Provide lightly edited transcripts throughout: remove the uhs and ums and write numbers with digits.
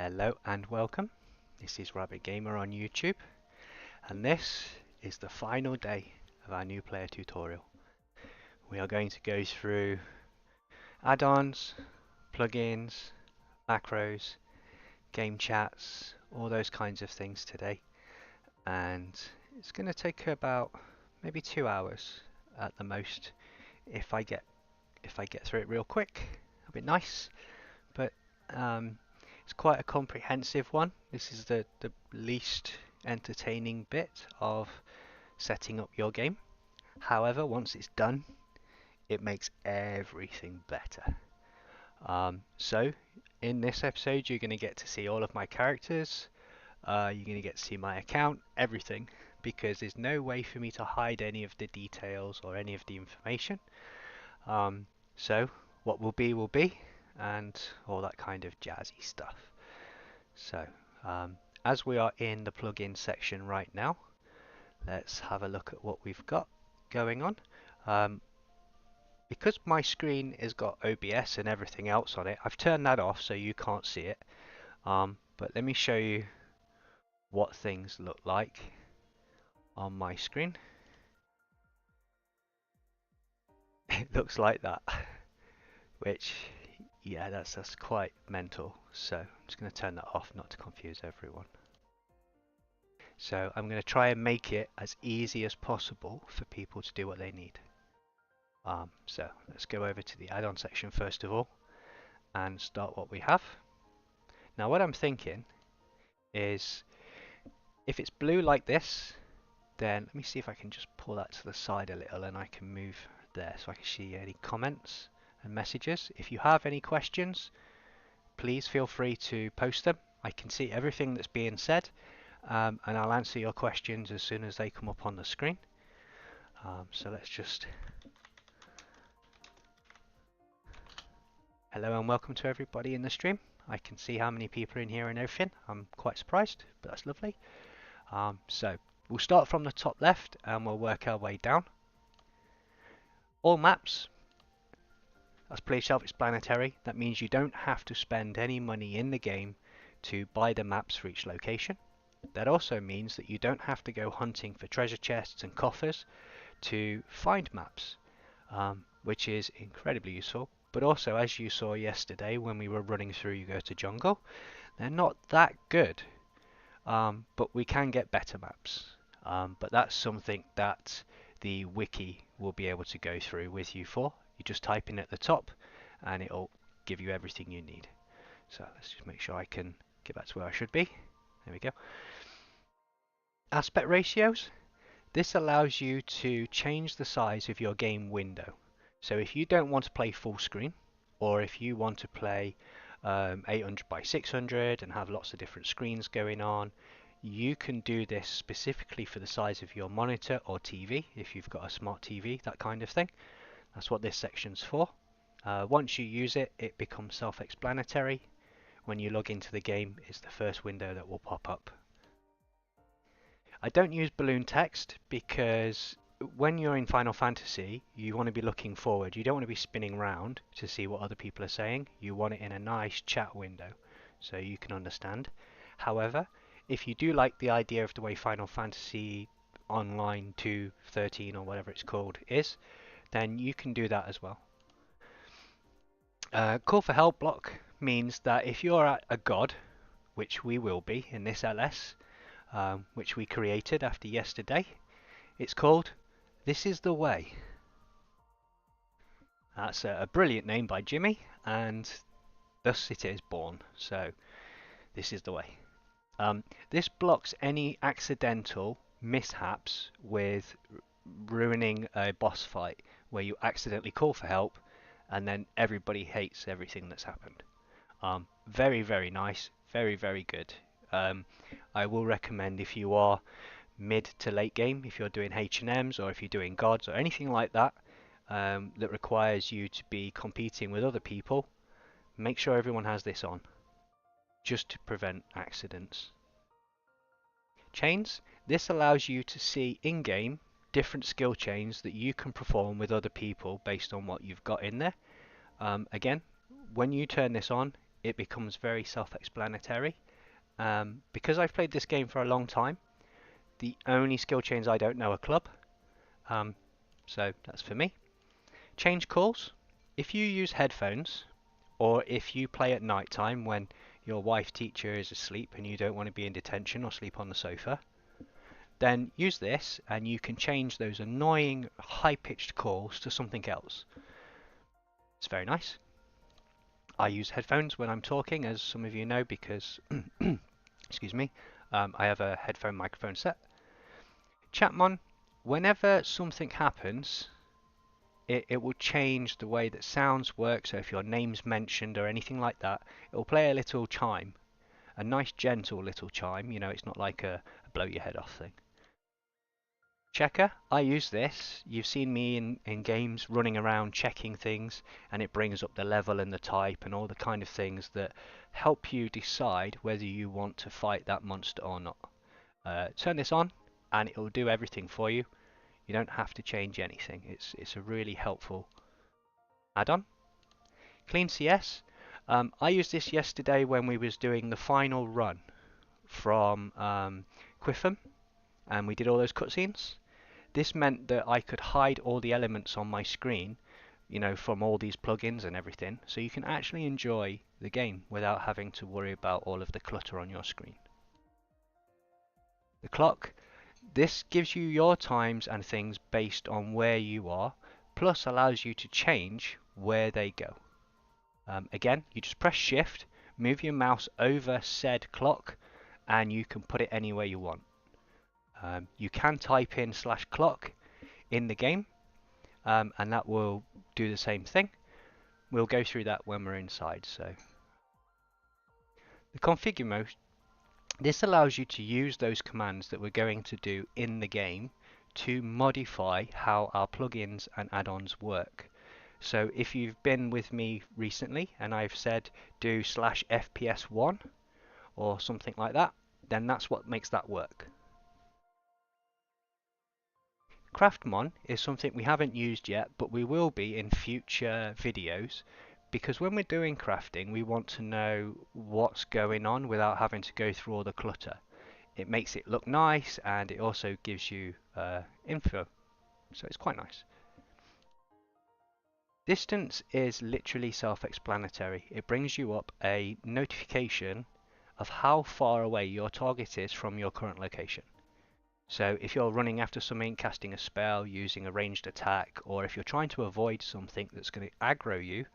Hello and welcome. This is Rabbit Gamer on YouTube, and this is the final day of our new player tutorial. We are going to go through add-ons, plugins, macros, game chats, all those kinds of things today, and it's going to take about maybe 2 hours at the most. If I get through it real quick, it'll be nice, but it's quite a comprehensive one. This is the least entertaining bit of setting up your game. However, once it's done, it makes everything better. So in this episode, you're going to get to see all of my characters. You're going to get to see my account, everything, because there's no way for me to hide any of the details or any of the information. So what will be, and all that kind of jazzy stuff. So as we are in the plugin section right now, let's have a look at what we've got going on. Because my screen has got OBS and everything else on it, I've turned that off so you can't see it. But let me show you what things look like on my screen. It looks like that, which, yeah, that's quite mental. So I'm just going to turn that off not to confuse everyone. So I'm going to try and make it as easy as possible for people to do what they need. So let's go over to the add-on section first of all and start what we have. Now what I'm thinking is, if it's blue like this, then let me see if I can just pull that to the side a little and I can move there so I can see any comments and messages. If you have any questions, please feel free to post them. I can see everything that's being said, and I'll answer your questions as soon as they come up on the screen. So let's just... Hello and welcome to everybody in the stream. I can see how many people are in here and everything. I'm quite surprised, but that's lovely. So we'll start from the top left and we'll work our way down. All maps, that's pretty self-explanatory. That means you don't have to spend any money in the game to buy the maps for each location. That also means that you don't have to go hunting for treasure chests and coffers to find maps, which is incredibly useful. But also, as you saw yesterday when we were running through You Go to Jungle, they're not that good, but we can get better maps. But that's something that the wiki will be able to go through with you for. You just type in at the top and it'll give you everything you need. So let's just make sure I can get back to where I should be. There we go. Aspect ratios. This allows you to change the size of your game window. So if you don't want to play full screen, or if you want to play 800 by 600 and have lots of different screens going on, you can do this specifically for the size of your monitor or TV, if you've got a smart TV, that kind of thing. That's what this section's for. Once you use it, it becomes self-explanatory. When you log into the game, it's the first window that will pop up. I don't use balloon text because when you're in Final Fantasy, you want to be looking forward. You don't want to be spinning round to see what other people are saying. You want it in a nice chat window so you can understand. However, if you do like the idea of the way Final Fantasy Online 2.13 or whatever it's called is, then you can do that as well. Call for help block means that if you're at a god, which we will be in this LS, which we created after yesterday, it's called This Is the Way. That's a brilliant name by Jimmy, and thus it is born. So this is the way. This blocks any accidental mishaps with ruining a boss fight where you accidentally call for help and then everybody hates everything that's happened. Very, very nice. Very, very good. I will recommend, if you are mid to late game, if you're doing H&Ms or if you're doing gods or anything like that, that requires you to be competing with other people, make sure everyone has this on, just to prevent accidents. Chains. This allows you to see in-game different skill chains that you can perform with other people based on what you've got in there. Again, when you turn this on, it becomes very self-explanatory. Because I've played this game for a long time, the only skill chains I don't know are club. So that's for me. Change calls. If you use headphones, or if you play at night time when your wife teacher is asleep and you don't want to be in detention or sleep on the sofa, then use this and you can change those annoying high-pitched calls to something else. It's very nice. I use headphones when I'm talking, as some of you know, because excuse me, I have a headphone microphone set. Chatmon, whenever something happens, it will change the way that sounds work. So if your name's mentioned or anything like that, it will play a little chime, a nice gentle little chime. You know, it's not like a blow your head off thing. Checker, I use this. You've seen me in games running around checking things, and it brings up the level and the type and all the kind of things that help you decide whether you want to fight that monster or not. Turn this on and it will do everything for you. You don't have to change anything. It's a really helpful add-on. Clean CS. I used this yesterday when we was doing the final run from Quiffham, and we did all those cutscenes. This meant that I could hide all the elements on my screen, you know, from all these plugins and everything, so you can actually enjoy the game without having to worry about all of the clutter on your screen. The clock. This gives you your times and things based on where you are, plus allows you to change where they go. Again, you just press shift, move your mouse over said clock, and you can put it anywhere you want. You can type in /clock in the game, and that will do the same thing. We'll go through that when we're inside. So the configure mode. This allows you to use those commands that we're going to do in the game to modify how our plugins and add-ons work. So if you've been with me recently and I've said do /FPS1 or something like that, then that's what makes that work. Craftmon is something we haven't used yet, but we will be in future videos, because when we're doing crafting we want to know what's going on without having to go through all the clutter. It makes it look nice, and it also gives you info, so it's quite nice. Distance is literally self-explanatory. It brings you up a notification of how far away your target is from your current location. So if you're running after something, casting a spell, using a ranged attack, or if you're trying to avoid something that's going to aggro you,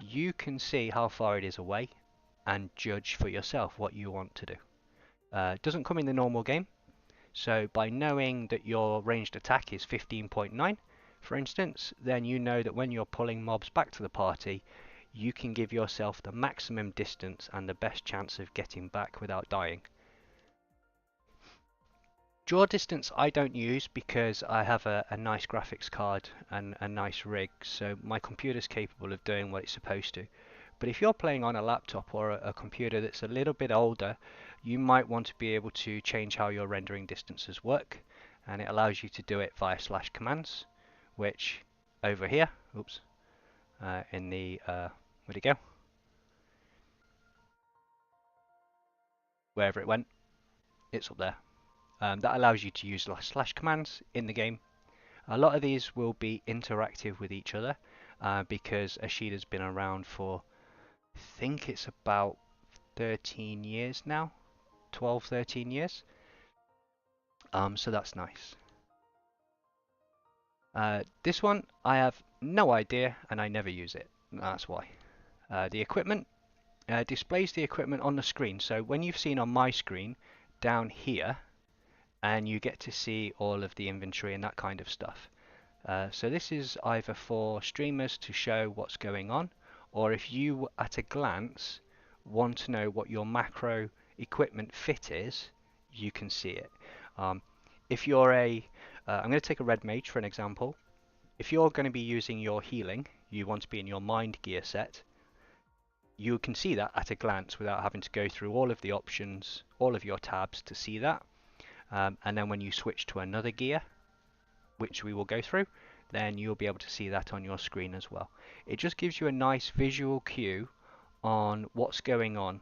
you can see how far it is away and judge for yourself what you want to do. It doesn't come in the normal game, so by knowing that your ranged attack is 15.9, for instance, then you know that when you're pulling mobs back to the party, you can give yourself the maximum distance and the best chance of getting back without dying. Draw distance I don't use because I have a nice graphics card and a nice rig, so my computer's capable of doing what it's supposed to. But if you're playing on a laptop or a computer that's a little bit older, you might want to be able to change how your rendering distances work, and it allows you to do it via /commands, which over here, oops, in the, where'd it go? Wherever it went, it's up there. That allows you to use /commands in the game. A lot of these will be interactive with each other because Ashida's been around for, I think it's about 13 years now, 12, 13 years. So that's nice. This one, I have no idea and I never use it. That's why. The equipment displays the equipment on the screen. So when you've seen on my screen down here, and you get to see all of the inventory and that kind of stuff. So this is either for streamers to show what's going on, or if you at a glance want to know what your macro equipment fit is, you can see it. If you're I'm going to take a red mage for an example. If you're going to be using your healing, you want to be in your mind gear set, you can see that at a glance without having to go through all of the options, all of your tabs to see that. And then when you switch to another gear, which we will go through, then you'll be able to see that on your screen as well. It just gives you a nice visual cue on what's going on.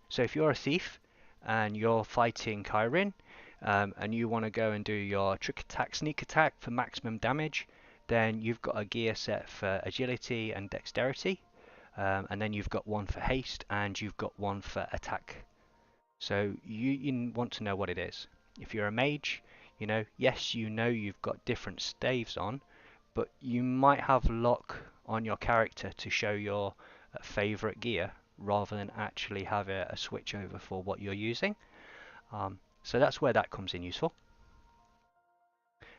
So if you're a thief and you're fighting Kyrin, and you want to go and do your trick attack, sneak attack for maximum damage, then you've got a gear set for agility and dexterity, and then you've got one for haste and you've got one for attack. So you want to know what it is. If you're a mage, yes, you've got different staves on, but you might have luck on your character to show your favorite gear rather than actually have a switch over for what you're using. So that's where that comes in useful.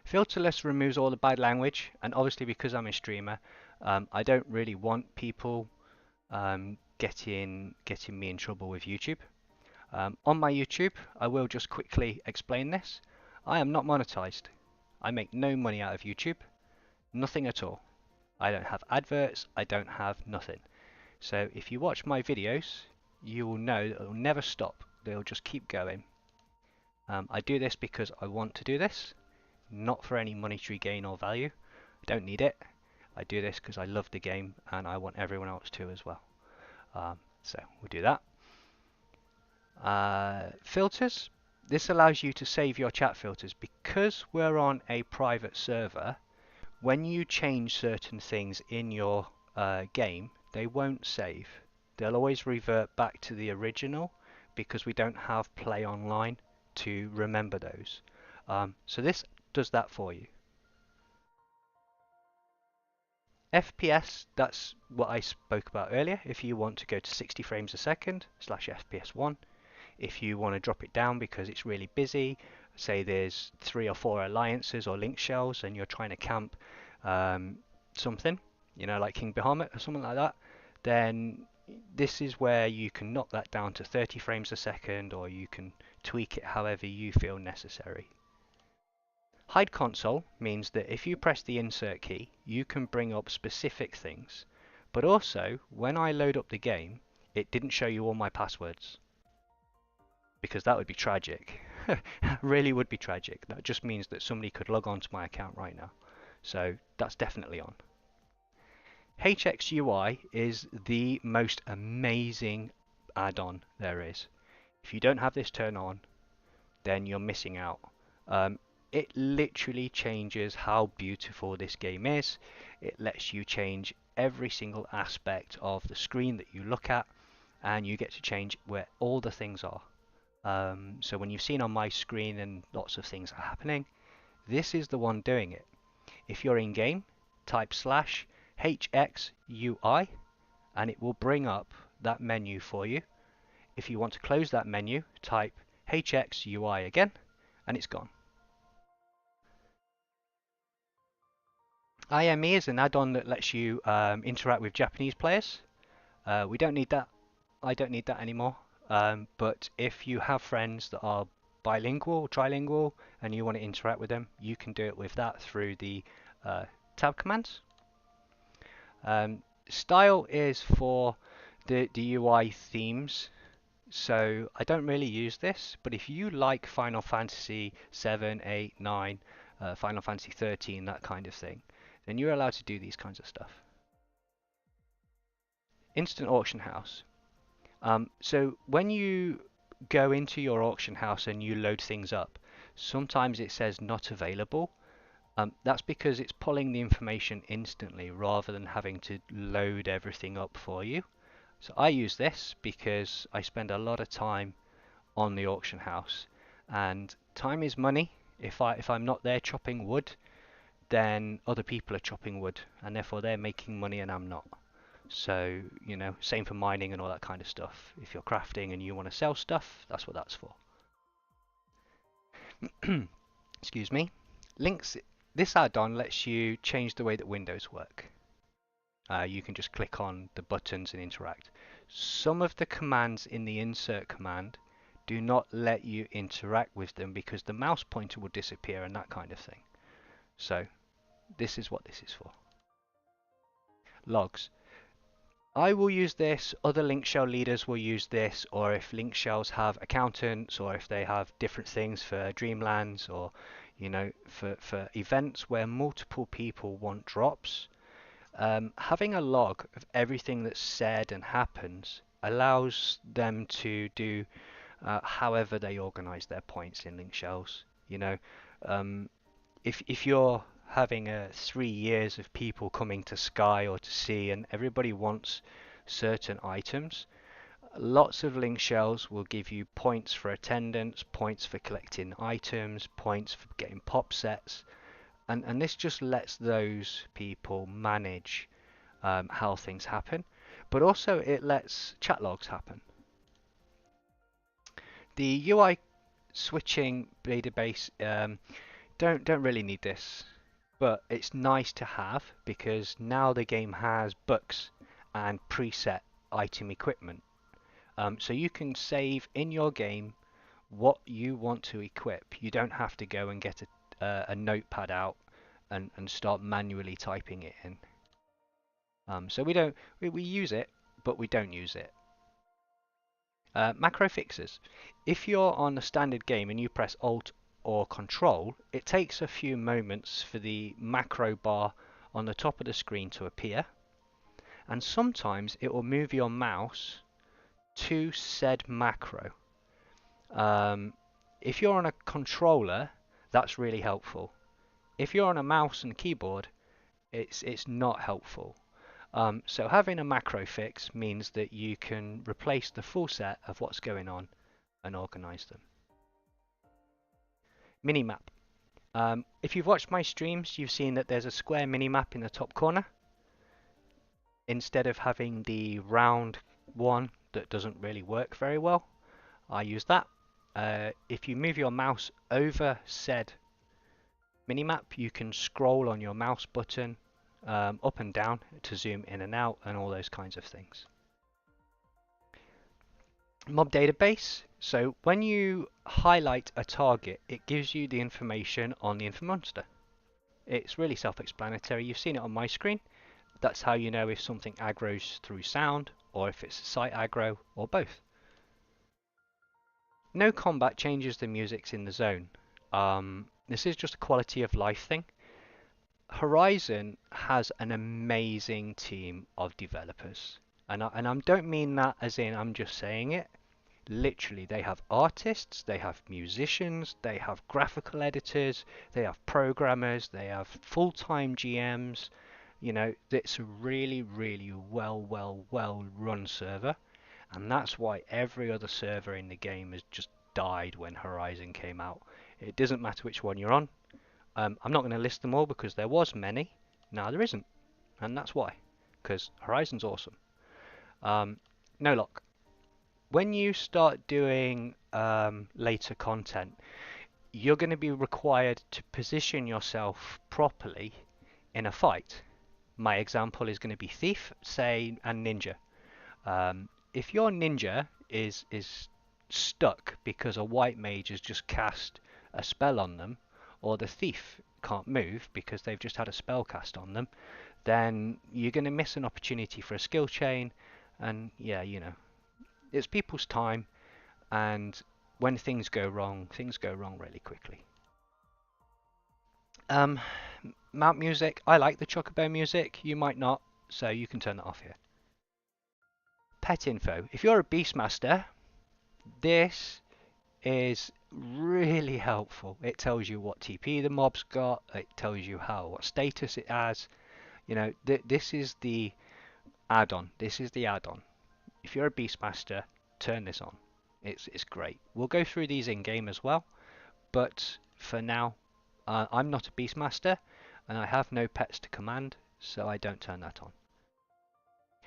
Filter list removes all the bad language, and obviously because I'm a streamer, I don't really want people getting me in trouble with YouTube. On my YouTube, I will just quickly explain this. I am not monetized. I make no money out of YouTube. Nothing at all. I don't have adverts. I don't have nothing. So if you watch my videos, you will know that it'll never stop. They'll just keep going. I do this because I want to do this, not for any monetary gain or value. I don't need it. I do this because I love the game and I want everyone else to as well. So we'll do that. Filters. This allows you to save your chat filters. Because we're on a private server, when you change certain things in your game, they won't save. They'll always revert back to the original because we don't have play online to remember those. So this does that for you. FPS, that's what I spoke about earlier. If you want to go to 60 frames a second /FPS1, if you want to drop it down because it's really busy, say there's 3 or 4 alliances or link shells and you're trying to camp something, like King Bahamut or something like that, then this is where you can knock that down to 30 frames a second, or you can tweak it however you feel necessary. Hide console means that if you press the insert key, you can bring up specific things. But also, when I load up the game, it didn't show you all my passwords. Because that would be tragic. Really would be tragic. That just means that somebody could log on to my account right now. So that's definitely on. HXUI is the most amazing add-on there is. If you don't have this turned on, then you're missing out. It literally changes how beautiful this game is. It lets you change every single aspect of the screen that you look at, and you get to change where all the things are. So when you've seen on my screen and lots of things are happening, this is the one doing it. If you're in game, type /HXUI and it will bring up that menu for you. If you want to close that menu, type HXUI again and it's gone. IME is an add-on that lets you interact with Japanese players. We don't need that. I don't need that anymore. But if you have friends that are bilingual, trilingual, and you want to interact with them, you can do it with that through the tab commands. Style is for the UI themes. So I don't really use this, but if you like Final Fantasy 7, 8, 9, Final Fantasy 13, that kind of thing, then you're allowed to do these kinds of stuff. Instant auction house. So when you go into your auction house and you load things up, sometimes it says not available. That's because it's pulling the information instantly rather than having to load everything up for you. So I use this because I spend a lot of time on the auction house, and time is money. If I'm not there chopping wood, then other people are chopping wood, and therefore they're making money and I'm not. So, same for mining and all that kind of stuff. If you're crafting and you want to sell stuff, that's what that's for. Excuse me. Links. This add-on lets you change the way that windows work. You can just click on the buttons and interact. Some of the commands in the insert command do not let you interact with them because the mouse pointer will disappear and that kind of thing. So this is what this is for. Logs. I will use this, other link shell leaders will use this, or if link shells have accountants, or if they have different things for Dreamlands, or for events where multiple people want drops, Having a log of everything that's said and happens allows them to do however they organize their points in link shells. You know, um, if you're having 3 years of people coming to Sky or to Sea and everybody wants certain items, lots of link shells will give you points for attendance, points for collecting items, points for getting pop sets, and this just lets those people manage how things happen, but also it lets chat logs happen. The UI switching database don't really need this, but it's nice to have because now the game has books and preset item equipment. So you can save in your game what you want to equip. You don't have to go and get a notepad out and start manually typing it in. So we use it, but we don't use it. Macro fixes. If you're on a standard game and you press Alt or Control, it takes a few moments for the macro bar on the top of the screen to appear, and sometimes it will move your mouse to said macro. If you're on a controller, that's really helpful. If you're on a mouse and keyboard, it's not helpful. So having a macro fix means that you can replace the full set of what's going on and organize them. Minimap. If you've watched my streams, you've seen that there's a square minimap in the top corner. Instead of having the round one that doesn't really work very well, I use that. If you move your mouse over said minimap, you can scroll on your mouse button up and down to zoom in and out and all those kinds of things. Mob database. So when you highlight a target, it gives you the information on the monster. It's really self-explanatory. You've seen it on my screen. That's how you know if something aggroes through sound or if it's site aggro or both. No combat changes the musics in the zone. This is just a quality of life thing. Horizon has an amazing team of developers, and I don't mean that as in I'm just saying it. Literally, they have artists, they have musicians, they have graphical editors, they have programmers, they have full-time GMs. You know, it's a really, really well run server, and that's why every other server in the game has just died when Horizon came out. It doesn't matter which one you're on. I'm not going to list them all because there was many. Now there isn't, and that's why, because Horizon's awesome. No lock. When you start doing later content, you're going to be required to position yourself properly in a fight. My example is going to be Thief, say, and Ninja. If your Ninja is stuck because a white mage has just cast a spell on them, or the Thief can't move because they've just had a spell cast on them, then you're going to miss an opportunity for a skill chain, and yeah, you know, it's people's time, and when things go wrong really quickly. Mount music. I like the Chocobo music. You might not, so you can turn that off here. Pet info. If you're a Beastmaster, this is really helpful. It tells you what TP the mob's got. It tells you what status it has. You know, this is the add-on. This is the add-on. If you're a Beastmaster, turn this on. It's great. We'll go through these in game as well, but for now, I'm not a Beastmaster, and I have no pets to command, so I don't turn that on.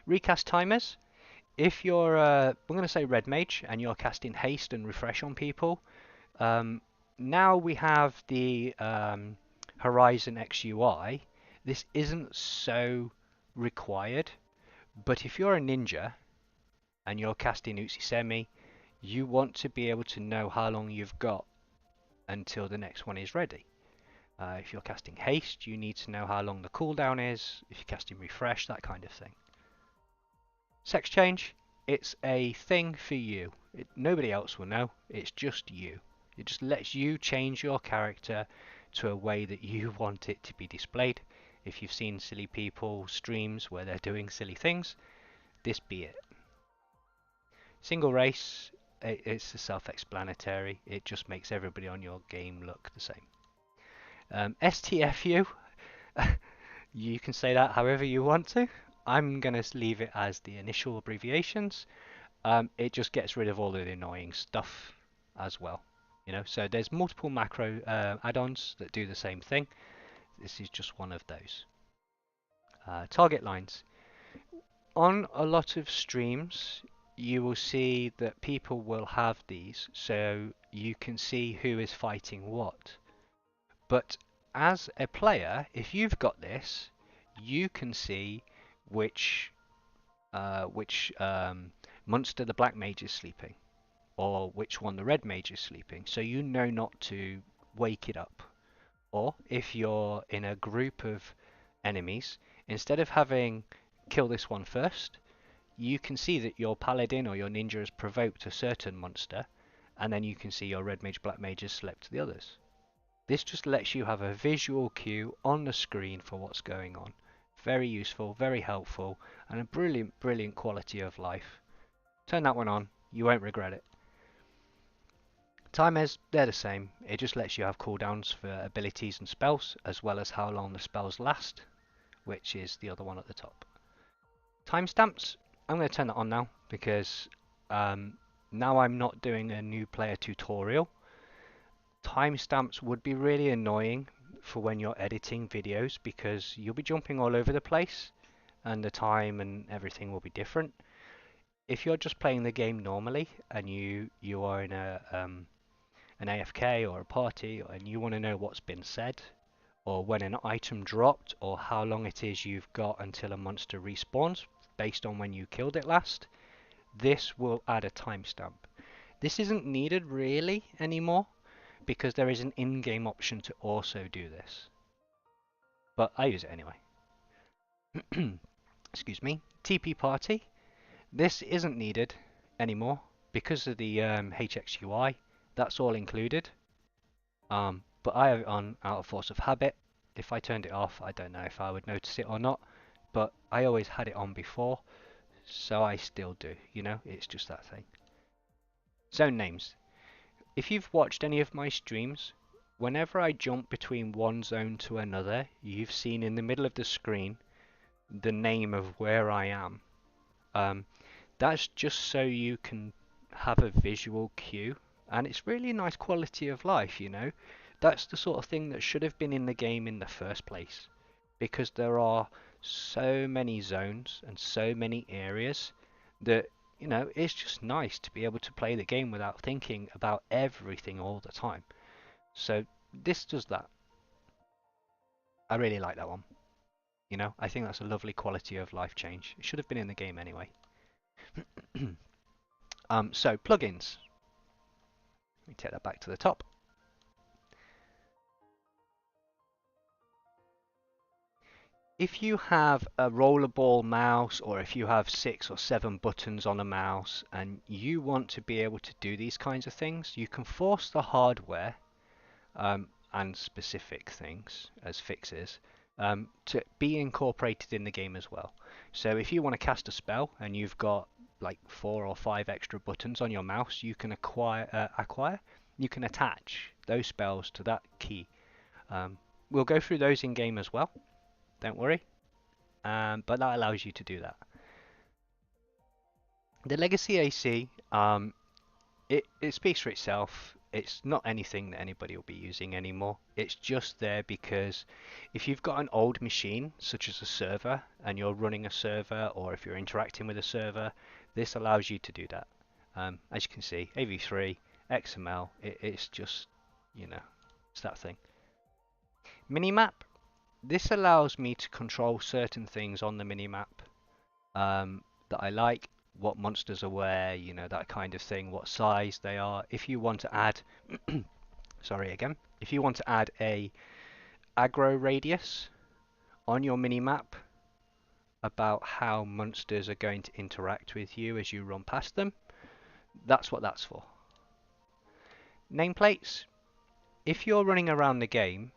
Recast timers. If you're, I'm going to say Red Mage, and you're casting Haste and Refresh on people, now we have the HorizonXI. This isn't so required, but if you're a Ninja and you're casting Utsisemi, you want to be able to know how long you've got until the next one is ready. If you're casting Haste, you need to know how long the cooldown is. If you're casting Refresh, that kind of thing. Sex change, it's a thing for you. Nobody else will know, it's just you. It just lets you change your character to a way that you want it to be displayed. If you've seen silly people streams where they're doing silly things, this be it. Single race, it's self-explanatory. It just makes everybody on your game look the same. STFU, you can say that however you want to. I'm going to leave it as the initial abbreviations. It just gets rid of all of the annoying stuff as well. So there's multiple macro add-ons that do the same thing. This is just one of those. Target lines. On a lot of streams, you will see that people will have these, so you can see who is fighting what. But as a player, if you've got this, you can see which monster the black mage is sleeping, or which one the red mage is sleeping, so you know not to wake it up. Or if you're in a group of enemies, instead of having kill this one first, you can see that your paladin or your ninja has provoked a certain monster, and then you can see your red mage, black mage has slept the others. This just lets you have a visual cue on the screen for what's going on. Very useful, very helpful, and a brilliant, brilliant quality of life. Turn that one on, you won't regret it. Timers, they're the same. It just lets you have cooldowns for abilities and spells, as well as how long the spells last, which is the other one at the top. Timestamps, I'm going to turn that on now, because now I'm not doing a new player tutorial. Timestamps would be really annoying for when you're editing videos, because you'll be jumping all over the place and the time and everything will be different. If you're just playing the game normally and you are in an AFK or a party and you want to know what's been said, or when an item dropped, or how long it is you've got until a monster respawns based on when you killed it last, this will add a timestamp. This isn't needed really anymore, because there is an in-game option to also do this. But I use it anyway. Excuse me. TP party. This isn't needed anymore because of the HXUI. That's all included. But I have it on out of force of habit. If I turned it off, I don't know if I would notice it or not. But I always had it on before, so I still do. It's just that thing. Zone names. If you've watched any of my streams, whenever I jump between one zone to another, you've seen in the middle of the screen the name of where I am. That's just so you can have a visual cue, and it's really a nice quality of life, That's the sort of thing that should have been in the game in the first place, because there are so many zones and so many areas that it's just nice to be able to play the game without thinking about everything all the time. So this does that. I really like that one. I think that's a lovely quality of life change. It should have been in the game anyway. So plugins. Let me take that back to the top. If you have a rollerball mouse, or if you have 6 or 7 buttons on a mouse and you want to be able to do these kinds of things, you can force the hardware and specific things as fixes to be incorporated in the game as well. So if you want to cast a spell and you've got like 4 or 5 extra buttons on your mouse, you can you can attach those spells to that key. We'll go through those in game as well. Don't worry, but that allows you to do that. The legacy AC, it speaks for itself. It's not anything that anybody will be using anymore. It's just there because if you've got an old machine, such as a server, and you're running a server, or if you're interacting with a server, this allows you to do that. As you can see, AV3, XML, it's just, it's that thing. Minimap. This allows me to control certain things on the minimap that I like, what monsters are where, that kind of thing, what size they are. If you want to add, if you want to add a aggro radius on your minimap about how monsters are going to interact with you as you run past them, that's what that's for. Nameplates. If you're running around the game,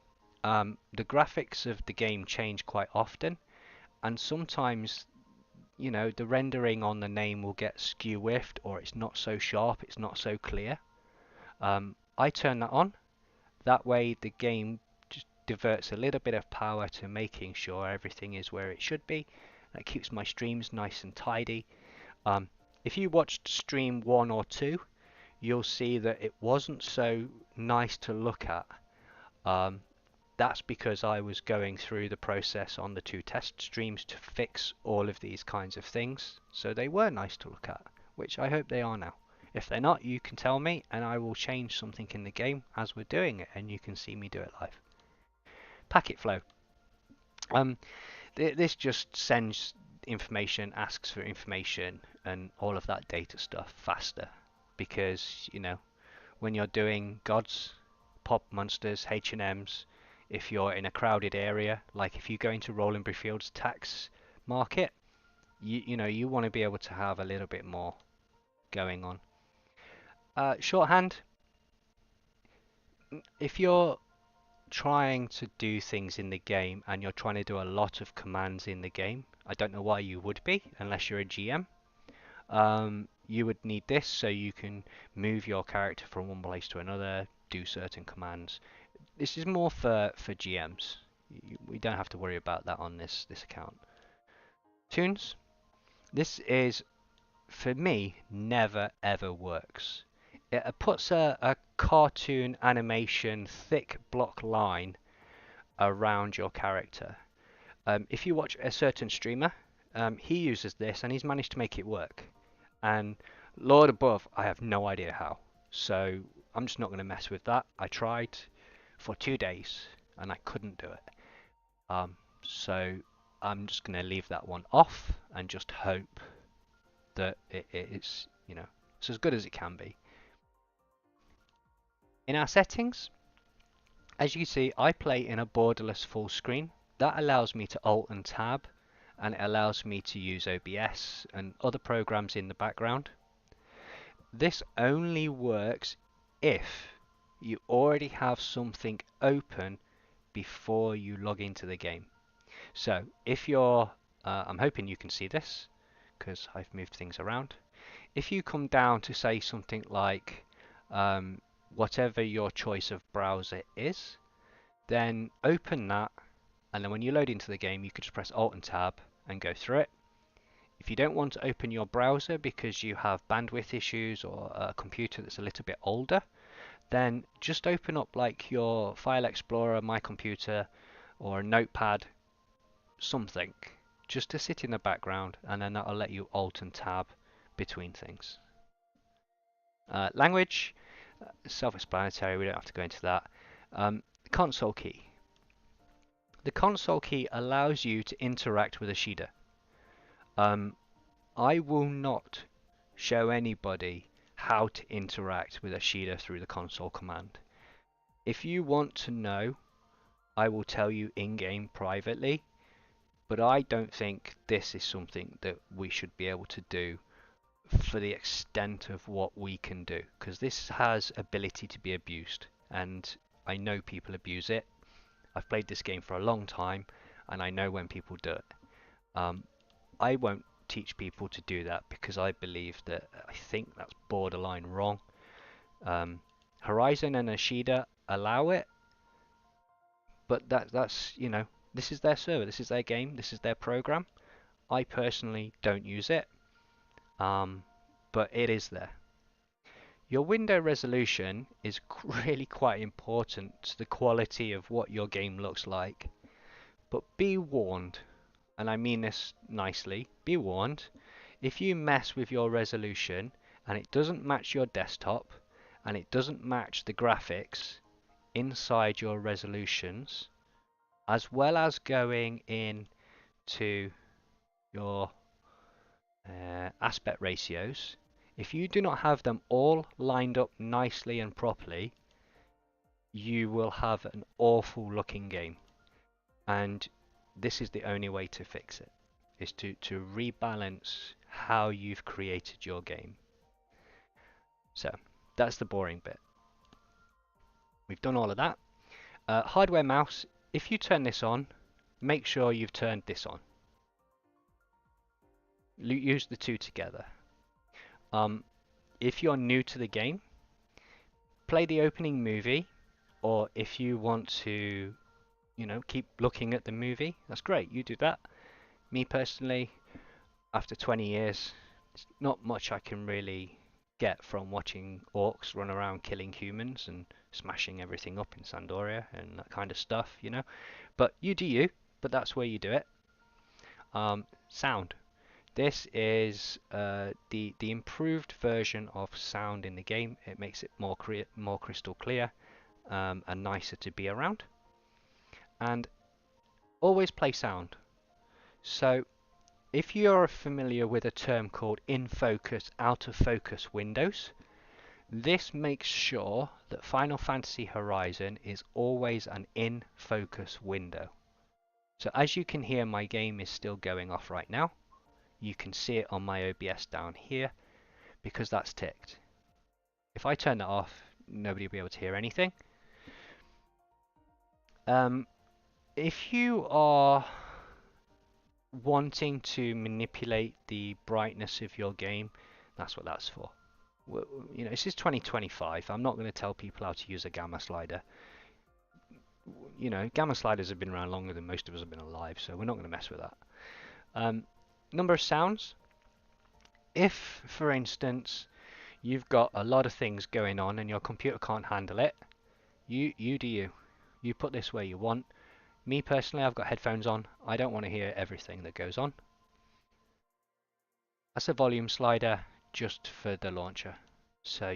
the graphics of the game change quite often, and sometimes, you know, the rendering on the name will get skew whiffed, or it's not so sharp, it's not so clear. I turn that on. That way the game just diverts a little bit of power to making sure everything is where it should be. That keeps my streams nice and tidy. If you watched stream 1 or 2, you'll see that it wasn't so nice to look at. That's because I was going through the process on the 2 test streams to fix all of these kinds of things, so they were nice to look at, which I hope they are now. If they're not, you can tell me and I will change something in the game as we're doing it, and you can see me do it live. Packet flow. This just sends information, asks for information, and all of that data stuff faster, because, you know, when you're doing gods, pop monsters, H&Ms, if you're in a crowded area, like if you go into Rolandbury Fields tax market, you know, you want to be able to have a little bit more going on. Shorthand, if you're trying to do things in the game and you're trying to do a lot of commands in the game, I don't know why you would be, unless you're a GM. You would need this so you can move your character from one place to another, do certain commands. This is more for GMs. We don't have to worry about that on this account. Tunes. This is, for me, never ever works. It puts a cartoon animation thick block line around your character. If you watch a certain streamer, he uses this and he's managed to make it work. And Lord above, I have no idea how. So I'm just not going to mess with that. I tried for 2 days and I couldn't do it. So I'm just going to leave that one off and just hope that it's, you know, it's as good as it can be. In our settings, as you can see, I play in a borderless full screen. That allows me to Alt and Tab, and it allows me to use OBS and other programs in the background. This only works if you already have something open before you log into the game. So if you're, I'm hoping you can see this because I've moved things around. If you come down to say something like whatever your choice of browser is, then open that, and then when you load into the game you could just press Alt and Tab and go through it. If you don't want to open your browser because you have bandwidth issues or a computer that's a little bit older, then just open up like your File Explorer, My Computer, or a Notepad, something, just to sit in the background, and then that'll let you Alt and Tab between things. Language, self-explanatory, we don't have to go into that. Console key. The console key allows you to interact with a shader. I will not show anybody how to interact with a shader through the console command. If you want to know, I will tell you in-game privately, but I don't think this is something that we should be able to do for the extent of what we can do, because this has ability to be abused, and I know people abuse it. I've played this game for a long time and I know when people do it. I won't teach people to do that because I believe that, I think that's borderline wrong. Horizon and Ashida allow it, but that's, you know, this is their server, this is their game, this is their program. I personally don't use it, but it is there. Your window resolution is really quite important to the quality of what your game looks like. But be warned, and I mean this nicely, be warned, if you mess with your resolution and it doesn't match your desktop and it doesn't match the graphics inside your resolutions, as well as going in to your aspect ratios, if you do not have them all lined up nicely and properly, you will have an awful looking game. And this is the only way to fix it, is to rebalance how you've created your game. So that's the boring bit. We've done all of that. Hardware mouse if you turn this on, make sure you've turned this on. Use the two together. If you're new to the game, play the opening movie, or if you want to, keep looking at the movie, that's great, you do that. Me personally, after 20 years, there's not much I can really get from watching orcs run around killing humans and smashing everything up in Sandoria and that kind of stuff, But you do you, but that's where you do it. Sound. This is the improved version of sound in the game. It makes it more crystal clear and nicer to be around. And always play sound. So if you're familiar with a term called in focus, out of focus windows, this makes sure that Final Fantasy Horizon is always an in focus window. So as you can hear, my game is still going off right now. You can see it on my OBS down here because that's ticked. If I turn that off, nobody will be able to hear anything. If you are wanting to manipulate the brightness of your game, that's what that's for. This is 2025. I'm not going to tell people how to use a gamma slider. Gamma sliders have been around longer than most of us have been alive, so we're not going to mess with that. Number of sounds. If, for instance, you've got a lot of things going on and your computer can't handle it, you do you. You put this where you want. Me personally, I've got headphones on. I don't want to hear everything that goes on. That's a volume slider just for the launcher. So,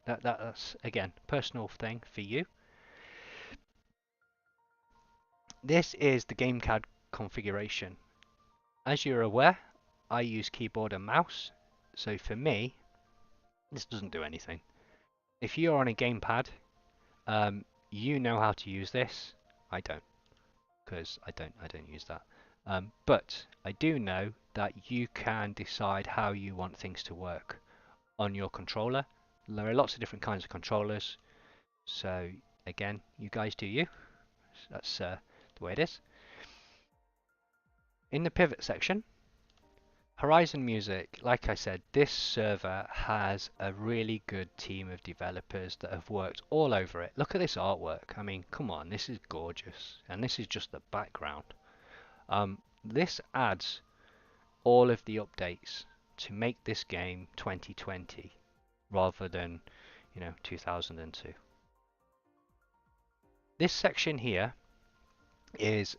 that's, again, personal thing for you. This is the gamepad configuration. As you're aware, I use keyboard and mouse. So for me, this doesn't do anything. If you're on a gamepad, you know how to use this. I don't, because I don't use that. But I do know that you can decide how you want things to work on your controller. There are lots of different kinds of controllers. So again, you guys do you. That's the way it is. In the pivot section, Horizon Music, like I said, this server has a really good team of developers that have worked all over it. Look at this artwork. I mean, come on, this is gorgeous. And this is just the background. This adds all of the updates to make this game 2020 rather than, 2002. This section here is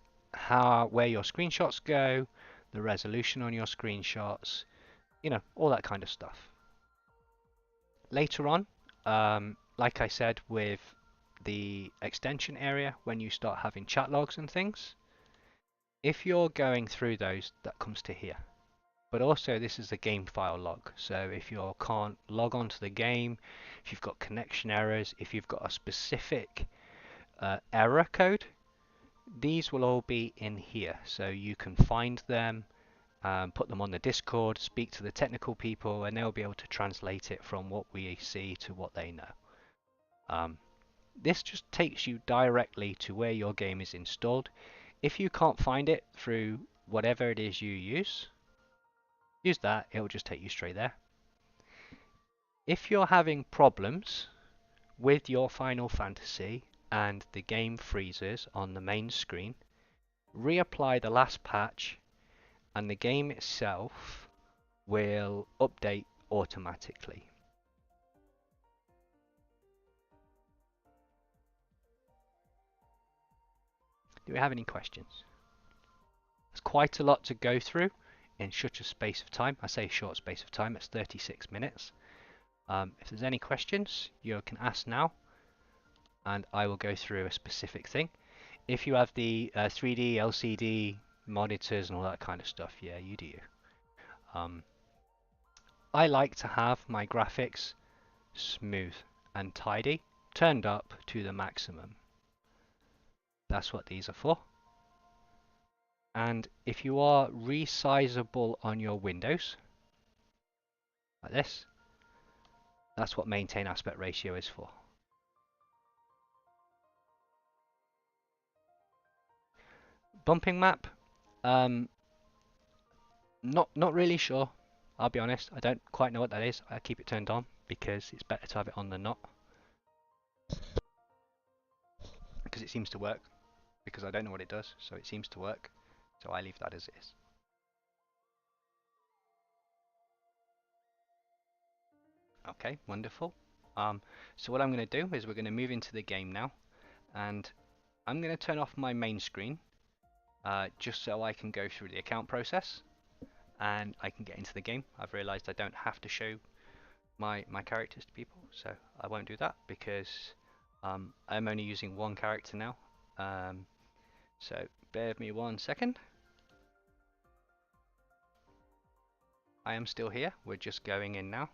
where your screenshots go, the resolution on your screenshots, all that kind of stuff. Later on, like I said, with the extension area, when you start having chat logs and things, if you're going through those, that comes to here. But also, this is the game file log. So if you can't log on to the game, if you've got connection errors, if you've got a specific error code, these will all be in here. So you can find them, put them on the Discord, speak to the technical people, and they'll be able to translate it from what we see to what they know. This just takes you directly to where your game is installed. If you can't find it through whatever it is you use that, it'll just take you straight there. If you're having problems with your Final Fantasy and the game freezes on the main screen, reapply the last patch and the game itself will update automatically. Do we have any questions? There's quite a lot to go through in such a space of time. I say short space of time, it's 36 minutes. If there's any questions, you can ask now, and I will go through a specific thing. If you have the 3D, LCD monitors and all that kind of stuff, yeah, you do you. I like to have my graphics smooth and tidy, turned up to the maximum. That's what these are for. And if you are resizable on your windows, like this, that's what maintain aspect ratio is for. Bumping map, um, not really sure. I'll be honest. I don't quite know what that is. I keep it turned on because it's better to have it on than not. Because it seems to work. Because I don't know what it does, so it seems to work. So I leave that as it is. Okay, wonderful. So what I'm going to do is we're going to move into the game now, and I'm going to turn off my main screen just so I can go through the account process and I can get into the game. I've realized I don't have to show my characters to people, so I won't do that because I'm only using one character now. So bear with me 1 second. I am still here. We're just going in now.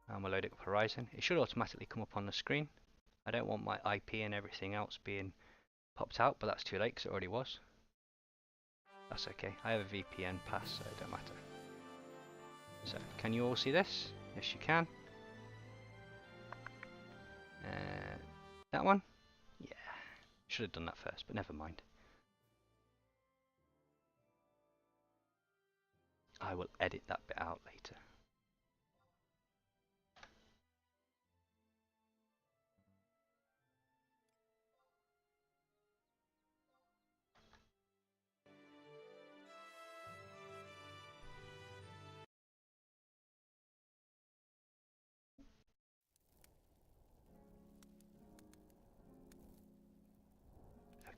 And we'll load it up Horizon. It should automatically come up on the screen. I don't want my IP and everything else being popped out, but that's too late because it already was. That's okay. I have a VPN pass, so it don't matter. So, can you all see this? Yes, you can. That one? Yeah. Should have done that first, but never mind. I will edit that bit out later.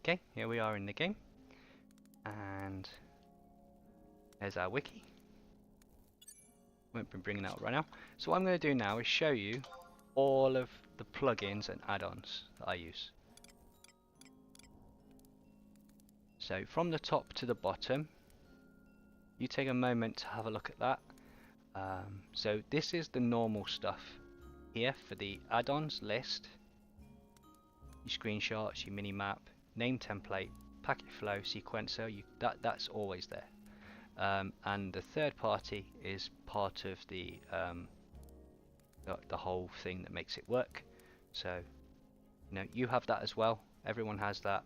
Okay, here we are in the game. And there's our wiki. Won't be bringing that up right now. So what I'm going to do now is show you all of the plugins and add-ons that I use. So from the top to the bottom, you take a moment to have a look at that. So this is the normal stuff here for the add-ons list. Your screenshots, your mini-map, name template, packet flow, sequencer, that's always there. And the third party is part of the whole thing that makes it work. So you have that as well. Everyone has that.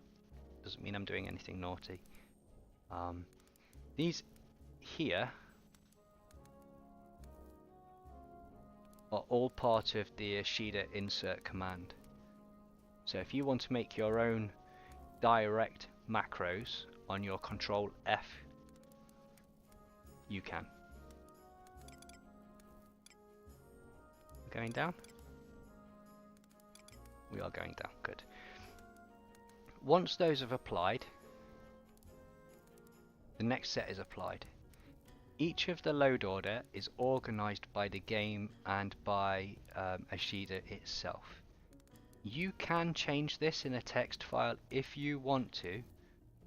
Doesn't mean I'm doing anything naughty. These here are all part of the Ashida insert command. So if you want to make your own direct macros on your Control F, you can. Going down? We are going down, good. Once those have applied, the next set is applied. Each of the load order is organized by the game and by Ashida itself. You can change this in a text file if you want to,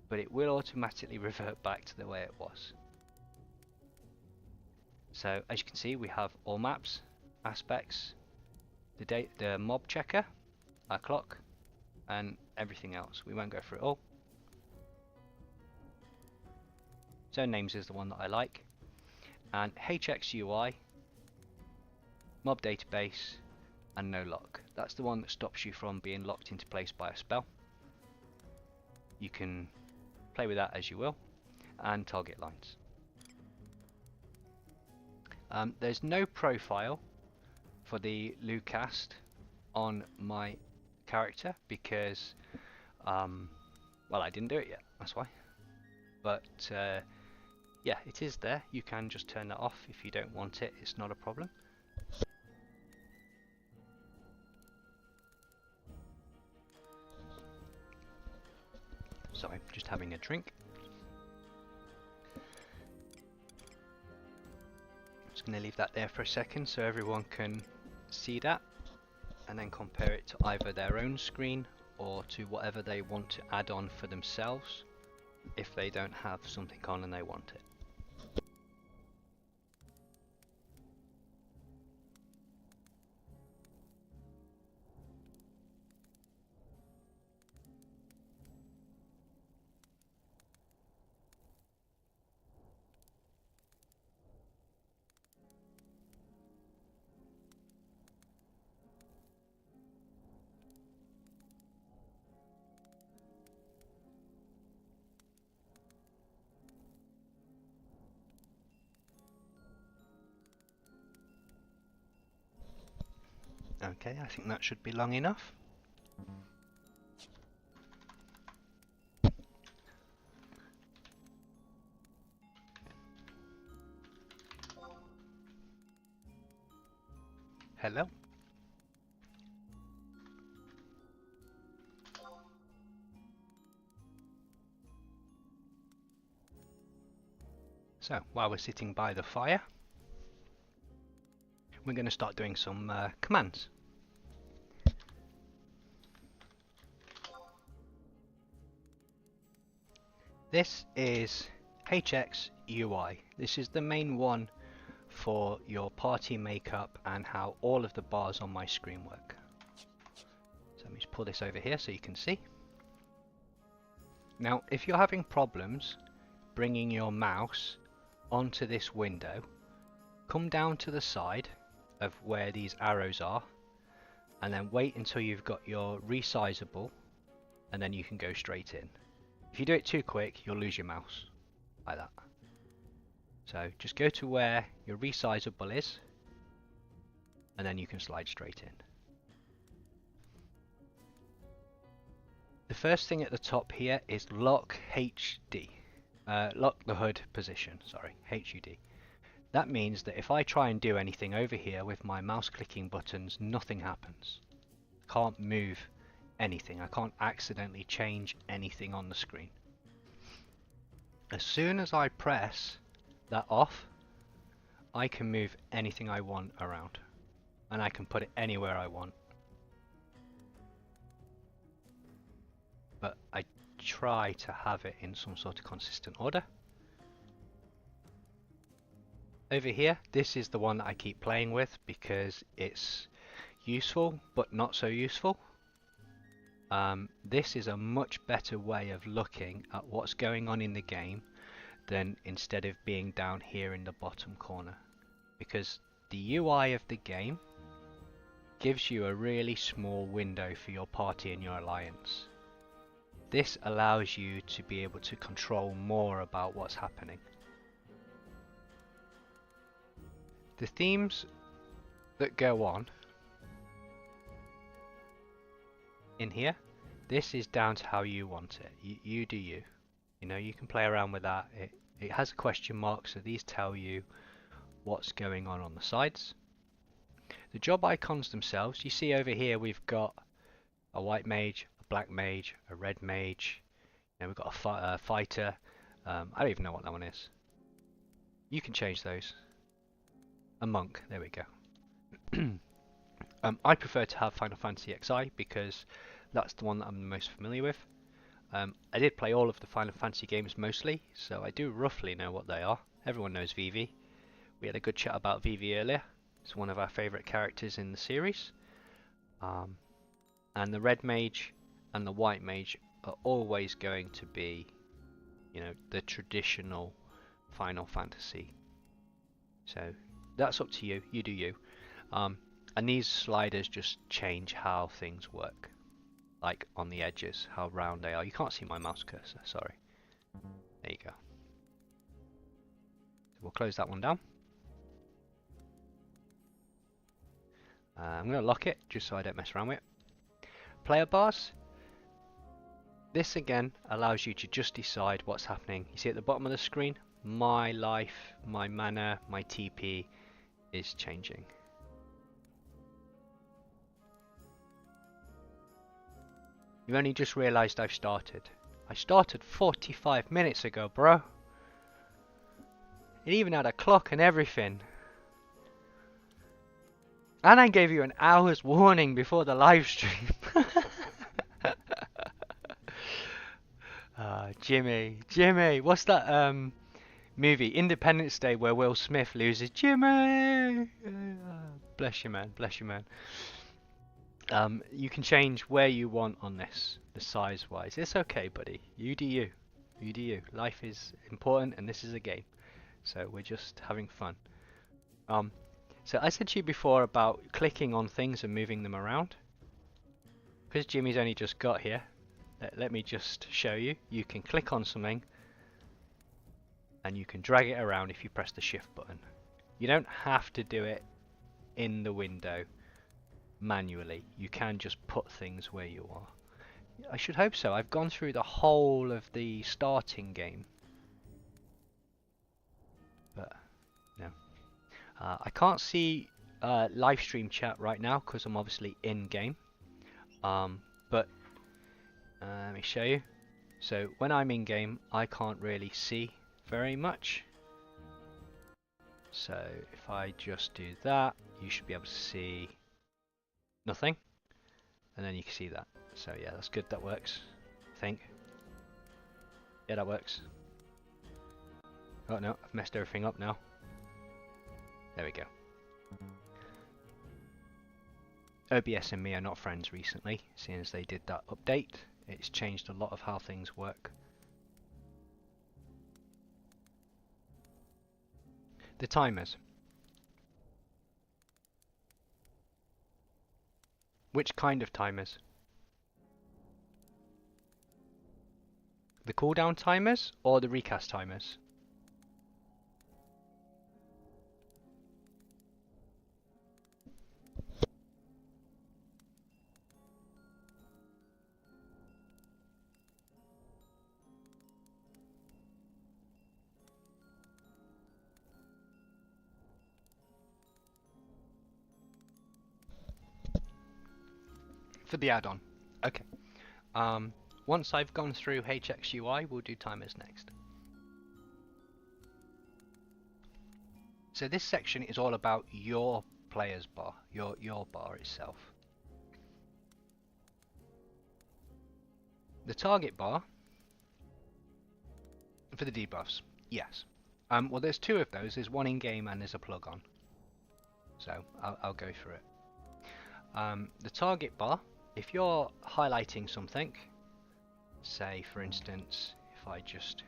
but it will automatically revert back to the way it was. So as you can see, we have all maps, aspects, the mob checker, our clock, and everything else. We won't go through it all. Zone names is the one that I like, and HXUI, mob database, and no lock. That's the one that stops you from being locked into place by a spell. You can play with that as you will, and target lines. There's no profile for the Lucast on my character because, well, I didn't do it yet, that's why. But yeah, it is there. You can just turn that off if you don't want it. It's not a problem. Sorry, just having a drink. Just going to leave that there for a second so everyone can see that and then compare it to either their own screen or to whatever they want to add on for themselves if they don't have something on and they want it. Okay, I think that should be long enough. Hello. So, while we're sitting by the fire, we're going to start doing some commands. This is HXUI. This is the main one for your party makeup and how all of the bars on my screen work. So let me just pull this over here so you can see. Now, if you're having problems bringing your mouse onto this window, come down to the side of where these arrows are and then wait until you've got your resizable, and then you can go straight in. If you do it too quick, you'll lose your mouse like that. So just go to where your resizable is and then you can slide straight in. The first thing at the top here is lock HD. Lock the HUD position, sorry, HUD. That means that if I try and do anything over here with my mouse clicking buttons, nothing happens. I can't move anything. I can't accidentally change anything on the screen. As soon as I press that off, I can move anything I want around. And I can put it anywhere I want. But I try to have it in some sort of consistent order. Over here, this is the one that I keep playing with because it's useful but not so useful. This is a much better way of looking at what's going on in the game than instead of being down here in the bottom corner, because the UI of the game gives you a really small window for your party and your alliance. This allows you to be able to control more about what's happening. The themes that go on in here, this is down to how you want it. You do you. You know, you can play around with that. It has a question mark, so these tell you what's going on the sides. The job icons themselves, you see over here we've got a white mage, a black mage, a red mage, and we've got a fighter. I don't even know what that one is. You can change those. A monk, there we go. I prefer to have Final Fantasy XI because that's the one that I'm the most familiar with. I did play all of the Final Fantasy games mostly, so I do roughly know what they are. Everyone knows Vivi. We had a good chat about Vivi earlier. It's one of our favourite characters in the series. And the red mage and the white mage are always going to be, you know, the traditional Final Fantasy. So that's up to you. You do you. And these sliders just change how things work. Like on the edges, how round they are. You can't see my mouse cursor, sorry. There you go. So we'll close that one down. I'm going to lock it just so I don't mess around with it. Player bars. This again allows you to just decide what's happening. You see at the bottom of the screen, my life, my mana, my TP is changing. You've only just realised I've started. I started 45 minutes ago, bro. It even had a clock and everything. And I gave you an hour's warning before the live stream. Jimmy, what's that movie, Independence Day, where Will Smith loses? Jimmy! Bless you, man, bless you, man. You can change where you want on this, the size wise. It's okay, buddy. You do you. You do you. Life is important and this is a game. So we're just having fun. So I said to you before about clicking on things and moving them around. Because Jimmy's only just got here, let me just show you. You can click on something and you can drag it around if you press the shift button. You don't have to do it in the window. manually. You can just put things where you are. I should hope so. I've gone through the whole of the starting game, but no. I can't see live stream chat right now because I'm obviously in game. But let me show you. So when I'm in game, I can't really see very much. So if I just do that, you should be able to see nothing, and then you can see that. So yeah, that's good. That works, I think. Yeah, that works. Oh no, I've messed everything up now. There we go. OBS and me are not friends recently, seeing as they did that update. It's changed a lot of how things work. The timers. Which kind of timers? The cooldown timers or the recast timers? For the add-on. Okay. Once I've gone through HorizonXI, we'll do timers next. So this section is all about your player's bar, your bar itself. The target bar for the debuffs, yes. Well, there's two of those. There's one in game and there's a plug-on. So I'll go through it. The target bar, if you're highlighting something, say for instance, if I just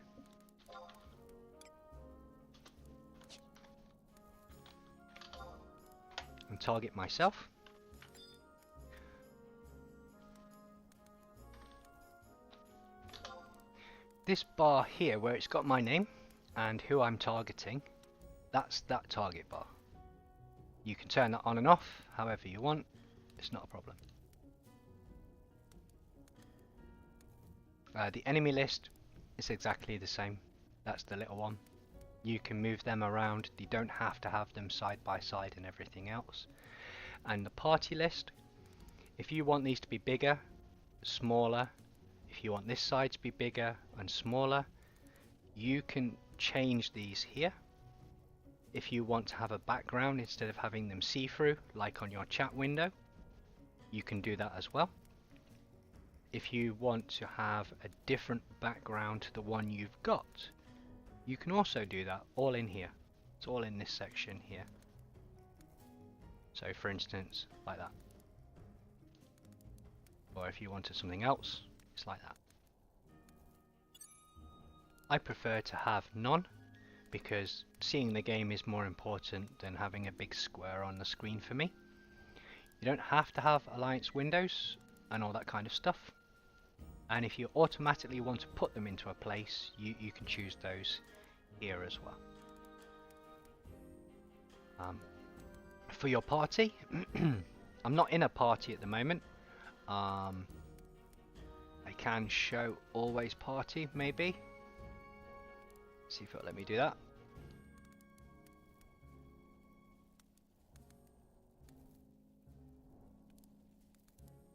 and target myself, this bar here where it's got my name and who I'm targeting, that's that target bar. You can turn that on and off however you want, it's not a problem. The enemy list is exactly the same, that's the little one. You can move them around, you don't have to have them side by side and everything else. And the party list, if you want these to be bigger, smaller, if you want this side to be bigger and smaller, you can change these here. If you want to have a background instead of having them see-through, like on your chat window, you can do that as well. If you want to have a different background to the one you've got, you can also do that, all in here. It's all in this section here. So for instance, like that. Or if you wanted something else, it's like that. I prefer to have none, because seeing the game is more important than having a big square on the screen for me. You don't have to have alliance windows and all that kind of stuff. And if you automatically want to put them into a place, you can choose those here as well. For your party, I'm not in a party at the moment. I can show always party maybe. See if it'll let me do that.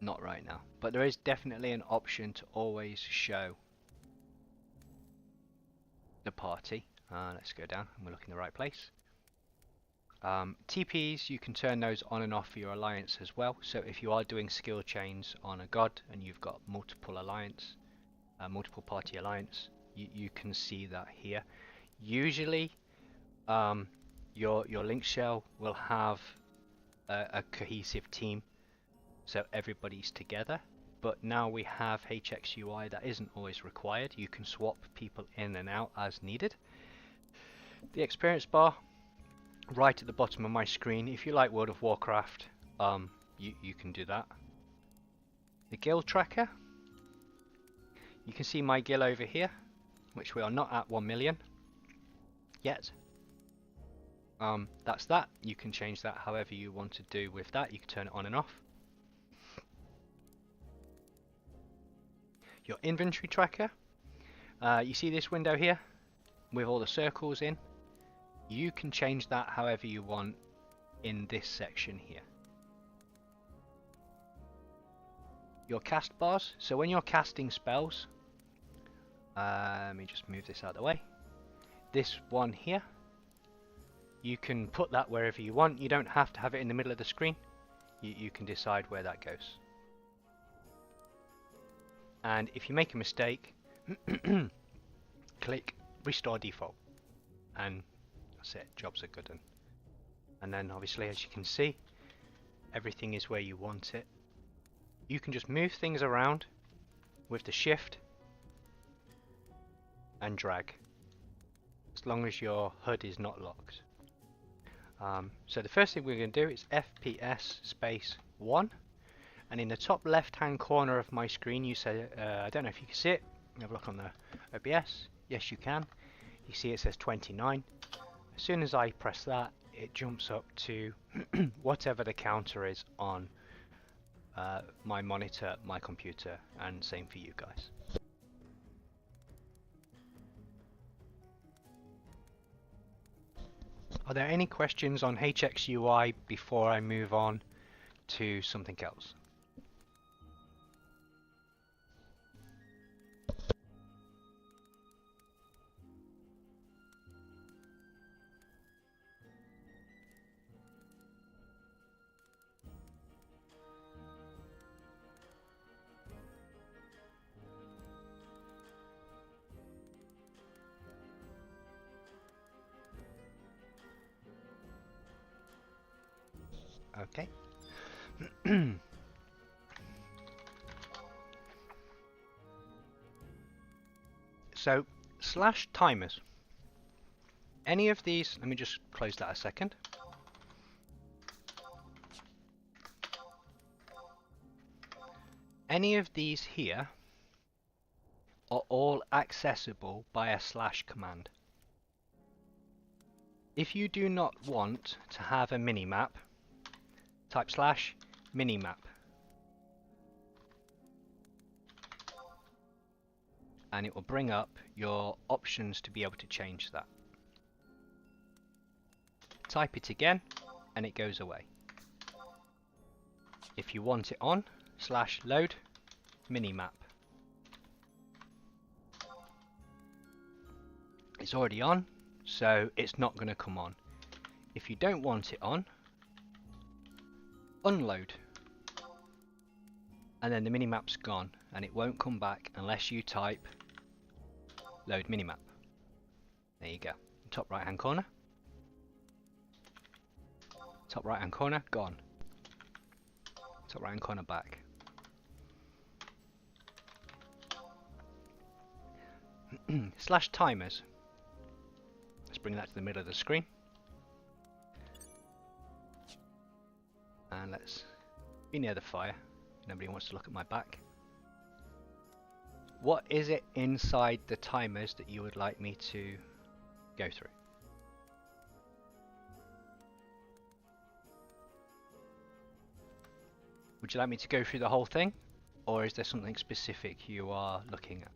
Not right now, but there is definitely an option to always show the party. Let's go down and we're looking in the right place. TPs, you can turn those on and off for your alliance as well. So if you are doing skill chains on a god and you've got multiple alliance, multiple party alliance, you can see that here. Usually your link shell will have a cohesive team, so everybody's together. But now we have HorizonXI, that isn't always required. You can swap people in and out as needed. The experience bar right at the bottom of my screen, if you like World of Warcraft, you can do that. The guild tracker, you can see my guild over here, which we are not at 1 million yet. That's that. You can change that however you want to do with that. You can turn it on and off. Your inventory tracker. You see this window here with all the circles in? You can change that however you want in this section here. Your cast bars. So when you're casting spells, let me just move this out of the way. This one here, you can put that wherever you want. You don't have to have it in the middle of the screen. You can decide where that goes. And if you make a mistake, click restore default, and that's it, jobs are good. And then obviously, as you can see, everything is where you want it. You can just move things around with the shift and drag, as long as your HUD is not locked. So the first thing we're going to do is FPS space 1, and in the top left hand corner of my screen you say, I don't know if you can see it, have a look on the OBS, yes you can, you see it says 29. As soon as I press that, it jumps up to whatever the counter is on my monitor, my computer, and same for you guys. Are there any questions on HXUI before I move on to something else? Okay. So, slash timers. Any of these, let me just close that a second. Any of these here are all accessible by a slash command. If you do not want to have a minimap, type slash minimap. And it will bring up your options to be able to change that. Type it again and it goes away. If you want it on, slash load minimap. It's already on, so it's not going to come on. If you don't want it on, unload. And then the minimap's gone and it won't come back unless you type load minimap. There you go. Top right hand corner. Top right hand corner, gone. Top right hand corner, back. Slash timers. Let's bring that to the middle of the screen. And let's be near the fire. Nobody wants to look at my back. What is it inside the timers that you would like me to go through? Would you like me to go through the whole thing? Or is there something specific you are looking at?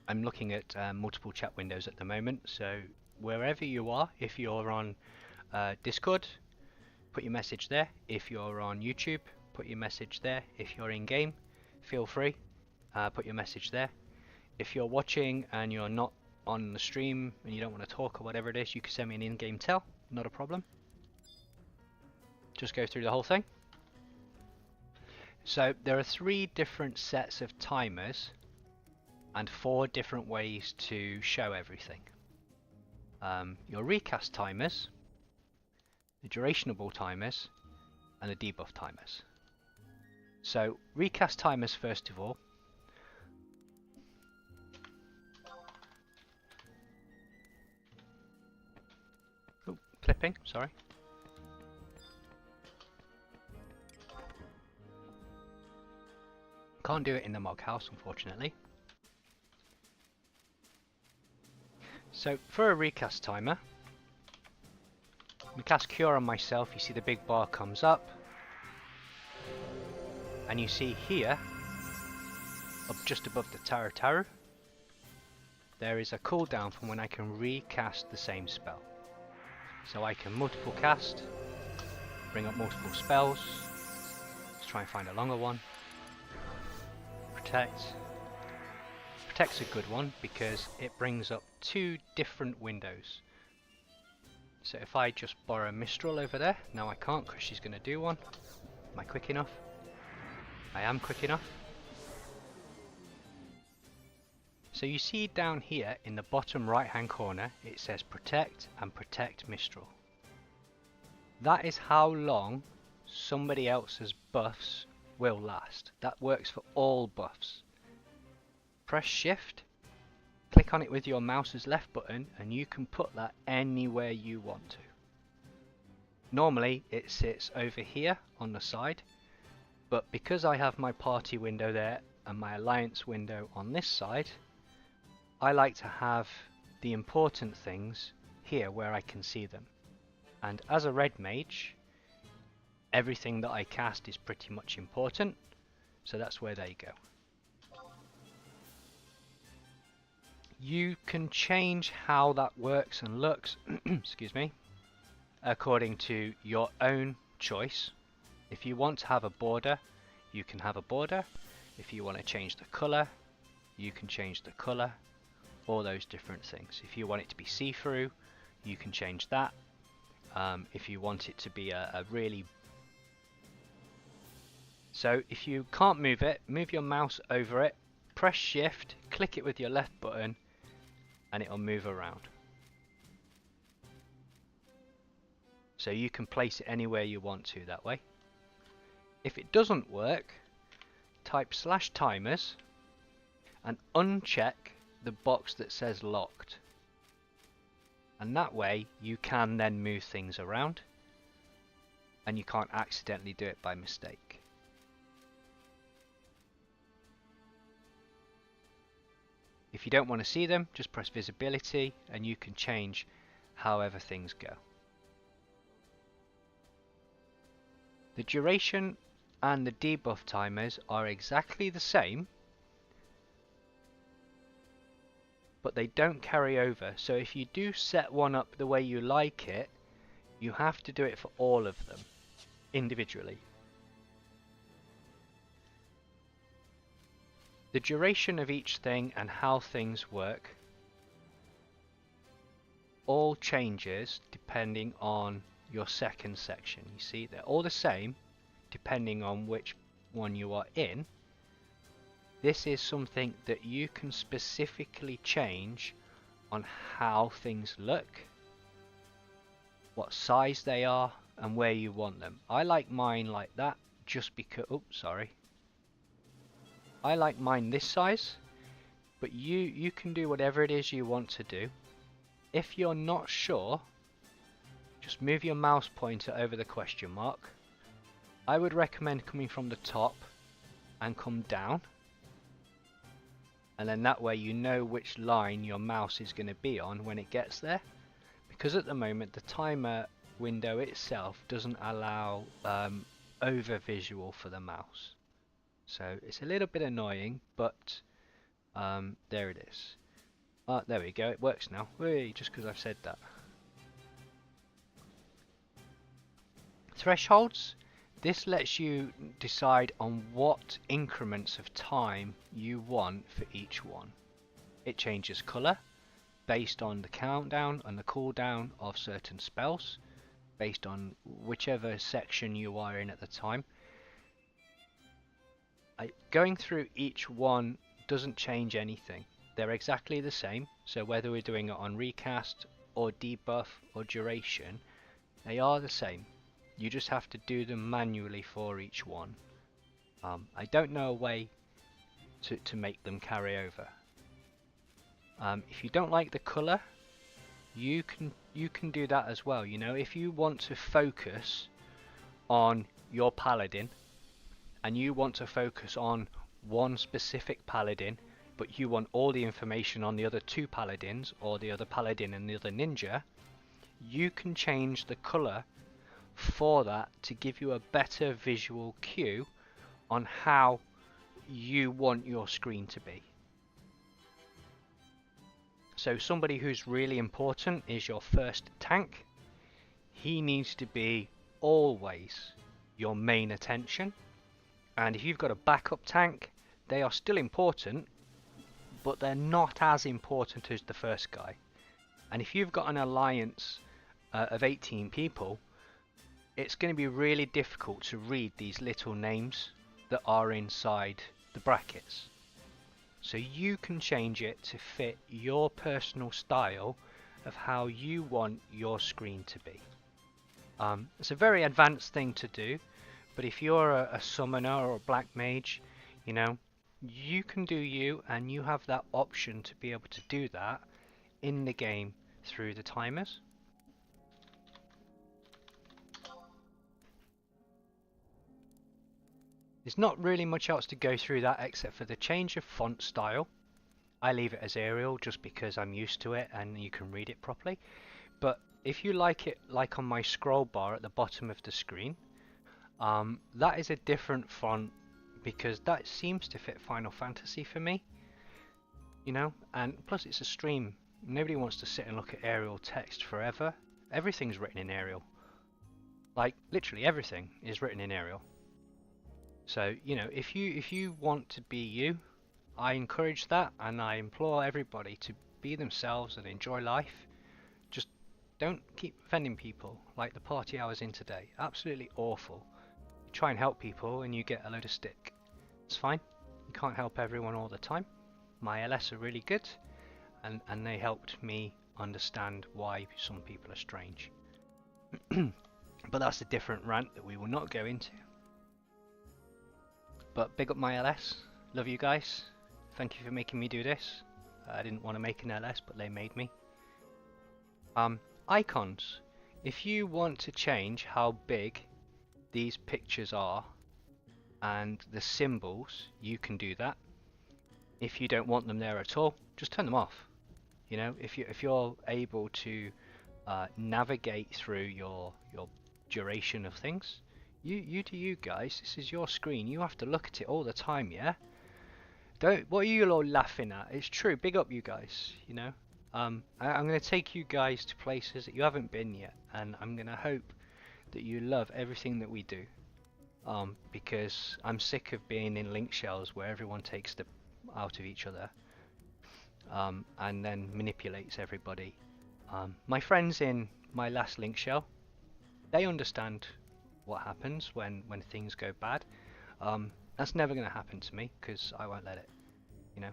I'm looking at multiple chat windows at the moment, so wherever you are, if you're on Discord, put your message there. If you're on YouTube, put your message there. If you're in game, feel free, put your message there. If you're watching and you're not on the stream and you don't want to talk or whatever it is, you can send me an in-game tell, not a problem. Just go through the whole thing. So there are 3 different sets of timers and 4 different ways to show everything. Your recast timers, the durationable timers, and the debuff timers. So recast timers first of all. Oh, clipping, sorry. Can't do it in the Mog House, unfortunately. So for a recast timer, we cast Cure on myself. You see the big bar comes up, and you see here, up just above the Taru, there is a cooldown from when I can recast the same spell. So I can multiple cast, bring up multiple spells. Let's try and find a longer one. Protect. Protect's a good one because it brings up 2 different windows. So if I just borrow Mistral over there, now I can't because she's going to do one. Am I quick enough? I am quick enough. So you see down here in the bottom right hand corner it says Protect and Protect Mistral. That is how long somebody else's buffs will last. That works for all buffs. Press Shift, click on it with your mouse's left button, and you can put that anywhere you want to. Normally it sits over here on the side, but because I have my party window there and my alliance window on this side, I like to have the important things here where I can see them. And as a red mage, everything that I cast is pretty much important, so that's where they go. You can change how that works and looks excuse me, according to your own choice. If you want to have a border, you can have a border. If you want to change the colour, you can change the colour. All those different things. If you want it to be see-through, you can change that. If you want it to be a really... So if you can't move it, move your mouse over it, press Shift, click it with your left button, and it'll move around. So you can place it anywhere you want to that way. If it doesn't work, type /timers and uncheck the box that says locked, and that way you can then move things around and you can't accidentally do it by mistake. If you don't want to see them, just press visibility and you can change however things go. The duration and the debuff timers are exactly the same, but they don't carry over. So if you do set one up the way you like it, you have to do it for all of them individually. The duration of each thing and how things work all changes depending on your second section. You see, they're all the same depending on which one you are in. This is something that you can specifically change on how things look, what size they are, and where you want them. I like mine like that just because... Oops, sorry. I like mine this size, but you can do whatever it is you want to do. If you're not sure, just move your mouse pointer over the question mark. I would recommend coming from the top and come down, and then that way you know which line your mouse is going to be on when it gets there, because at the moment the timer window itself doesn't allow over visual for the mouse. So it's a little bit annoying, but there it is. There we go, it works now. Whee, just because I've said that. Thresholds. This lets you decide on what increments of time you want for each one. It changes colour based on the countdown and the cooldown of certain spells, based on whichever section you are in at the time. Going through each one doesn't change anything. They're exactly the same, so whether we're doing it on recast or debuff or duration, they are the same. You just have to do them manually for each one. I don't know a way to make them carry over. If you don't like the colour, you can do that as well. You know, if you want to focus on your paladin and you want to focus on one specific paladin, but you want all the information on the other two paladins, or the other paladin and the other ninja, you can change the color for that to give you a better visual cue on how you want your screen to be. So somebody who's really important is your first tank. He needs to be always your main attention, and if you've got a backup tank, they are still important, but they're not as important as the first guy. And if you've got an alliance of 18 people, it's going to be really difficult to read these little names that are inside the brackets. So you can change it to fit your personal style of how you want your screen to be. It's a very advanced thing to do, but if you're a summoner or a black mage, you know, you can do you, and you have that option to be able to do that in the game through the timers. There's not really much else to go through that except for the change of font style. I leave it as Arial just because I'm used to it and you can read it properly. But if you like it like on my scroll bar at the bottom of the screen, that is a different font because that seems to fit Final Fantasy for me. You know, and plus it's a stream. Nobody wants to sit and look at Arial text forever. Everything's written in Arial. Like literally everything is written in Arial. So, you know, if you want to be you, I encourage that, and I implore everybody to be themselves and enjoy life. Just don't keep offending people like the party I was in today. Absolutely awful. You try and help people and you get a load of stick. It's fine. You can't help everyone all the time. My LS are really good, and they helped me understand why some people are strange. But that's a different rant that we will not go into. But big up my LS, love you guys, thank you for making me do this. I didn't want to make an LS, but they made me. Icons. If you want to change how big these pictures are and the symbols, you can do that. If you don't want them there at all, just turn them off. You know, if you're able to navigate through your duration of things, you do you guys. This is your screen. You have to look at it all the time, yeah? What are you all laughing at? It's true. Big up you guys, you know? I'm going to take you guys to places that you haven't been yet, and I'm going to hope that you love everything that we do. Because I'm sick of being in link shells where everyone takes the out of each other and then manipulates everybody. My friends in my last link shell, they understand what happens when things go bad. That's never going to happen to me because I won't let it, you know.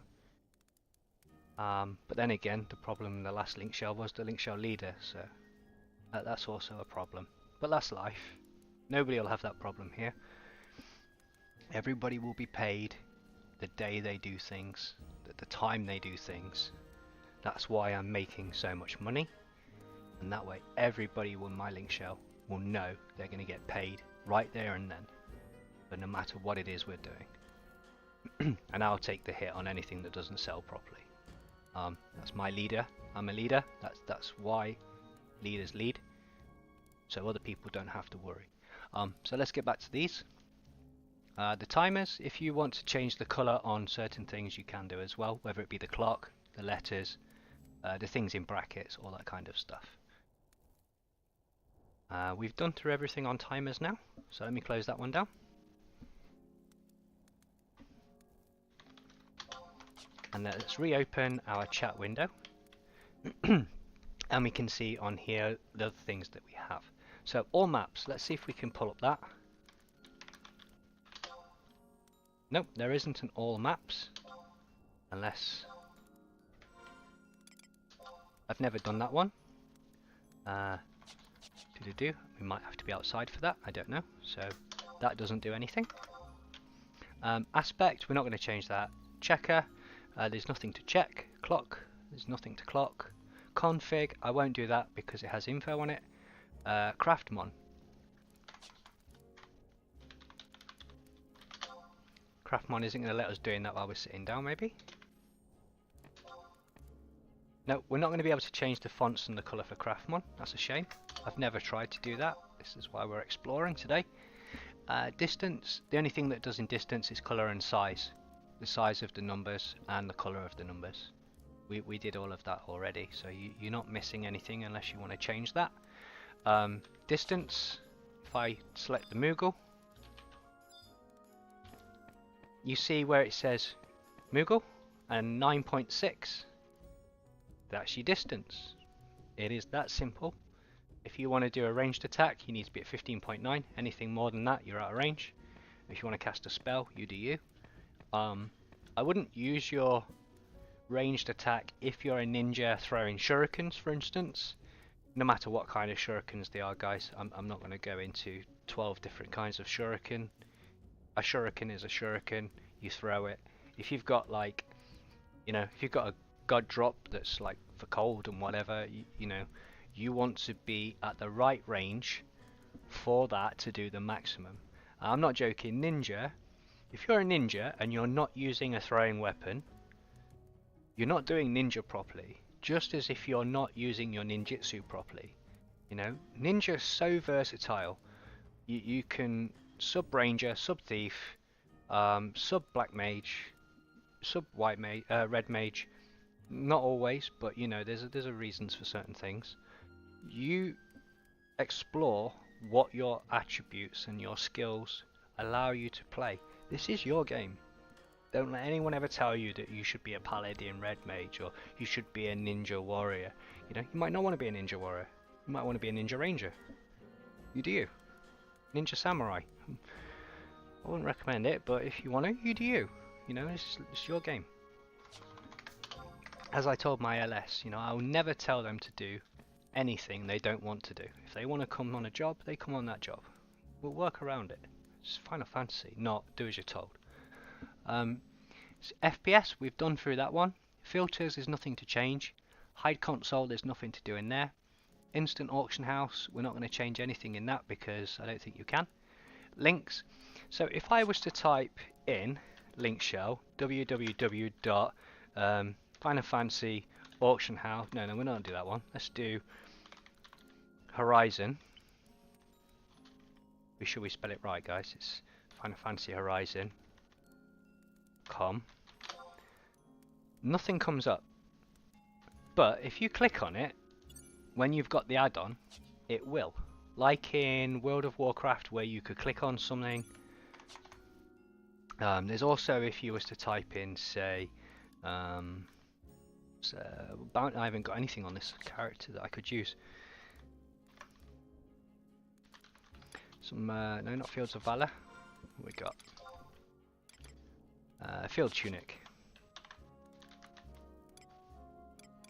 But then again, the problem in the last link shell was the link shell leader, so that's also a problem. But that's life. Nobody will have that problem here. Everybody will be paid the day they do things, at the time they do things. That's why I'm making so much money, and that way everybody in my link shell will know they're going to get paid right there and then, but no matter what it is we're doing. And I'll take the hit on anything that doesn't sell properly. That's my leader. I'm a leader. That's why leaders lead, so other people don't have to worry. So let's get back to these. The timers, if you want to change the color on certain things, you can do as well, whether it be the clock, the letters, the things in brackets, all that kind of stuff. We've done through everything on timers now, so let me close that one down. And let's reopen our chat window. And we can see on here the other things that we have. So all maps, let's see if we can pull up that. Nope, there isn't an all maps, unless I've never done that one. We might have to be outside for that, I don't know, so that doesn't do anything. Aspect, we're not going to change that. Checker, there's nothing to check. Clock, there's nothing to clock. Config, I won't do that because it has info on it. Craftmon. Craftmon isn't going to let us doing that while we're sitting down, maybe? No, we're not going to be able to change the fonts and the colour for Craftmon. That's a shame. I've never tried to do that. This is why we're exploring today. Distance, the only thing that does in distance is colour and size. The size of the numbers and the colour of the numbers. We did all of that already, so you're not missing anything unless you want to change that. Distance, if I select the Moogle, you see where it says Moogle and 9.6. That's your distance. It is that simple. If you want to do a ranged attack, you need to be at 15.9. Anything more than that, you're out of range. If you want to cast a spell, you do you. I wouldn't use your ranged attack if you're a ninja throwing shurikens, for instance. No matter what kind of shurikens they are, guys. I'm not going to go into 12 different kinds of shuriken. A shuriken is a shuriken. You throw it. If you've got like, you know, if you've got a god drop that's like for cold and whatever, you know, you want to be at the right range for that to do the maximum. I'm not joking. Ninja, if you're a ninja and you're not using a throwing weapon, you're not doing ninja properly. Just as if you're not using your ninjutsu properly. You know, ninja is so versatile. You can sub ranger, sub thief, sub black mage, sub white mage, red mage. Not always, but you know, there's a reasons for certain things. You explore what your attributes and your skills allow you to play. This is your game. Don't let anyone ever tell you that you should be a paladin red mage or you should be a ninja warrior. You know, you might not want to be a ninja warrior. You might want to be a ninja ranger. You do you. Ninja samurai. I wouldn't recommend it, but if you want to, you do you. You know, it's your game. As I told my LS, you know, I'll never tell them to do anything they don't want to do. If they want to come on a job, they come on that job. We'll work around it. It's Final Fantasy, not do as you're told. FPS, we've done through that one. Filters, is nothing to change. Hide console, there's nothing to do in there. Instant auction house, we're not going to change anything in that because I don't think you can. Links, so if I was to type in link shell www. Final Fantasy auction house. No, we're not going to do that one. Let's do Horizon. Be sure we spell it right, guys. It's Final Fantasy Horizon. Nothing comes up. But if you click on it, when you've got the add-on, it will. Like in World of Warcraft, where you could click on something. There's also, if you was to type in, say, I haven't got anything on this character that I could use. Some, no, not Fields of Valor. What we got? Field Tunic.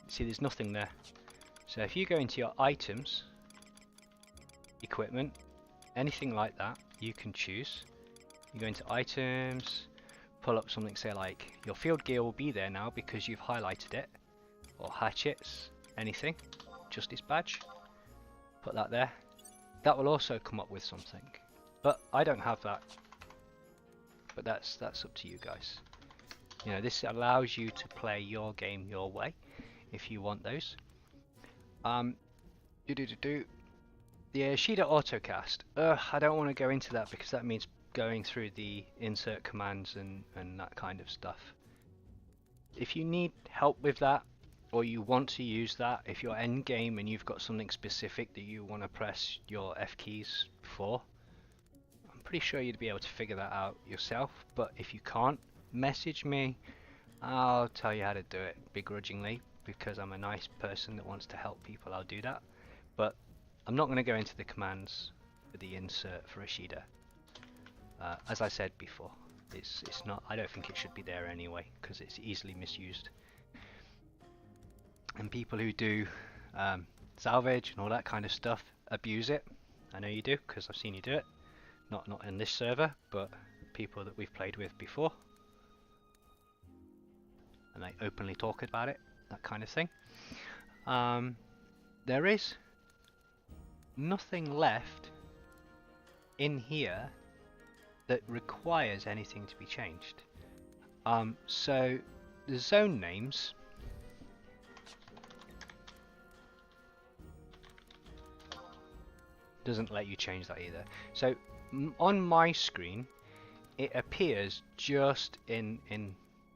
See, there's nothing there. So if you go into your items, equipment, anything like that, you can choose. You go into items, pull up something, say like your field gear will be there now because you've highlighted it, or hatchets, anything, justice badge, put that there. That will also come up with something, but I don't have that. But that's up to you guys. You know, this allows you to play your game your way if you want those. The Shida autocast. I don't want to go into that because that means going through the insert commands and that kind of stuff. If you need help with that, or you want to use that, if you're end game and you've got something specific that you want to press your F keys for, I'm pretty sure you'd be able to figure that out yourself. But if you can't, message me. I'll tell you how to do it begrudgingly because I'm a nice person that wants to help people. I'll do that, but I'm not going to go into the commands for the insert for Ashida. As I said before, it's not. I don't think it should be there anyway because it's easily misused. And people who do salvage and all that kind of stuff abuse it. I know you do because I've seen you do it. Not in this server, but people that we've played with before. And they openly talk about it, that kind of thing. There is nothing left in here that requires anything to be changed. So the zone names doesn't let you change that either. So on my screen it appears just in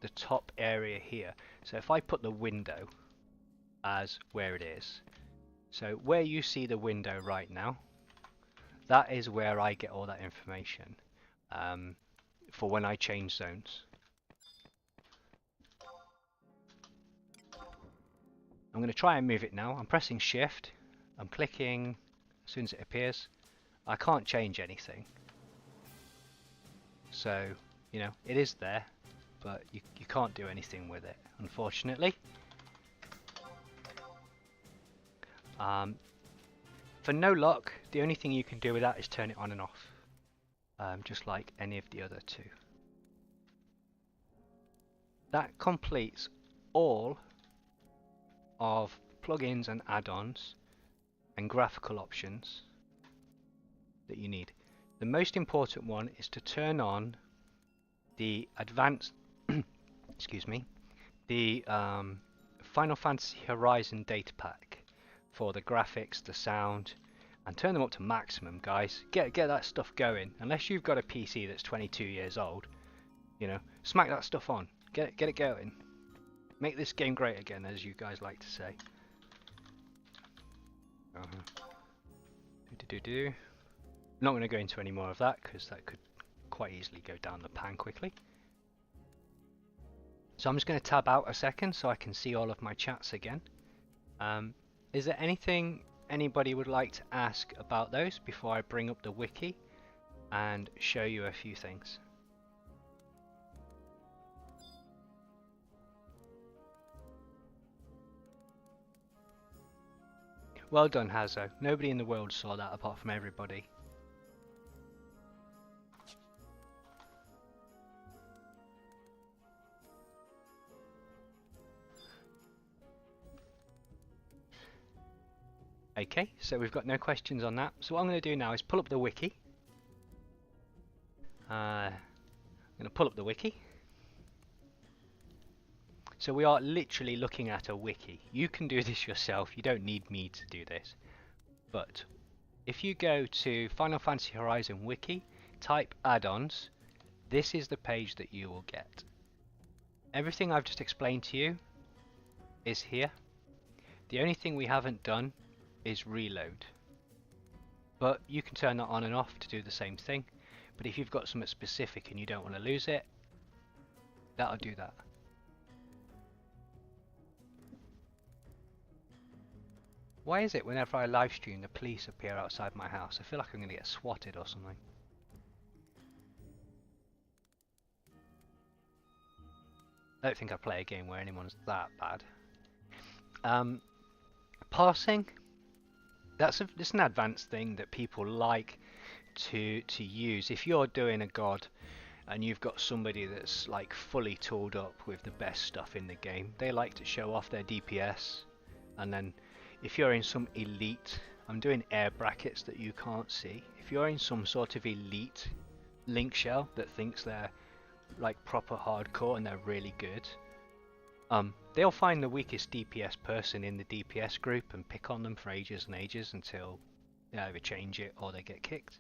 the top area here. So if I put the window as where it is, so where you see the window right now, that is where I get all that information for when I change zones. I'm going to try and move it now. I'm pressing shift, I'm clicking as soon as it appears. I can't change anything, so you know it is there, but you can't do anything with it, unfortunately. For no luck, the only thing you can do with that is turn it on and off, just like any of the other two. That completes all of plugins and add-ons and graphical options that you need. The most important one is to turn on the advanced excuse me, the Final Fantasy Horizon data pack for the graphics, the sound, and turn them up to maximum, guys. Get that stuff going. Unless you've got a PC that's 22 years old, you know, smack that stuff on. Get it going. Make this game great again, as you guys like to say. I'm not going to go into any more of that because that could quite easily go down the pan quickly. So I'm just going to tab out a second so I can see all of my chats again. Is there anything anybody would like to ask about those before I bring up the wiki and show you a few things? Well done, Hazo. Nobody in the world saw that apart from everybody. Okay, so we've got no questions on that. So what I'm going to do now is pull up the wiki. I'm going to pull up the wiki. So we are literally looking at a wiki. You can do this yourself. You don't need me to do this. But if you go to Final Fantasy Horizon Wiki, type add-ons, this is the page that you will get. Everything I've just explained to you is here. The only thing we haven't done is reload. But you can turn that on and off to do the same thing. But if you've got something specific and you don't want to lose it, that'll do that. Why is it whenever I live stream the police appear outside my house? I feel like I'm going to get swatted or something. I don't think I play a game where anyone's that bad. Parsing, it's an advanced thing that people like to use. If you're doing a god and you've got somebody that's like fully tooled up with the best stuff in the game, they like to show off their DPS. And then if you're in some elite, I'm doing air brackets that you can't see. If you're in some sort of elite link shell that thinks they're like proper hardcore and they're really good, they'll find the weakest DPS person in the DPS group and pick on them for ages and ages until they either change it or they get kicked.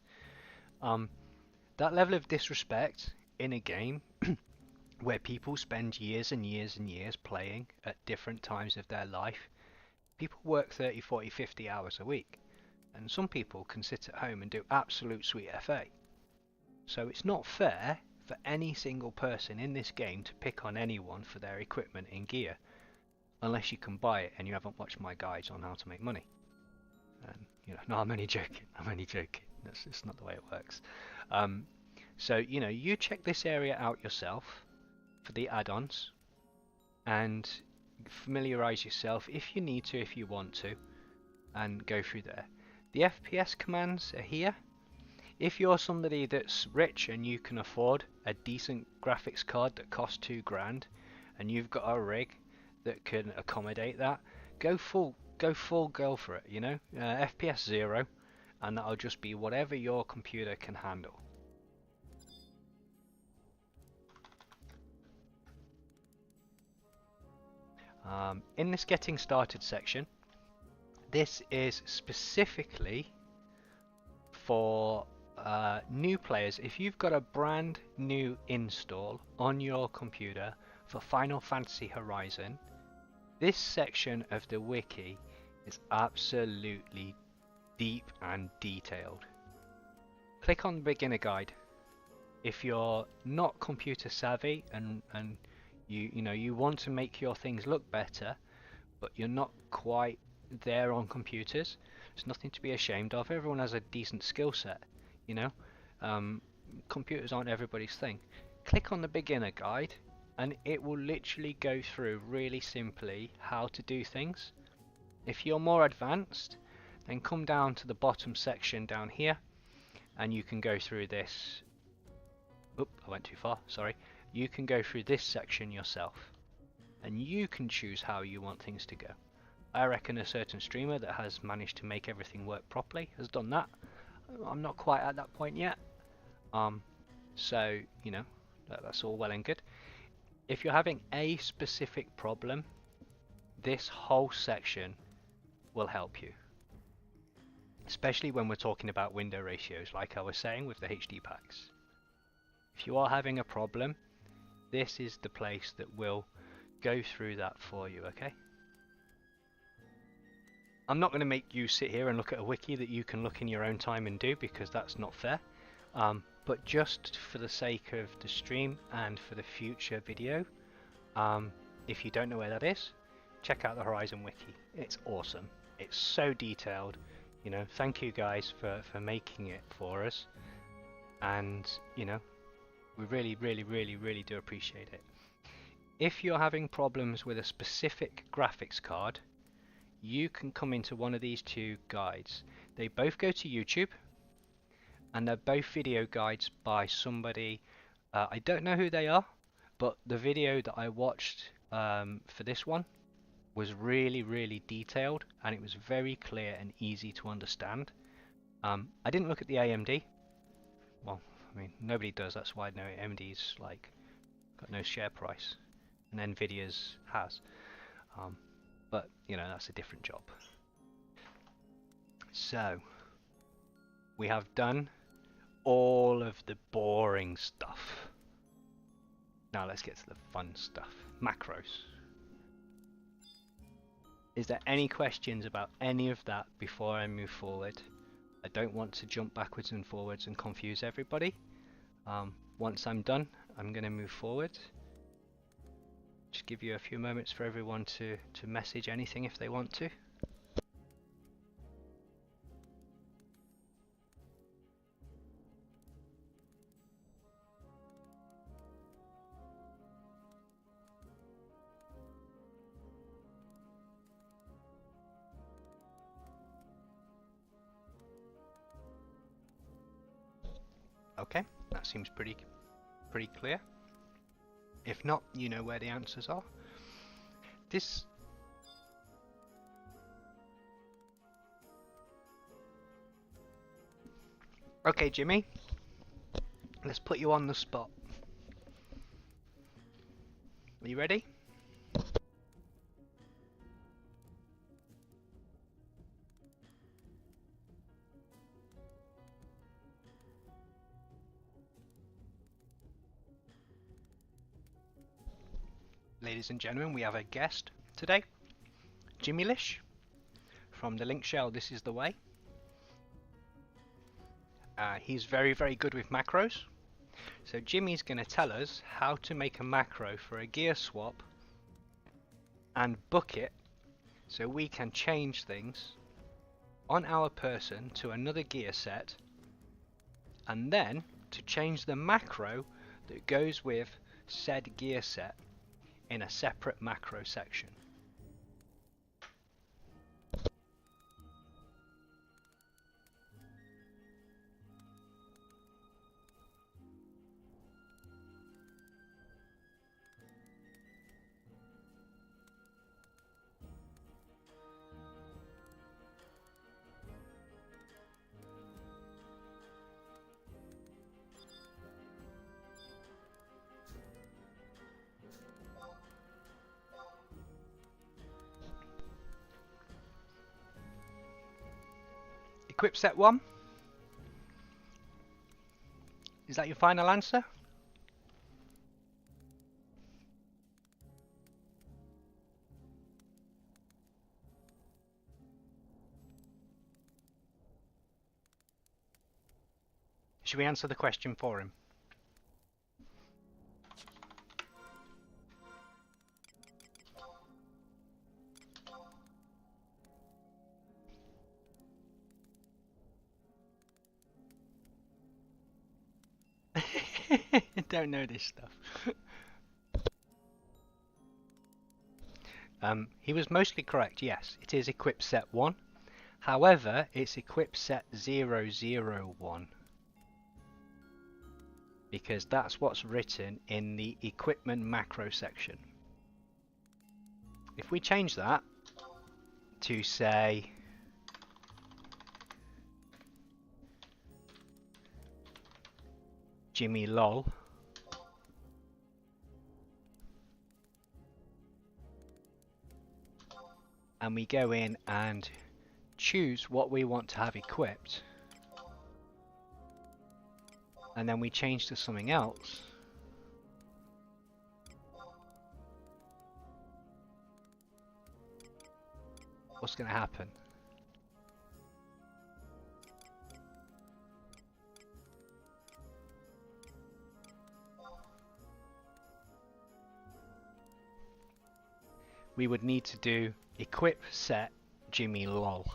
That level of disrespect in a game where people spend years and years and years playing at different times of their life. People work 30, 40, 50 hours a week, and some people can sit at home and do absolute sweet FA. So it's not fair for any single person in this game to pick on anyone for their equipment and gear, unless you can buy it and you haven't watched my guides on how to make money. And you know, no, I'm only joking. I'm only joking. That's just not the way it works. So you know, you check this area out yourself for the add-ons, and familiarize yourself if you need to, if you want to, and go through there. The FPS commands are here. If you're somebody that's rich and you can afford a decent graphics card that costs $2 grand, and you've got a rig that can accommodate that, go full go for it. You know, FPS 0, and that'll just be whatever your computer can handle. In this getting started section, this is specifically for new players. If you've got a brand new install on your computer for Final Fantasy Horizon, this section of the wiki is absolutely deep and detailed. Click on the beginner guide. If you're not computer savvy and you want to make your things look better, but you're not quite there on computers, there's nothing to be ashamed of. Everyone has a decent skill set, you know. Computers aren't everybody's thing. Click on the beginner guide and it will literally go through really simply how to do things. If you're more advanced, then come down to the bottom section down here and you can go through this. Oop, I went too far, sorry. You can go through this section yourself and you can choose how you want things to go. I reckon a certain streamer that has managed to make everything work properly has done that. I'm not quite at that point yet. So, you know, that's all well and good. If you're having a specific problem, this whole section will help you. Especially when we're talking about window ratios, like I was saying with the HD packs. If you are having a problem, this is the place that will go through that for you, okay? I'm not going to make you sit here and look at a wiki that you can look in your own time and do, because that's not fair. But just for the sake of the stream and for the future video, if you don't know where that is, check out the Horizon wiki. It's awesome. It's so detailed. You know, thank you guys for making it for us. And, you know, we really do appreciate it. If you're having problems with a specific graphics card, you can come into one of these two guides. They both go to YouTube, and they're both video guides by somebody. I don't know who they are, but the video that I watched for this one was really detailed, and it was very clear and easy to understand. I didn't look at the AMD. Well, I mean, nobody does. That's why no AMD's like got no share price, and Nvidia's has. But you know, that's a different job. So we have done all of the boring stuff. Now let's get to the fun stuff. Macros. Is there any questions about any of that before I move forward? I don't want to jump backwards and forwards and confuse everybody. Once I'm done, I'm going to move forward. Just give you a few moments for everyone to message anything if they want to. Okay, that seems pretty clear. If not, you know where the answers are. This okay, Jimmy, let's put you on the spot. Are you ready? Ladies and gentlemen, we have a guest today, Jimmy Lish from the link shell This Is The Way. He's very good with macros. So Jimmy's going to tell us how to make a macro for a gear swap and book it so we can change things on our person to another gear set, and then to change the macro that goes with said gear set in a separate macro section. Equip set 1? Is that your final answer? Should we answer the question for him? Don't know this stuff. He was mostly correct, yes. It is equip set 1. However, it's equip set 001. Because that's what's written in the equipment macro section. If we change that to say Jimmy lol, and we go in and choose what we want to have equipped, and then we change to something else, what's going to happen? We would need to do equip set Jimmy lol.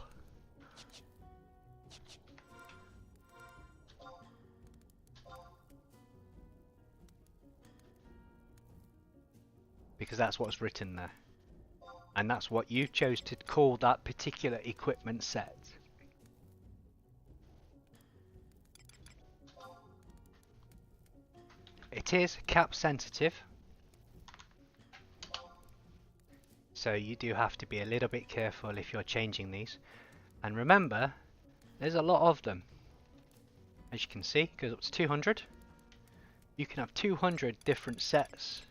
Because that's what's written there. And that's what you chose to call that particular equipment set. It is cap sensitive. So you do have to be a little bit careful if you're changing these. And remember, there's a lot of them. As you can see, it goes up to 200. You can have 200 different sets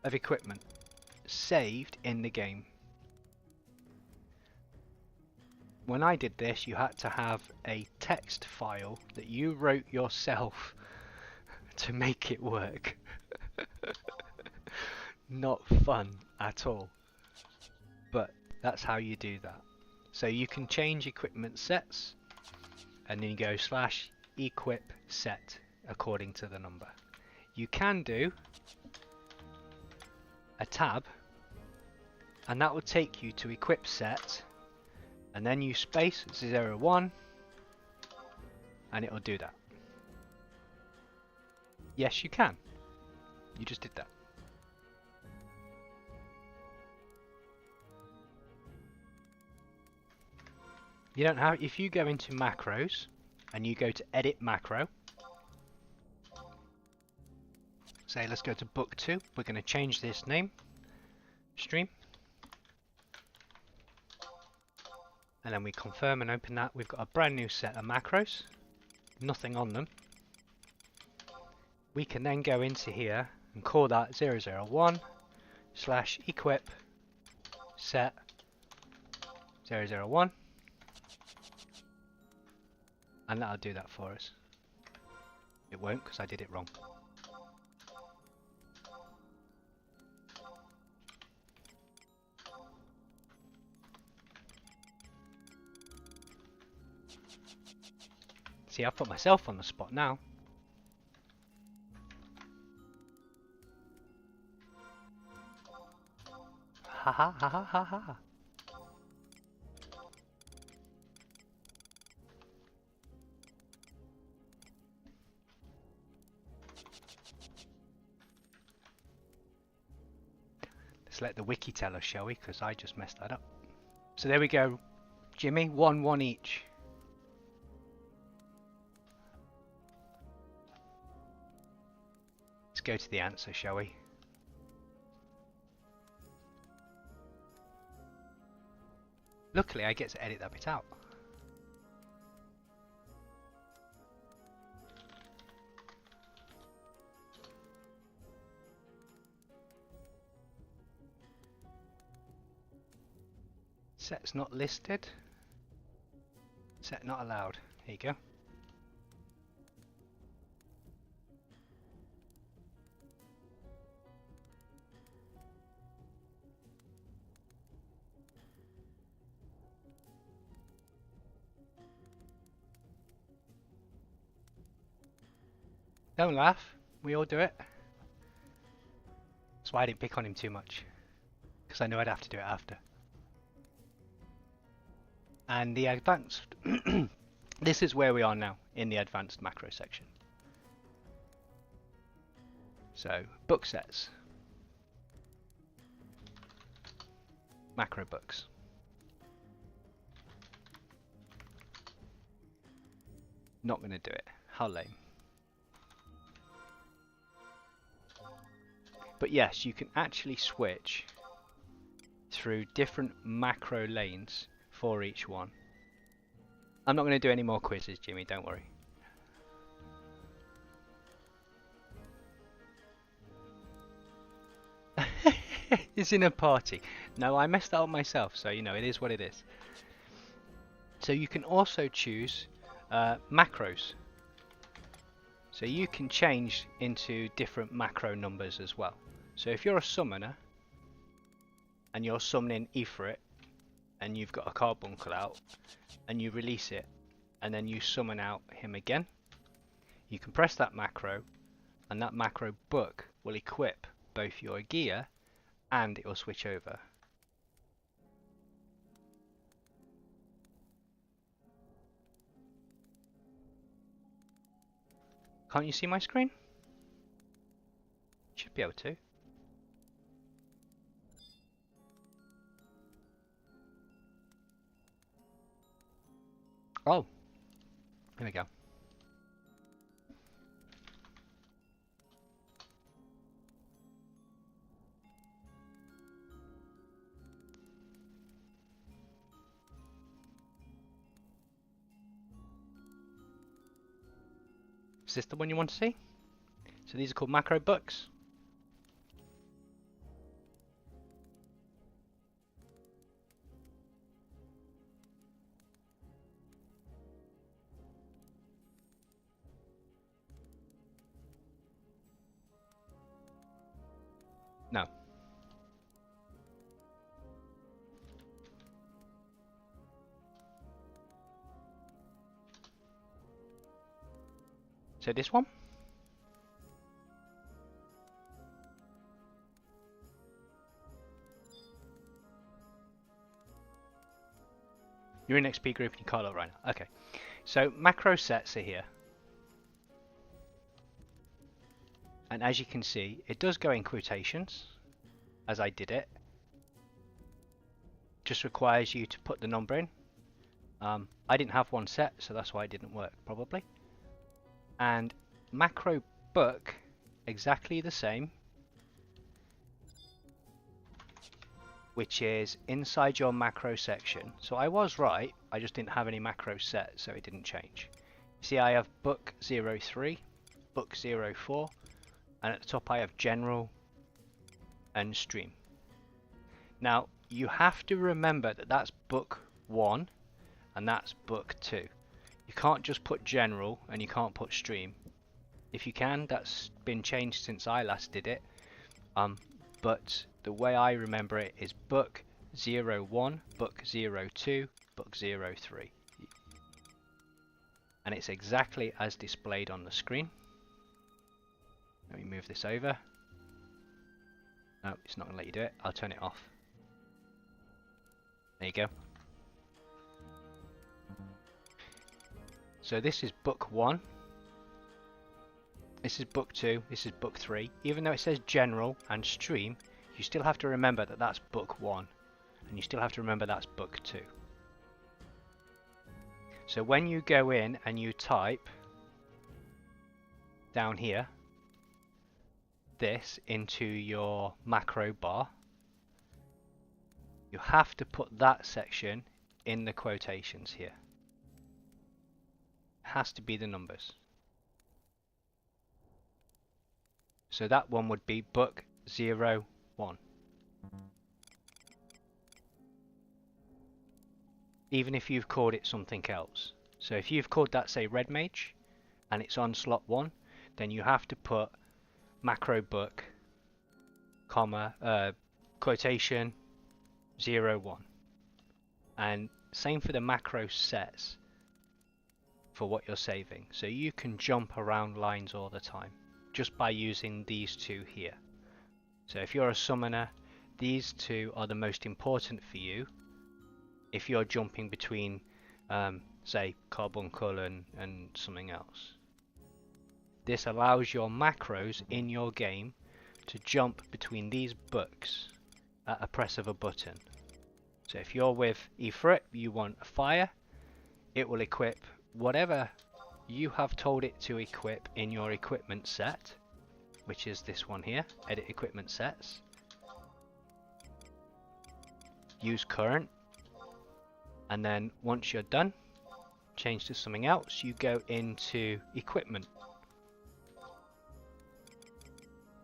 of equipment saved in the game. When I did this, you had to have a text file that you wrote yourself to make it work. Not fun at all, but that's how you do that. So you can change equipment sets, and then you go / equip set according to the number. You can do a tab, and that will take you to equip set, and then you space 01, and it will do that. Yes, you can. You just did that. You don't have, if you go into macros and you go to edit macro, say let's go to book 2, we're going to change this name, stream, and then we confirm and open that. We've got a brand new set of macros, nothing on them. We can then go into here and call that 001 / equip set 001. And that'll do that for us. It won't, because I did it wrong. See, I've put myself on the spot now. Ha ha ha ha ha ha. Let's let the wiki tell us, shall we? Because I just messed that up. So there we go. Jimmy, 1 each. Let's go to the answer, shall we? Luckily, I get to edit that bit out. Sets not listed. Set not allowed. Here you go. Don't laugh, we all do it. That's why I didn't pick on him too much, because I knew I'd have to do it after. And the advanced, this is where we are now, in the advanced macro section. So, book sets. Macro books. Not going to do it. How lame. But yes, you can actually switch through different macro lanes for each one. I'm not going to do any more quizzes, Jimmy, don't worry. It's in a party. No, I messed that up myself, so you know, it is what it is. So you can also choose macros. So you can change into different macro numbers as well. So if you're a summoner and you're summoning Ifrit and you've got a carbuncle out and you release it and then you summon out him again, you can press that macro and that macro book will equip both your gear and it will switch over. Can't you see my screen? Should be able to. Oh, here we go. Is this the one you want to see? So these are called macro books. No. So this one? You're in XP group and you can't look right now. Okay. So macro sets are here. And as you can see, it does go in quotations, as I did it. Just requires you to put the number in. I didn't have one set, so that's why it didn't work, probably. And macro book, exactly the same, which is inside your macro section. So I was right, I just didn't have any macro set, so it didn't change. See, I have book 03, book 04, and at the top I have general and stream. Now you have to remember that that's book 1 and that's book 2. You can't just put general and you can't put stream. If you can, that's been changed since I last did it. But the way I remember it is book 01, book 02, book 03. And it's exactly as displayed on the screen. Let me move this over. No, it's not going to let you do it. I'll turn it off. There you go. So this is book 1. This is book 2. This is book 3. Even though it says general and stream, you still have to remember that that's book 1. And you still have to remember that's book 2. So when you go in and you type down here, this into your macro bar, you have to put that section in the quotations here. It has to be the numbers. So that one would be book 01. even if you've called it something else. So if you've called that, say, red mage, and it's on slot 1, then you have to put macro book, comma, quotation, 0, 1. And same for the macro sets for what you're saving. So you can jump around lines all the time just by using these two here. So if you're a summoner, these two are the most important for you if you're jumping between say carbuncle and something else. This allows your macros in your game to jump between these books at a press of a button. So if you're with Ifrit, you want a fire, it will equip whatever you have told it to equip in your equipment set, which is this one here, edit equipment sets. Use current, and then once you're done, change to something else, you go into equipment.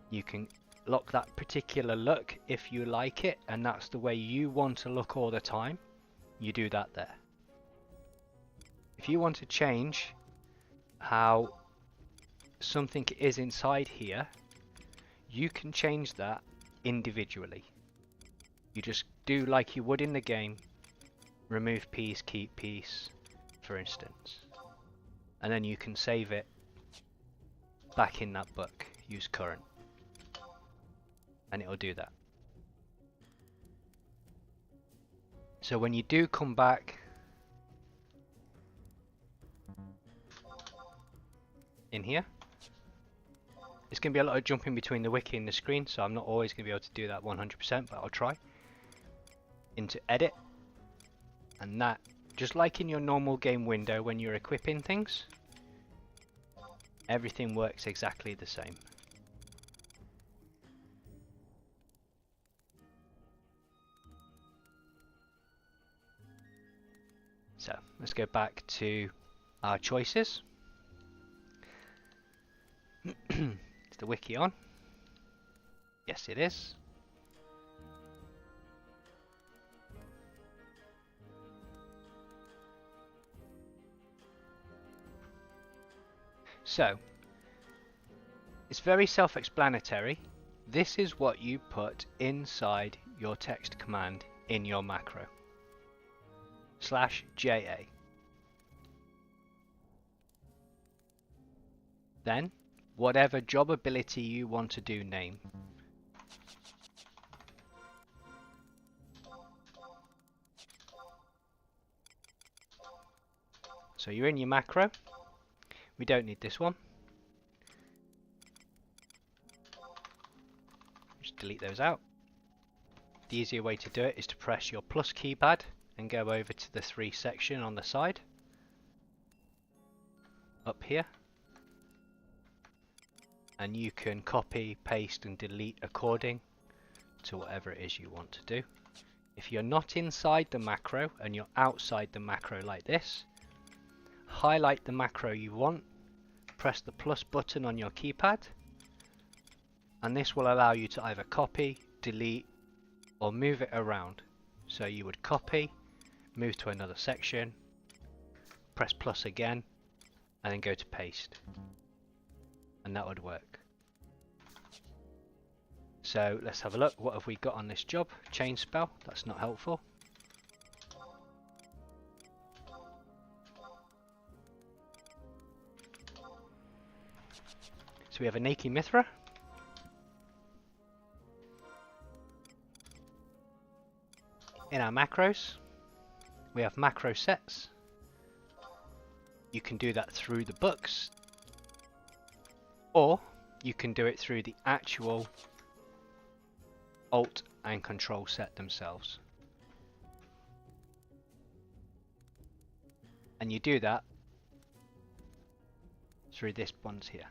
You can lock that particular look if you like it, and that's the way you want to look all the time. You do that there. If you want to change how something is inside here, you can change that individually. You just do like you would in the game, remove piece, keep piece, for instance, and then you can save it back in that book. Use current, and it'll do that. So when you do come back in here, it's going to be a lot of jumping between the wiki and the screen, so I'm not always going to be able to do that 100%, but I'll try. Into edit, and that, just like in your normal game window when you're equipping things, everything works exactly the same. So let's go back to our choices. Is the wiki on? Yes, it is. So it's very self-explanatory. This is what you put inside your text command in your macro. /JA. Then whatever job ability you want to do, name. So you're in your macro. We don't need this one. Just delete those out. The easier way to do it is to press your plus keypad and go over to the 3 section on the side. Up here. And you can copy, paste and delete according to whatever it is you want to do. If you're not inside the macro and you're outside the macro like this, highlight the macro you want, press the plus button on your keypad, and this will allow you to either copy, delete or move it around. So you would copy, move to another section, press plus again and then go to paste, and that would work. So let's have a look. What have we got on this job? Change spell, that's not helpful. So we have a Naki Mithra. In our macros, we have macro sets. You can do that through the books, or you can do it through the actual Alt and Control set themselves. And you do that through this ones here.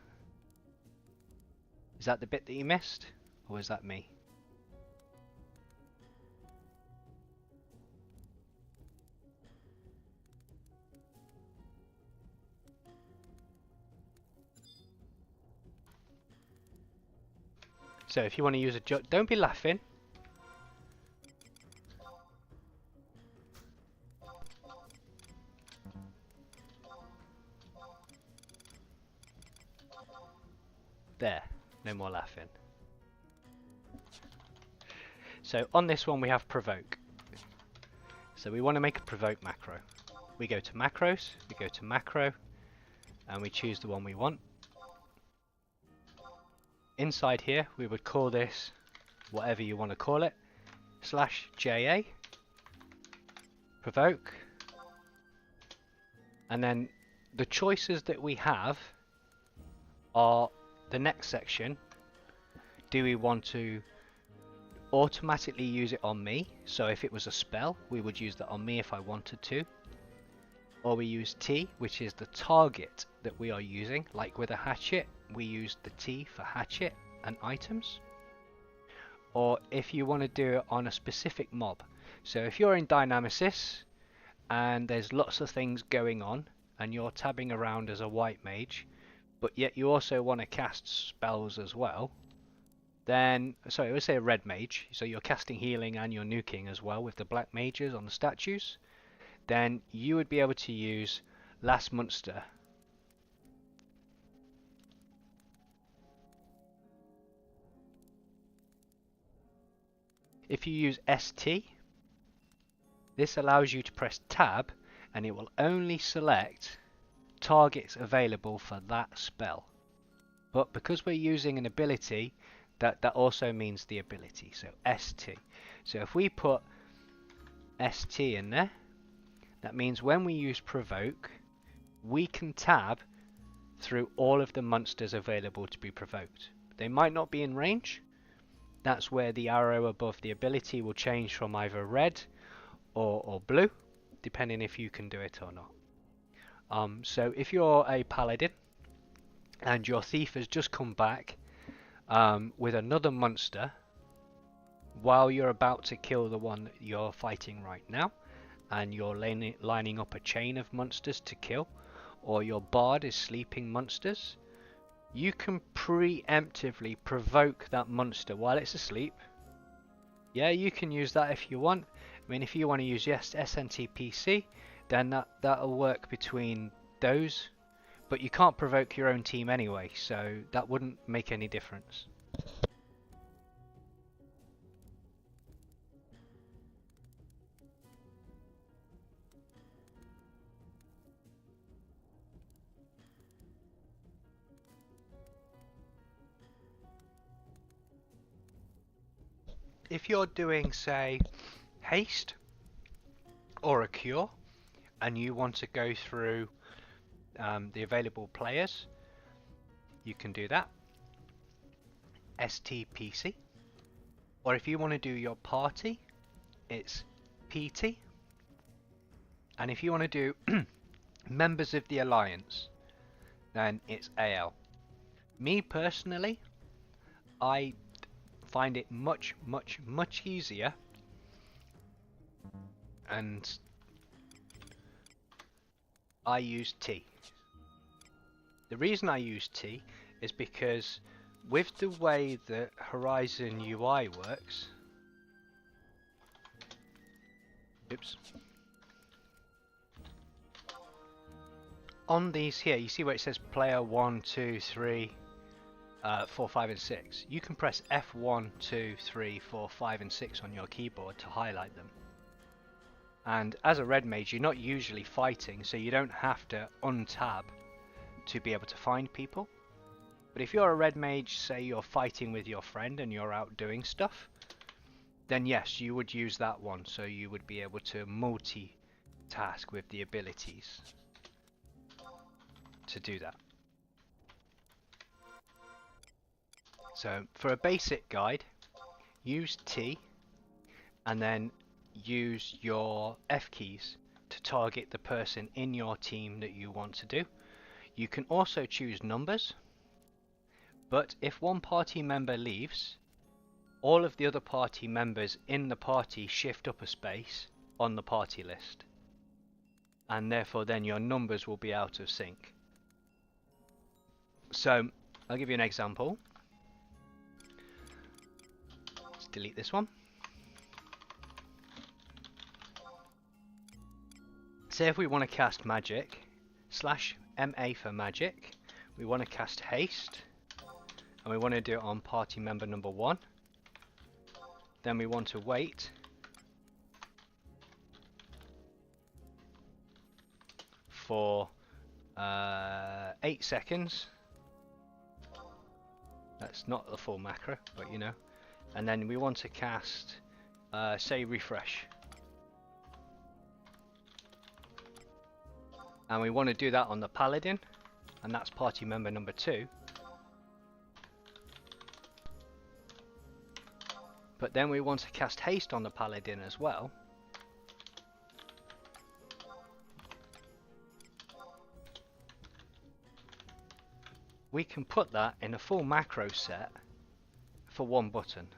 Is that the bit that you missed, or was that me? So if you want to use a don't be laughing. There, no more laughing. So on this one we have provoke. So we want to make a provoke macro. We go to macros, we go to macro, and we choose the one we want. Inside here we would call this whatever you want to call it, /JA, provoke, and then the choices that we have are the next section. Do we want to automatically use it on me? So if it was a spell, we would use that on me if I wanted to. Or we use T, which is the target that we are using. Like with a hatchet, we use the T for hatchet and items. Or if you want to do it on a specific mob. So if you're in Dynamicis and there's lots of things going on and you're tabbing around as a white mage, but yet you also want to cast spells as well, then, sorry, I would say a red mage, so you're casting healing and you're nuking as well with the black mages on the statues, then you would be able to use Last Monster. If you use ST, this allows you to press tab and it will only select targets available for that spell. But because we're using an ability, that also means the ability, so ST. So if we put ST in there, that means when we use provoke, we can tab through all of the monsters available to be provoked. They might not be in range. That's where the arrow above the ability will change from either red or blue, depending if you can do it or not. So if you're a paladin and your thief has just come back with another monster while you're about to kill the one that you're fighting right now, and you're lining up a chain of monsters to kill, or your bard is sleeping monsters, you can preemptively provoke that monster while it's asleep. Yeah, you can use that if you want. I mean, if you want to use SNTPC, then that'll work between those, but you can't provoke your own team anyway, so that wouldn't make any difference. If you're doing, say, haste or a cure, and you want to go through the available players, you can do that. STPC. Or if you want to do your party, it's PT. And if you want to do members of the alliance, then it's AL. Me personally, I find it much easier, and I use T. The reason I use T is because with the way that HorizonXI works, oops, on these here, you see where it says player 1, 2, 3, 4, 5 and 6. You can press F1, 2, 3, 4, 5 and 6 on your keyboard to highlight them. And as a red mage, you're not usually fighting, so you don't have to untab to be able to find people. But if you're a red mage, say you're fighting with your friend and you're out doing stuff, then yes, you would use that one, so you would be able to multitask with the abilities to do that. So for a basic guide, use T and then use your F keys to target the person in your team that you want to do. You can also choose numbers, but if one party member leaves, all of the other party members in the party shift up a space on the party list, and therefore then your numbers will be out of sync. So I'll give you an example. Let's delete this one. Say if we want to cast magic, /MA for magic, we want to cast haste, and we want to do it on party member number 1. Then we want to wait for 8 seconds. That's not the full macro, but you know. And then we want to cast, say, refresh. And we want to do that on the paladin, and that's party member number 2. But then we want to cast haste on the paladin as well. We can put that in a full macro set for 1 button.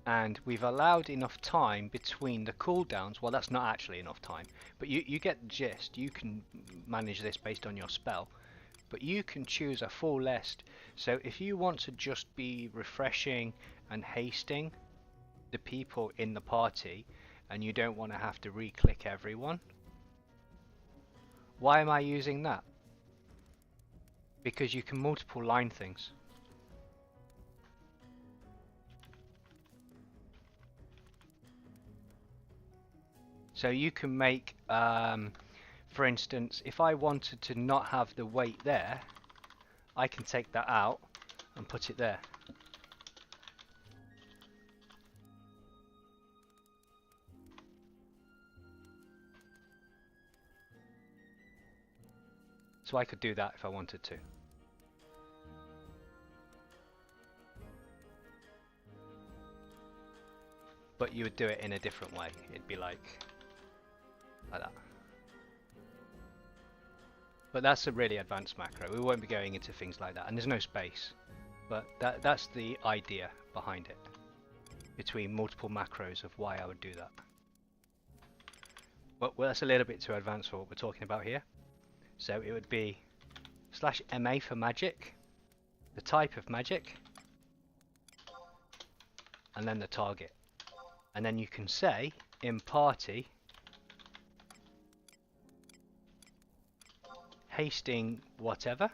And we've allowed enough time between the cooldowns. Well, that's not actually enough time, but you get the gist. You can manage this based on your spell, but you can choose a full list. So if you want to just be refreshing and hasting the people in the party, and you don't want to have to re-click everyone, why am I using that? Because you can multiple line things. So you can make, for instance, if I wanted to not have the weight there, I can take that out and put it there. So I could do that if I wanted to. But you would do it in a different way. It'd be like that. But that's a really advanced macro. We won't be going into things like that, and there's no space. But that's the idea behind it, between multiple macros of why I would do that. But well, that's a little bit too advanced for what we're talking about here. So it would be /MA for magic, the type of magic, and then the target. And then you can say in party hasting whatever.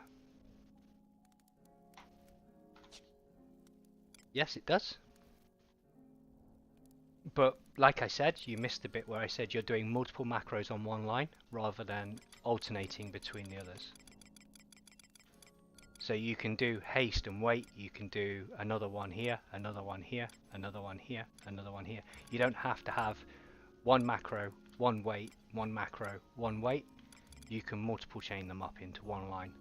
Yes, it does. But like I said, you missed the bit where I said you're doing multiple macros on one line rather than alternating between the others. So you can do haste and wait, you can do another one here, another one here, another one here, another one here. You don't have to have one macro, one wait, one macro, one wait. You can multiple chain them up into one line.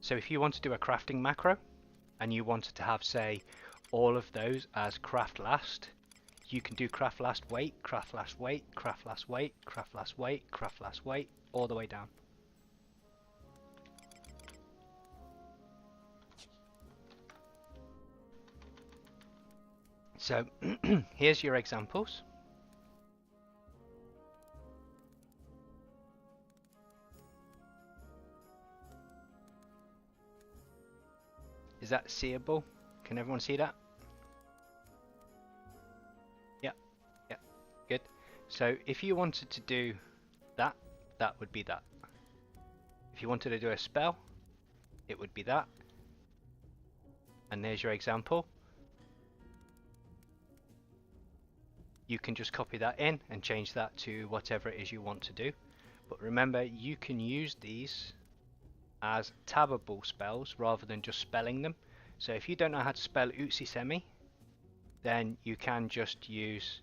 So if you want to do a crafting macro and you wanted to have, say, all of those as craft last, you can do craft last wait, craft last wait, craft last wait, craft last wait, craft last wait, all the way down. So here's your examples. Is that seeable? Can everyone see that? Yeah, yeah, good. So if you wanted to do that, that would be that. If you wanted to do a spell, it would be that. And there's your example. You can just copy that in and change that to whatever it is you want to do. But remember, you can use these as tabbable spells rather than just spelling them. So if you don't know how to spell Utsisemi, then you can just use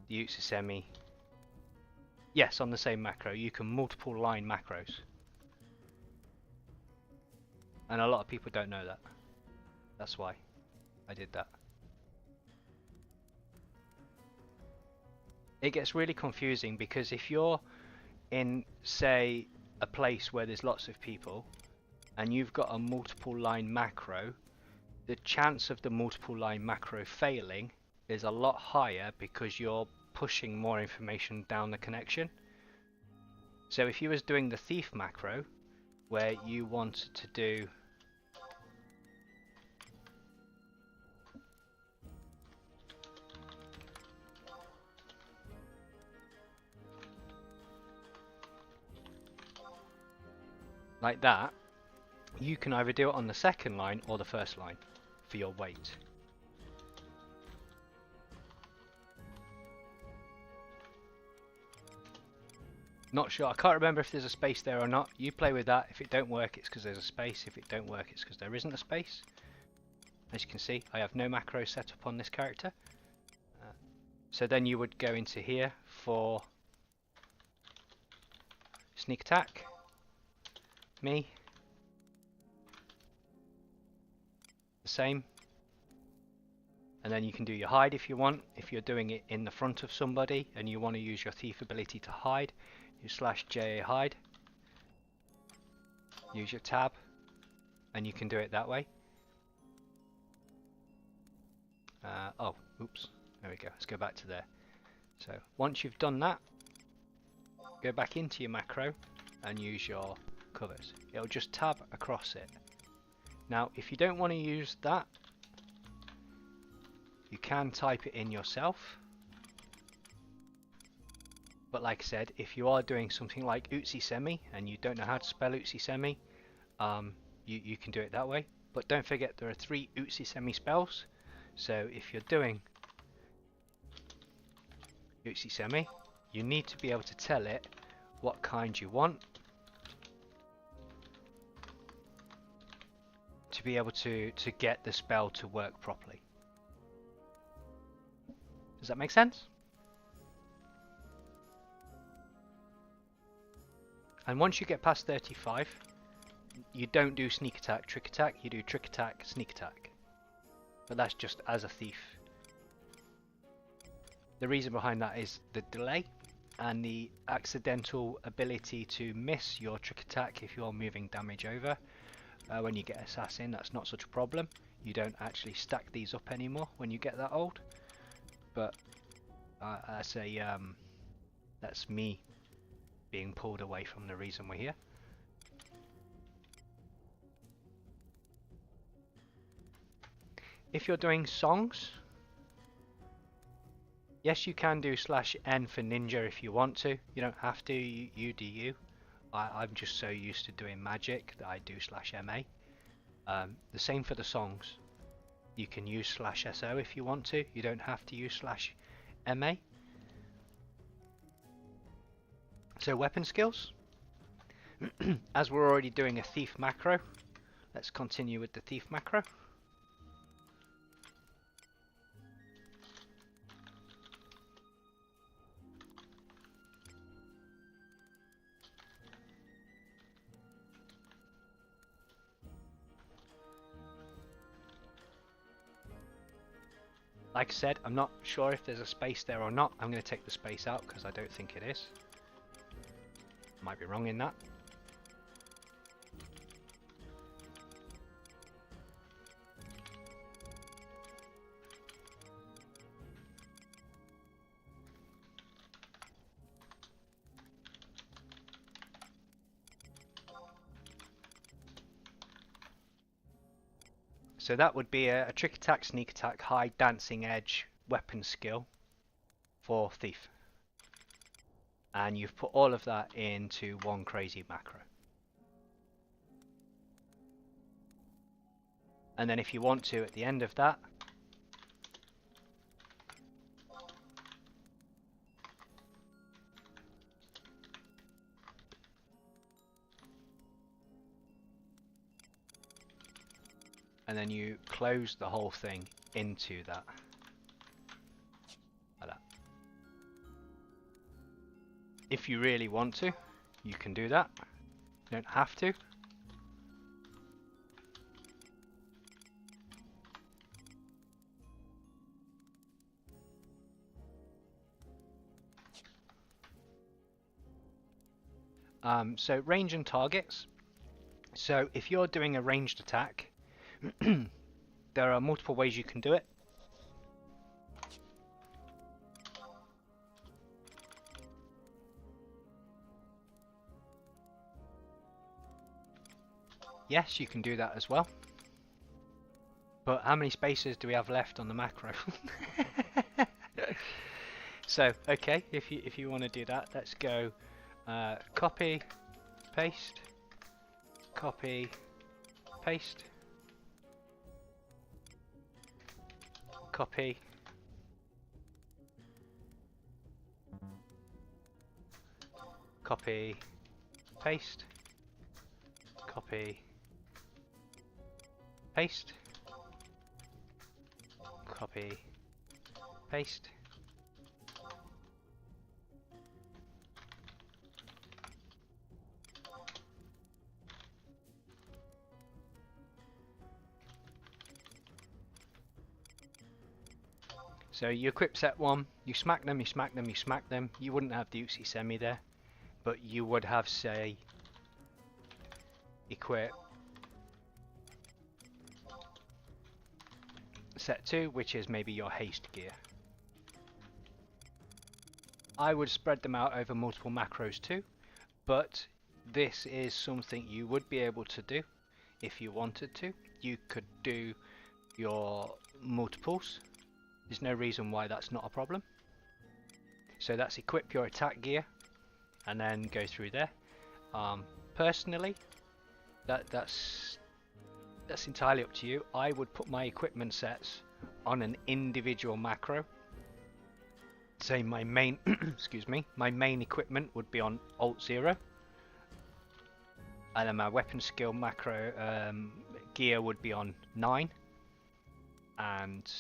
the Utsisemi. Yes, on the same macro. You can multiple line macros. And a lot of people don't know that. That's why I did that. It gets really confusing because if you're in, say, a place where there's lots of people and you've got a multiple line macro, the chance of the multiple line macro failing is a lot higher because you're pushing more information down the connection. So if you was doing the thief macro where you wanted to do like that, you can either do it on the second line or the first line for your weight. Not sure, I can't remember if there's a space there or not. You play with that. If it don't work, it's because there's a space. If it don't work, it's because there isn't a space. As you can see, I have no macro set up on this character. So then you would go into here for sneak attack, me, the same, and then you can do your hide if you want. If you're doing it in the front of somebody and you want to use your thief ability to hide, you /JA hide, use your tab, and you can do it that way. Oh, oops, there we go, let's go back to there. So once you've done that, go back into your macro and use your covers. It'll just tab across it. Now if you don't want to use that, you can type it in yourself. But like I said, if you are doing something like Utsisemi and you don't know how to spell Utsisemi, you can do it that way. But don't forget there are 3 Utsisemi spells. So if you're doing Utsisemi, you need to be able to tell it what kind you want to be able to get the spell to work properly. Does that make sense? And once you get past 35, you don't do sneak attack, trick attack, you do trick attack, sneak attack. But that's just as a thief. The reason behind that is the delay and the accidental ability to miss your trick attack if you're moving damage over. When you get assassin, that's not such a problem. You don't actually stack these up anymore when you get that old. But that's me being pulled away from the reason we're here. If you're doing songs, yes, you can do /N for ninja if you want to. You don't have to, you do you. I'm just so used to doing magic that I do /MA. The same for the songs. You can use /SO if you want to. You don't have to use /MA. So weapon skills. As we're already doing a thief macro, let's continue with the thief macro. Like I said, I'm not sure if there's a space there or not. I'm going to take the space out because I don't think it is. Might be wrong in that. So that would be a trick attack, sneak attack, hide, dancing edge, weapon skill for thief. And you've put all of that into one crazy macro. And then if you want to, at the end of that, and then you close the whole thing into that. Like that. If you really want to, you can do that. You don't have to. So range and targets. So if you're doing a ranged attack, there are multiple ways you can do it. Yes, you can do that as well. But how many spaces do we have left on the macro? So, okay, if you want to do that, let's go copy, paste, copy, paste, copy, copy, paste, copy, paste, copy, paste. So you equip set 1, you smack them, you smack them, you smack them. You wouldn't have the Uzi Semi there, but you would have, say, equip set 2, which is maybe your haste gear. I would spread them out over multiple macros too, but this is something you would be able to do if you wanted to. You could do your multiples. There's no reason why that's not a problem. So that's equip your attack gear and then go through there. Personally, that's entirely up to you. I would put my equipment sets on an individual macro. Say my main excuse me, my main equipment would be on Alt 0, and then my weapon skill macro gear would be on 9, and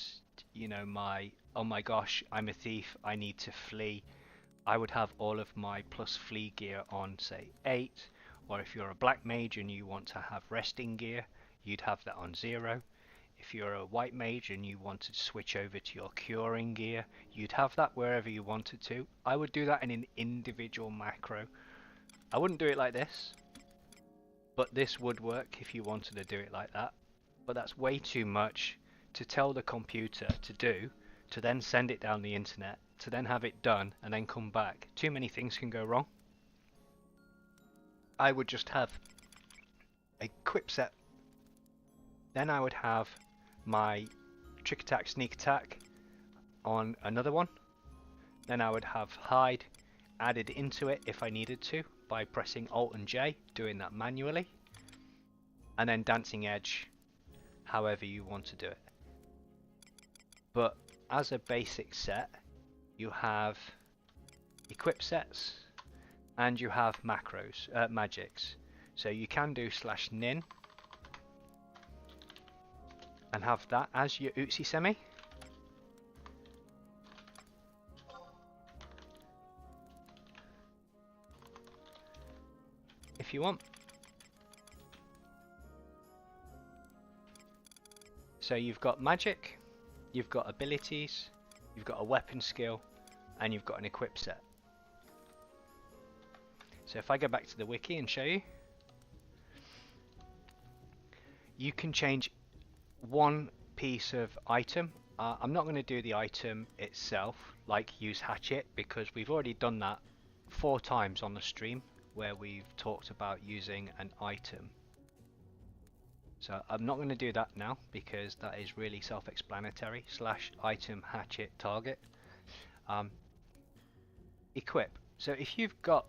you know, my oh my gosh, I'm a thief, I need to flee, I would have all of my plus flee gear on, say, 8. Or if you're a black mage and you want to have resting gear, you'd have that on 0. If you're a white mage and you wanted to switch over to your curing gear, you'd have that wherever you wanted to. I would do that in an individual macro. I wouldn't do it like this, but this would work if you wanted to do it like that. But that's way too much to tell the computer to do, to then send it down the internet, to then have it done and then come back. Too many things can go wrong. I would just have a equip set, then I would have my trick attack, sneak attack on another one, then I would have hide added into it if I needed to by pressing Alt and J, doing that manually, and then dancing edge however you want to do it. But as a basic set, you have equip sets and you have macros, magics. So you can do /nin and have that as your Uzi Semi. If you want. So you've got magic, you've got abilities, you've got a weapon skill, and you've got an equip set. So if I go back to the wiki and show you, you can change one piece of item. I'm not going to do the item itself, like use hatchet, because we've already done that 4 times on the stream where we've talked about using an item. So I'm not going to do that now because that is really self-explanatory. /item hatchet target. Equip. So if you've got,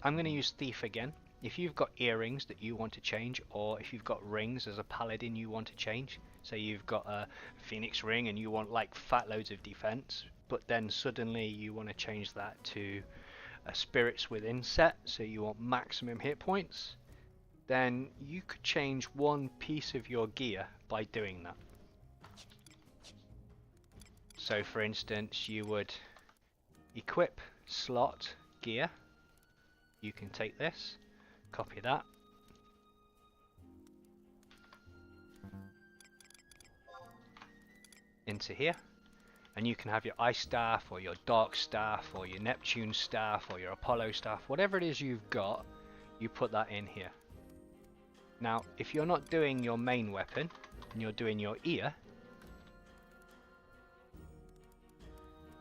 I'm going to use thief again. If you've got earrings that you want to change, or if you've got rings as a paladin you want to change, so you've got a phoenix ring and you want like fat loads of defense, but then suddenly you want to change that to a spirits within set, so you want maximum hit points, then you could change one piece of your gear by doing that. So for instance, you would equip slot gear. You can take this, copy that, into here, and you can have your ice staff or your dark staff or your Neptune staff or your Apollo staff, whatever it is you've got, you put that in here. Now if you're not doing your main weapon and you're doing your ear,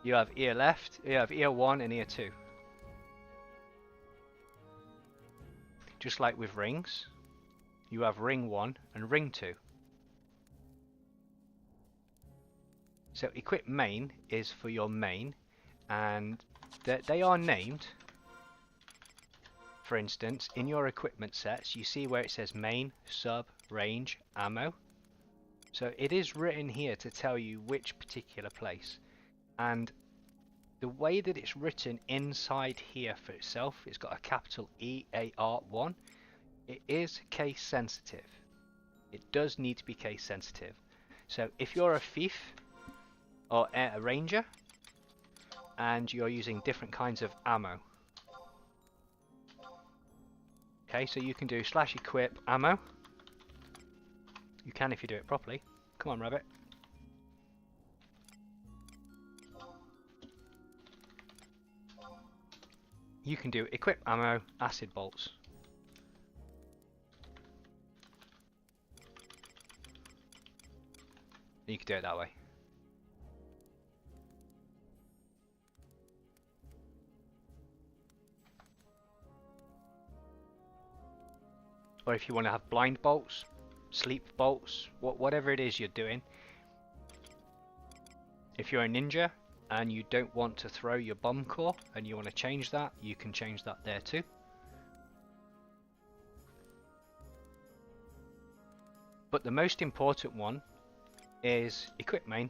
you have ear left, you have ear 1 and ear 2. Just like with rings, you have ring 1 and ring 2. So equip main is for your main, and they are named for instance, in your equipment sets, you see where it says main, sub, range, ammo. So it is written here to tell you which particular place. And the way that it's written inside here for itself, it's got a capital EAR1. It is case sensitive. It does need to be case sensitive. So if you're a thief or a ranger and you're using different kinds of ammo, okay, so you can do /equip ammo. You can if you do it properly. Come on, rabbit. You can do equip ammo, acid bolts. You can do it that way. Or if you want to have blind bolts, sleep bolts, whatever it is you're doing. If you're a ninja and you don't want to throw your bomb core and you want to change that, you can change that there too. But the most important one is equip main.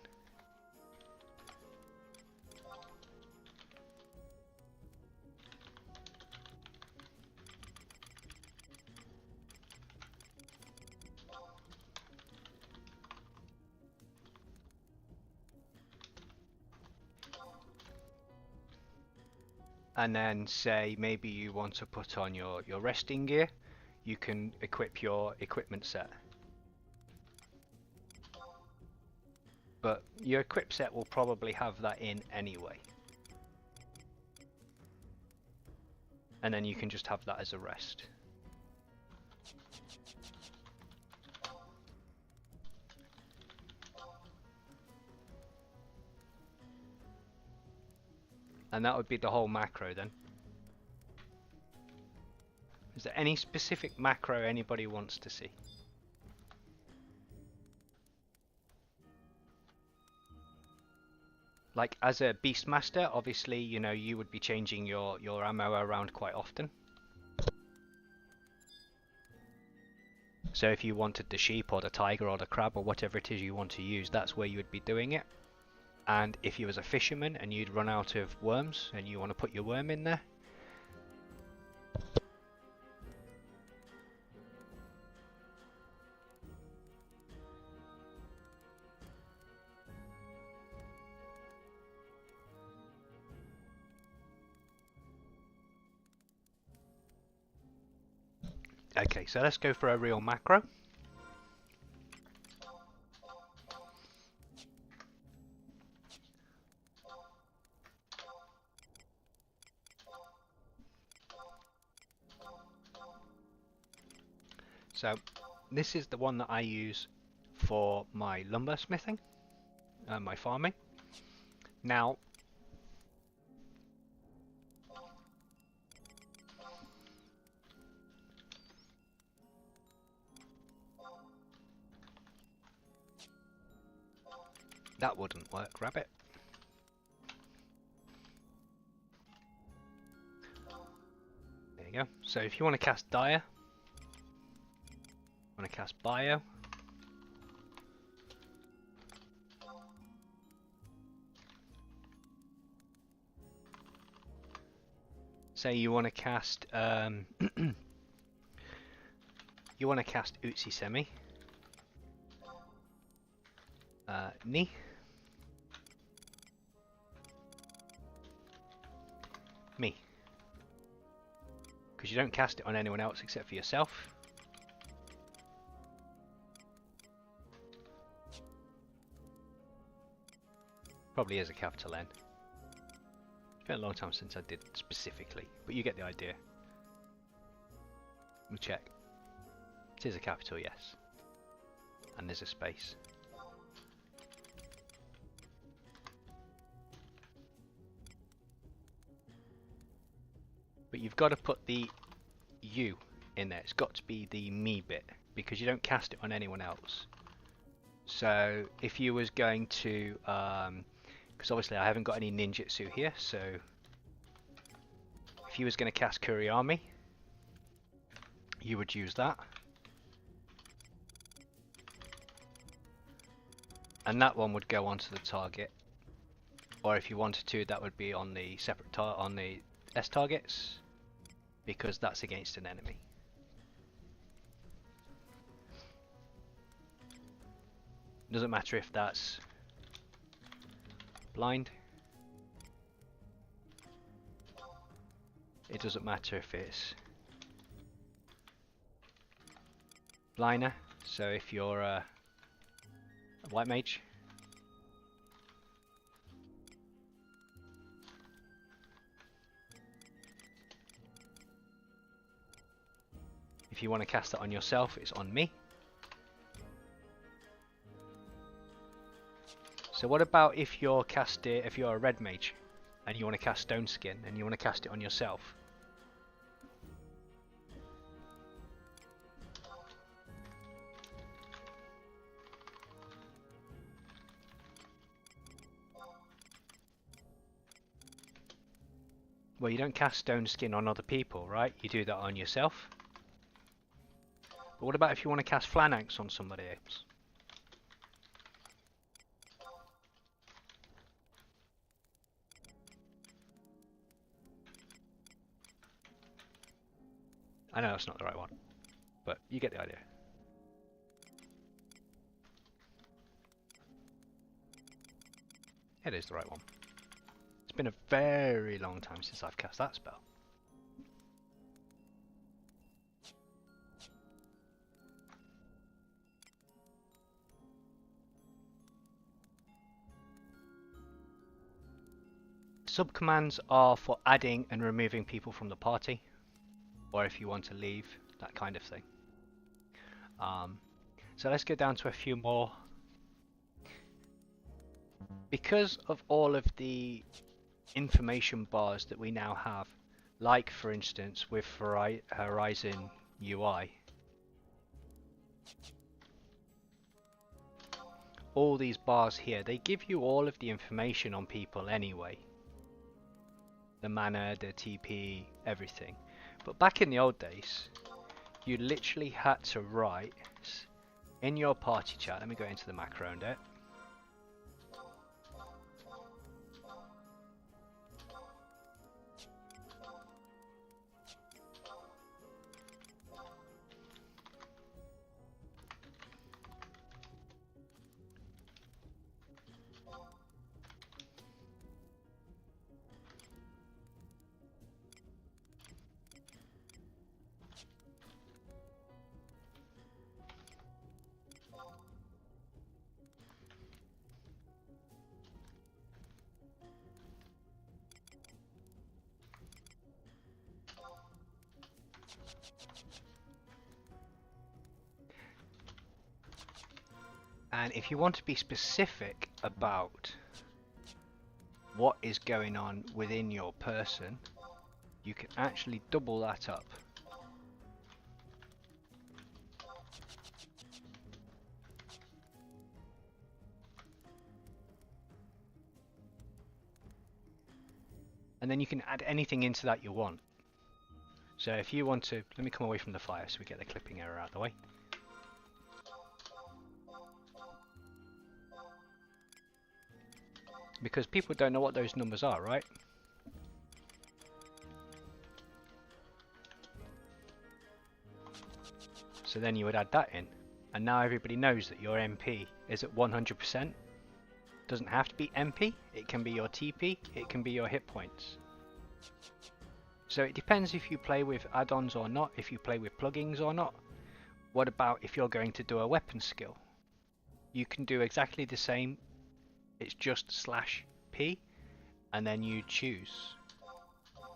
And then say maybe you want to put on your resting gear, you can equip your equipment set. But your equip set will probably have that in anyway. And then you can just have that as a rest. And that would be the whole macro then. Is there any specific macro anybody wants to see? Like as a Beastmaster, obviously, you know, you would be changing your ammo around quite often. So if you wanted the sheep or the tiger or the crab or whatever it is you want to use, that's where you would be doing it. And if you was a fisherman and you'd run out of worms and you want to put your worm in there, okay, so let's go for a real macro. So this is the one that I use for my lumber smithing, my farming. Now, that wouldn't work, rabbit. There you go. So if you want to cast Dire, want to cast Bio, say you want to cast you want to cast Utsi Semi, Ni, Me, because you don't cast it on anyone else except for yourself. Probably is a capital N. It's been a long time since I did specifically, but you get the idea. We'll check. It is a capital yes. And there's a space. But you've got to put the U in there. It's got to be the me bit, because you don't cast it on anyone else. So if you was going to because obviously I haven't got any ninjutsu here, so if you was going to cast Kuriyami, you would use that. And that one would go onto the target. Or if you wanted to, that would be on the separate on the S targets, because that's against an enemy. Doesn't matter if that's blind. It doesn't matter if it's blinder. So if you're a white mage, if you want to cast it on yourself, it's on me. So what about if you're if you're a red mage and you want to cast Stone Skin and you want to cast it on yourself? Well, you don't cast Stone Skin on other people, right? You do that on yourself. But what about if you want to cast Phalanx on somebody else? I know that's not the right one, but you get the idea. It is the right one. It's been a very long time since I've cast that spell. Subcommands are for adding and removing people from the party, or if you want to leave, that kind of thing. So let's go down to a few more. Because of all of the information bars that we now have, like for instance with HorizonXI, all these bars here, they give you all of the information on people anyway. The mana, the TP, everything. But back in the old days, you literally had to write in your party chat. Let me go into the macro and it. And if you want to be specific about what is going on within your person, you can actually double that up. And then you can add anything into that you want. So if you want to, let me come away from the fire so we get the clipping error out of the way. Because people don't know what those numbers are, right? So then you would add that in. And now everybody knows that your MP is at 100%. Doesn't have to be MP, it can be your TP, it can be your hit points. So it depends if you play with add-ons or not, if you play with plugins or not. What about if you're going to do a weapon skill? You can do exactly the same. It's just /P, and then you choose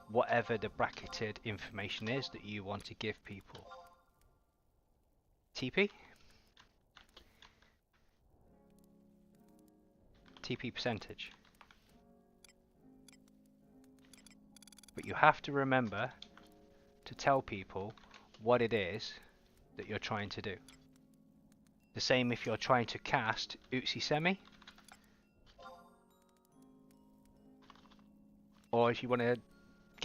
whatever the bracketed information is that you want to give people. TP percentage. But you have to remember to tell people what it is that you're trying to do. The same if you're trying to cast Utsi Semi, or if you want to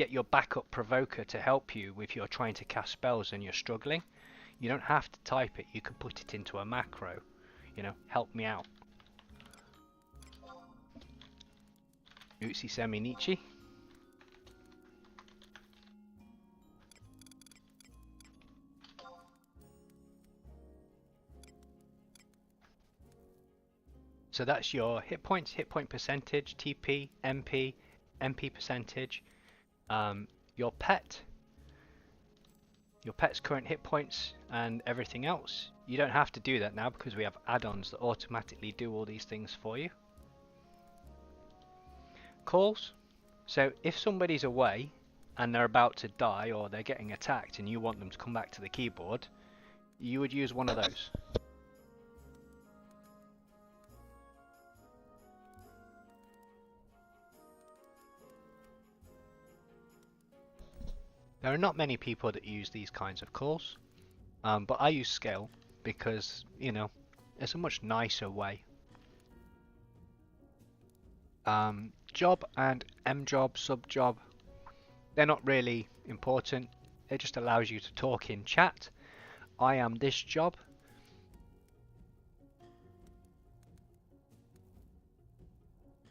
get your backup provoker to help you if you're trying to cast spells and you're struggling, you don't have to type it. You can put it into a macro. You know, help me out. Utsi Semi Nichi. So that's your hit points, hit point percentage, TP, MP, MP percentage, your pet's current hit points, and everything else. You don't have to do that now because we have add-ons that automatically do all these things for you. Calls. So if somebody's away and they're about to die or they're getting attacked and you want them to come back to the keyboard, you would use one of those. There are not many people that use these kinds of calls, but I use scale because, you know, it's a much nicer way. Job and mjob, subjob, they're not really important. It just allows you to talk in chat. I am this job.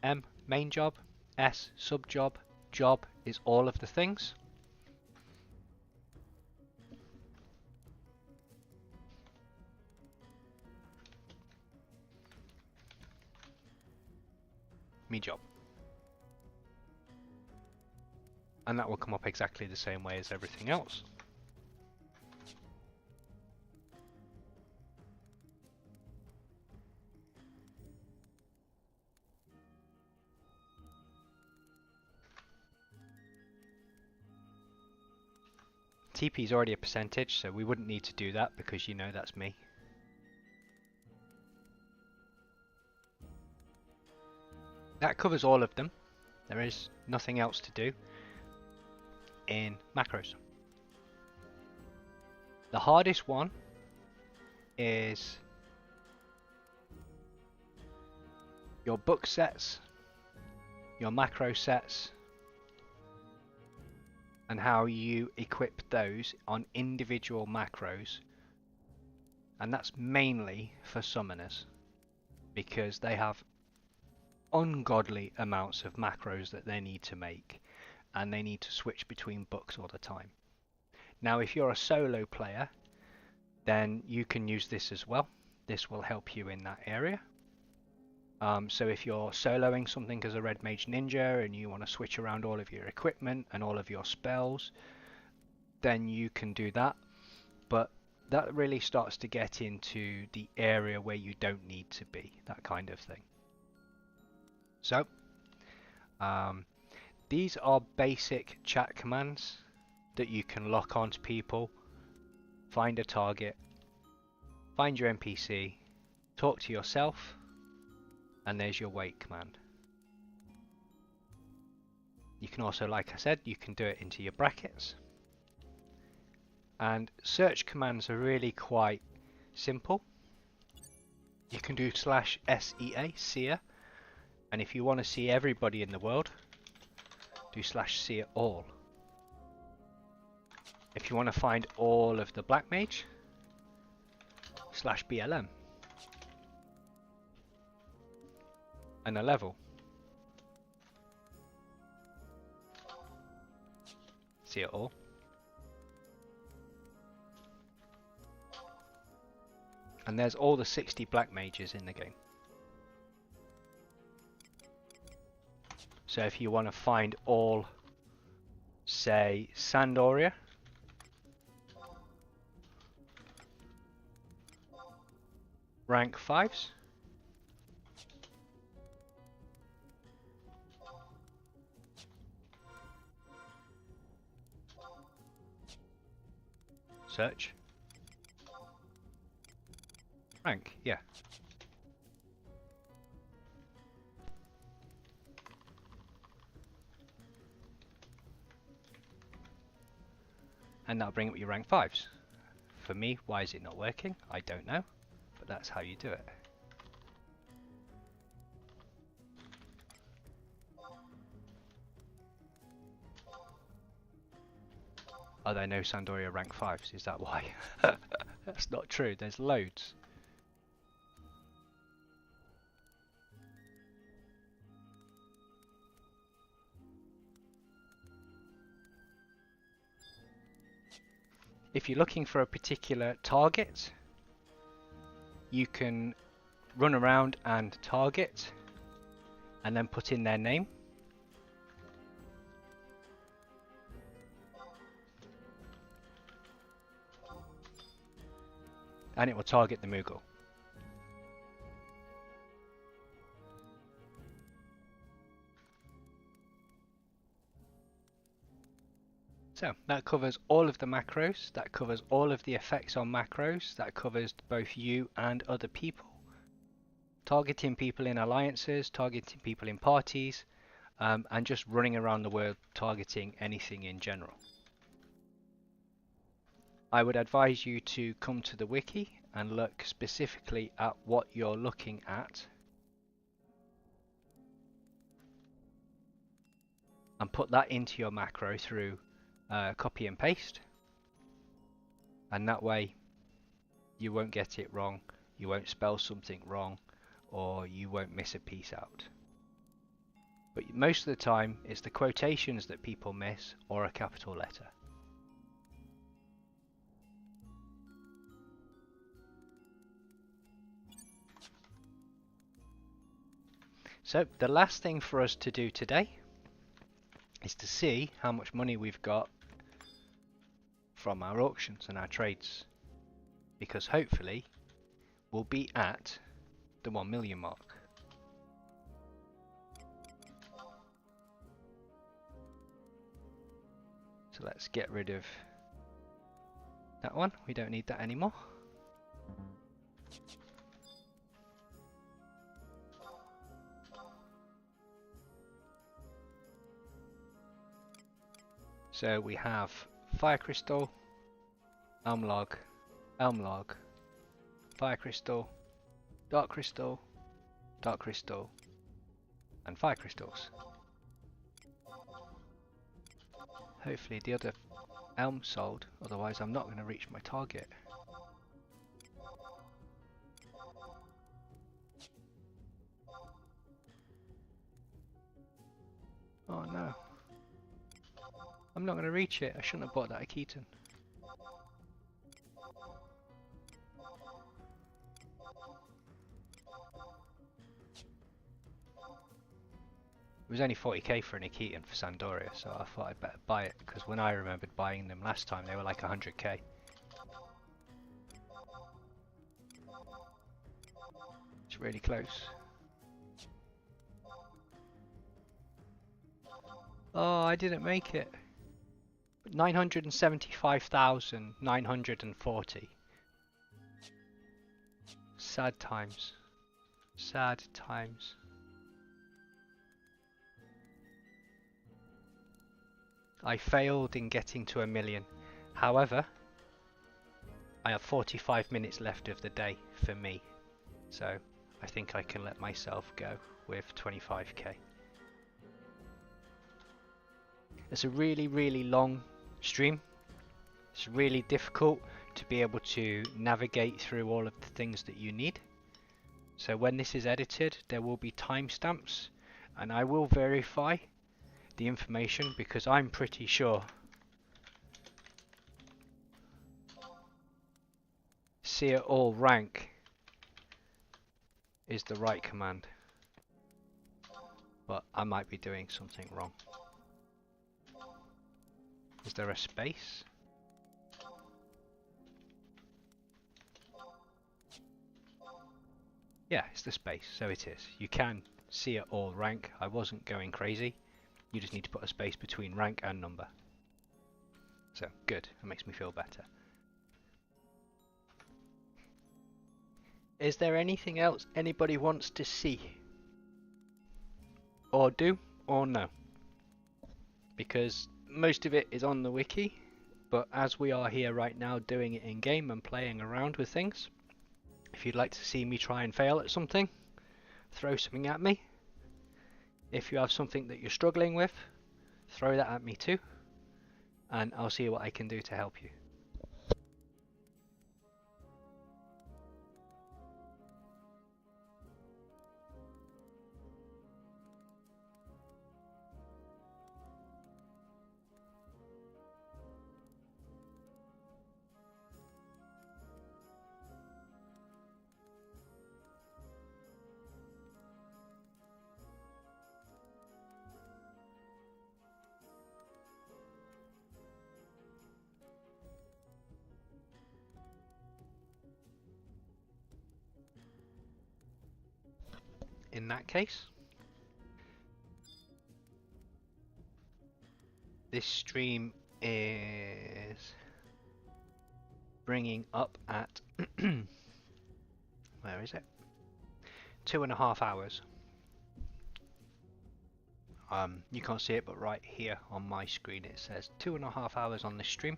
M, main job. S, subjob. Job is all of the things. Me job. And that will come up exactly the same way as everything else. TP is already a percentage, so we wouldn't need to do that because you know that's me. That covers all of them. There is nothing else to do in macros. The hardest one is your book sets, your macro sets, and how you equip those on individual macros. And that's mainly for summoners because they have ungodly amounts of macros that they need to make, and they need to switch between books all the time. Now if you're a solo player, then you can use this as well. This will help you in that area. So if you're soloing something as a Red Mage Ninja and you want to switch around all of your equipment and all of your spells, then you can do that. But that really starts to get into the area where you don't need to be, that kind of thing. So, these are basic chat commands that you can lock onto people. Find a target, find your NPC, talk to yourself, and there's your wait command. You can also, like I said, you can do it into your brackets. And search commands are really quite simple. You can do /SEA, seer. And if you want to see everybody in the world, do /seer all. If you want to find all of the Black Mage, /BLM. And a level. See it all. And there's all the 60 Black Mages in the game. So if you want to find all, say, Sandoria, rank 5s, search, rank, yeah. And that'll bring up your rank 5s. For me, why is it not working? I don't know, but that's how you do it. Are there no Sandoria rank 5s? Is that why? That's not true. There's loads. If you're looking for a particular target, you can run around and target and then put in their name. And it will target the Moogle. So that covers all of the macros, that covers all of the effects on macros, that covers both you and other people. Targeting people in alliances, targeting people in parties, and just running around the world targeting anything in general. I would advise you to come to the wiki and look specifically at what you're looking at and put that into your macro through copy and paste, and that way you won't get it wrong, you won't spell something wrong, or you won't miss a piece out. But most of the time it's the quotations that people miss, or a capital letter. So the last thing for us to do today is to see how much money we've got from our auctions and our trades, because hopefully we'll be at the 1 million mark. So let's get rid of that one, we don't need that anymore. So we have Fire Crystal, Elm Log, Fire Crystal, Dark Crystal, and Fire Crystals. Hopefully the other Elm sold, otherwise I'm not going to reach my target. Oh no. I'm not going to reach it. I shouldn't have bought that at Keaton. It was only 40k for an Keaton for Sandoria, so I thought I'd better buy it, because when I remembered buying them last time they were like 100k. It's really close. Oh, I didn't make it. 975,940. Sad times. Sad times. I failed in getting to 1 million. However, I have 45 minutes left of the day for me. So I think I can let myself go with 25k. It's a really long stream. It's really difficult to be able to navigate through all of the things that you need. So when this is edited, there will be timestamps, and I will verify the information, because I'm pretty sure see it all rank is the right command, but I might be doing something wrong. Is there a space? Yeah, it's the space, so it is. You can see it all rank. I wasn't going crazy. You just need to put a space between rank and number. So, good. That makes me feel better. Is there anything else anybody wants to see? Or do, or no? Because most of it is on the wiki, but as we are here right now doing it in game and playing around with things, if you'd like to see me try and fail at something, throw something at me. If you have something that you're struggling with, throw that at me too. and I'll see what I can do to help you. In that case, this stream is bringing up at where is it? 2.5 hours. You can't see it, but right here on my screen it says 2.5 hours on this stream.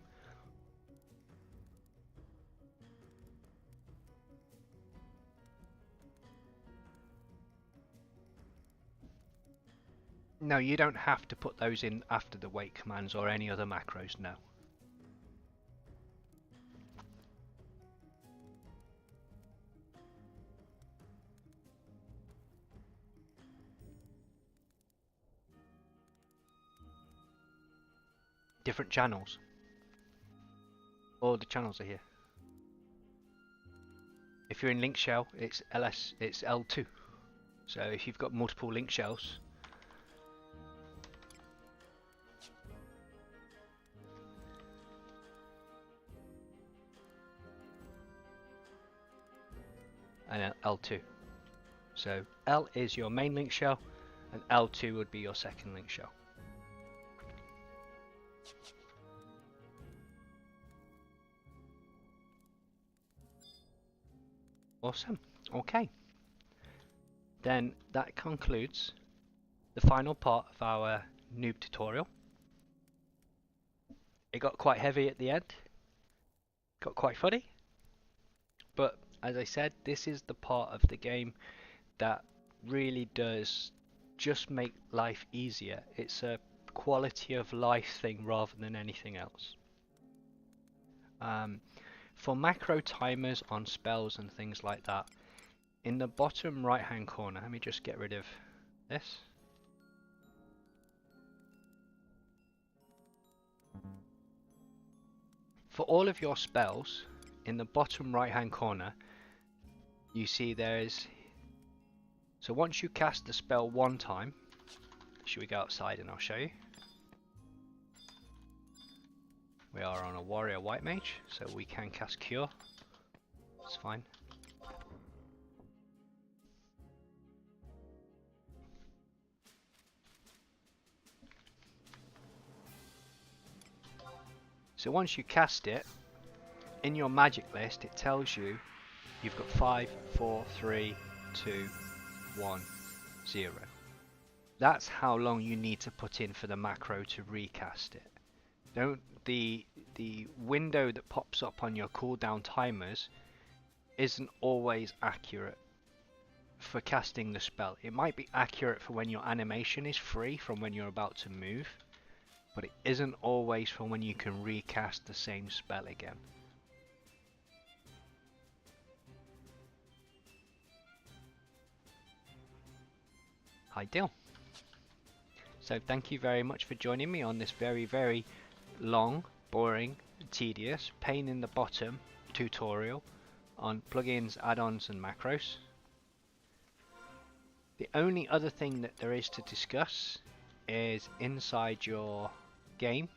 No, you don't have to put those in after the wait commands or any other macros, no. Different channels. All the channels are here. If you're in link shell, it's L2. So if you've got multiple link shells, and L2. So L is your main link shell, and L2 would be your second link shell. Awesome. Okay. Then that concludes the final part of our noob tutorial. It got quite heavy at the end. Got quite funny. But as I said, this is the part of the game that really does just make life easier. It's a quality of life thing rather than anything else. For macro timers on spells and things like that, in the bottom right hand corner, let me just get rid of this. For all of your spells, in the bottom right hand corner, you see there's, so once you cast the spell one time, should we go outside and I'll show you? We are on a warrior white mage, so we can cast cure. It's fine. So once you cast it, in your magic list it tells you you've got 5, 4, 3, 2, 1, 0. That's how long you need to put in for the macro to recast it. Don't the window that pops up on your cooldown timers isn't always accurate for casting the spell. It might be accurate for when your animation is free from when you're about to move, but it isn't always for when you can recast the same spell again. Ideal. So thank you very much for joining me on this very, very long, boring, tedious, pain in the bottom tutorial on plugins, add-ons and macros. The only other thing that there is to discuss is inside your game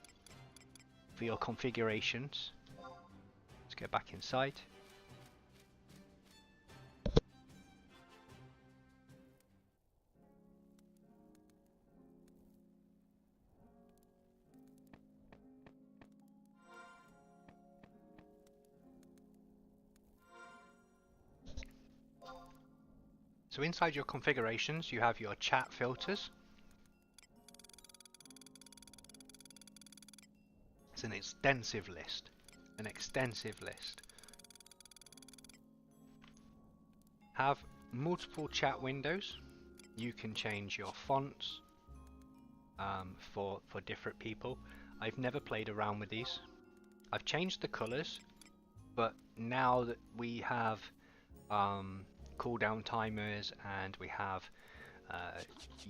for your configurations. Let's go back inside. So inside your configurations, you have your chat filters. It's an extensive list. An extensive list. Have multiple chat windows. You can change your fonts for different people. I've never played around with these. I've changed the colours, but now that we have cooldown timers and we have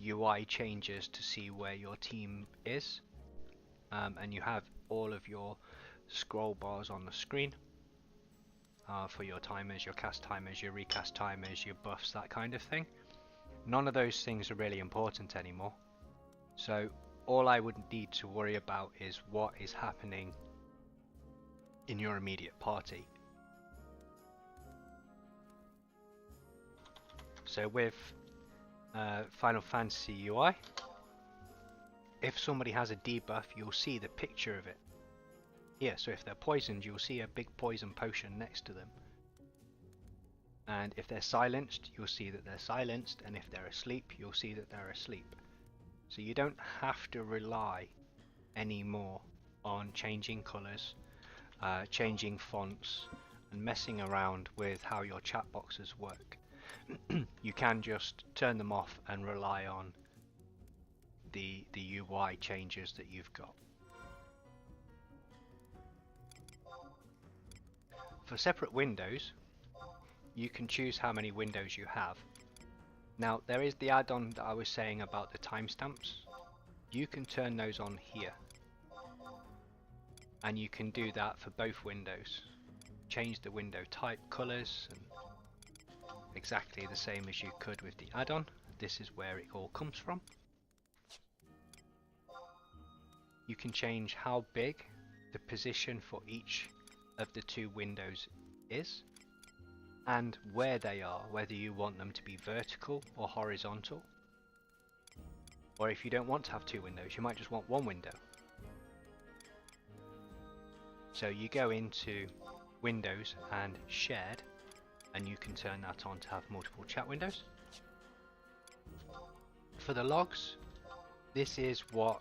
UI changes to see where your team is, and you have all of your scroll bars on the screen for your timers, your cast timers, your recast timers, your buffs, that kind of thing. None of those things are really important anymore. So all I would need to worry about is what is happening in your immediate party. So with Final Fantasy UI, if somebody has a debuff, you'll see the picture of it here. So if they're poisoned, you'll see a big poison potion next to them. And if they're silenced, you'll see that they're silenced, and if they're asleep, you'll see that they're asleep. So you don't have to rely anymore on changing colours, changing fonts, and messing around with how your chat boxes work. You can just turn them off and rely on the UI changes that you've got. For separate windows, you can choose how many windows you have. Now there is the add-on that I was saying about the timestamps. You can turn those on here, and you can do that for both windows. Change the window type, colours, and exactly the same as you could with the add-on. This is where it all comes from. You can change how big the position for each of the two windows is, and where they are, whether you want them to be vertical or horizontal. Or if you don't want to have two windows, you might just want one window. So you go into Windows and Shared, and you can turn that on to have multiple chat windows. For the logs, this is what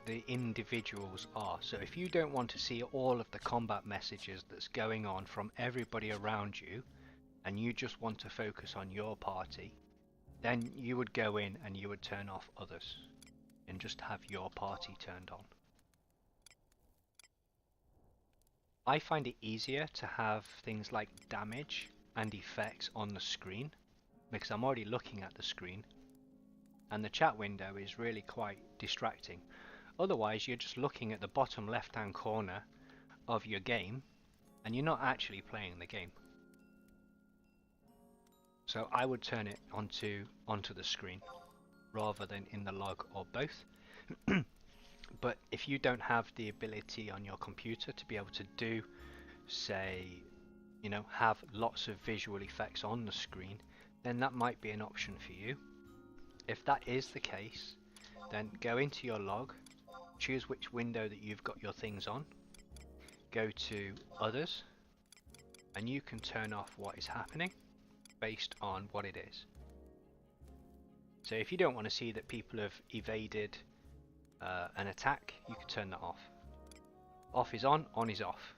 the individuals are. So if you don't want to see all of the combat messages that's going on from everybody around you, and you just want to focus on your party, then you would go in and you would turn off others and just have your party turned on. I find it easier to have things like damage and effects on the screen because I'm already looking at the screen, and the chat window is really quite distracting. Otherwise you're just looking at the bottom left hand corner of your game and you're not actually playing the game. So I would turn it onto the screen rather than in the log, or both. But if you don't have the ability on your computer to be able to do, say, you know, have lots of visual effects on the screen, then that might be an option for you. If that is the case, then go into your log, choose which window that you've got your things on, go to Others, and you can turn off what is happening based on what it is. So if you don't want to see that people have evaded an attack, you can turn that off. Off is on is off.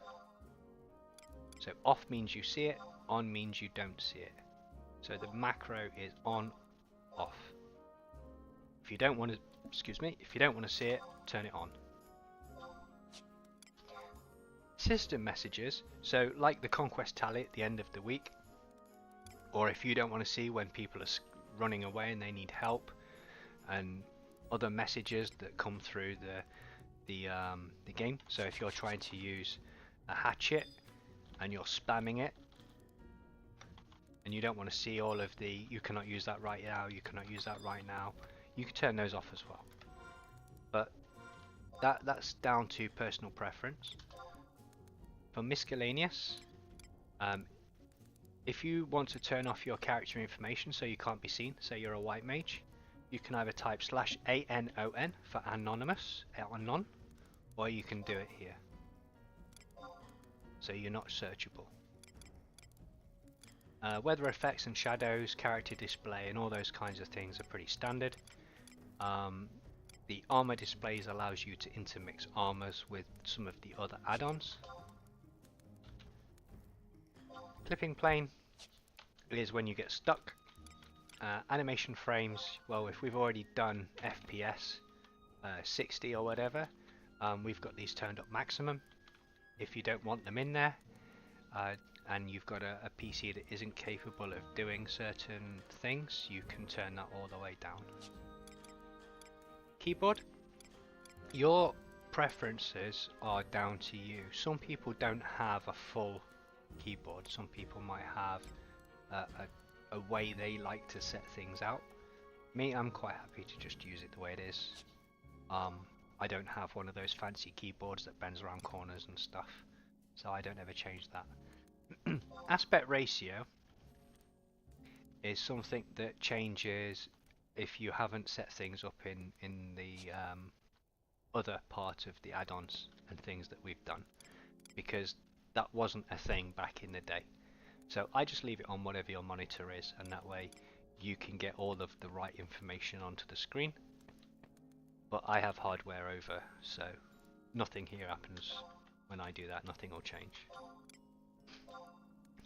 So off means you see it, on means you don't see it. So the macro is on, off. If you don't want to, if you don't want to see it, turn it on. System messages, so like the conquest tally at the end of the week, or if you don't want to see when people are running away and they need help, and other messages that come through the game. So if you're trying to use a hatchet and you're spamming it, and you don't want to see all of the "you cannot use that right now, you cannot use that right now," you can turn those off as well. But that's down to personal preference. For miscellaneous, if you want to turn off your character information so you can't be seen, say you're a white mage, you can either type /ANON for anonymous, anon, or you can do it here. So you're not searchable. Weather effects and shadows, character display, and all those kinds of things are pretty standard. The armor displays allows you to intermix armors with some of the other add-ons. Clipping plane is when you get stuck. Animation frames, well, if we've already done FPS, 60 or whatever, we've got these turned up maximum. If you don't want them in there, and you've got a PC that isn't capable of doing certain things, you can turn that all the way down. Keyboard, your preferences are down to you. Some people don't have a full keyboard. Some people might have a way they like to set things out. Me, I'm quite happy to just use it the way it is. I don't have one of those fancy keyboards that bends around corners and stuff, so I don't ever change that. Aspect ratio is something that changes if you haven't set things up in the other part of the add-ons and things that we've done, because that wasn't a thing back in the day. So I just leave it on whatever your monitor is, and that way you can get all of the right information onto the screen. But I have hardware over, so nothing here happens when I do that. Nothing will change.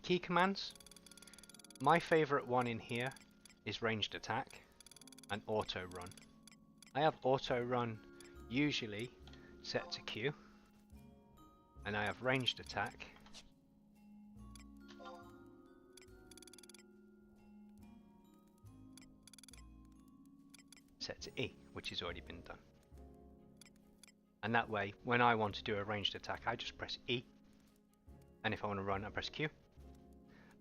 Key commands. My favorite one in here is ranged attack and auto run. I have auto run usually set to Q, and I have ranged attack set to E, which has already been done. And that way, when I want to do a ranged attack, I just press E, and if I want to run, I press Q.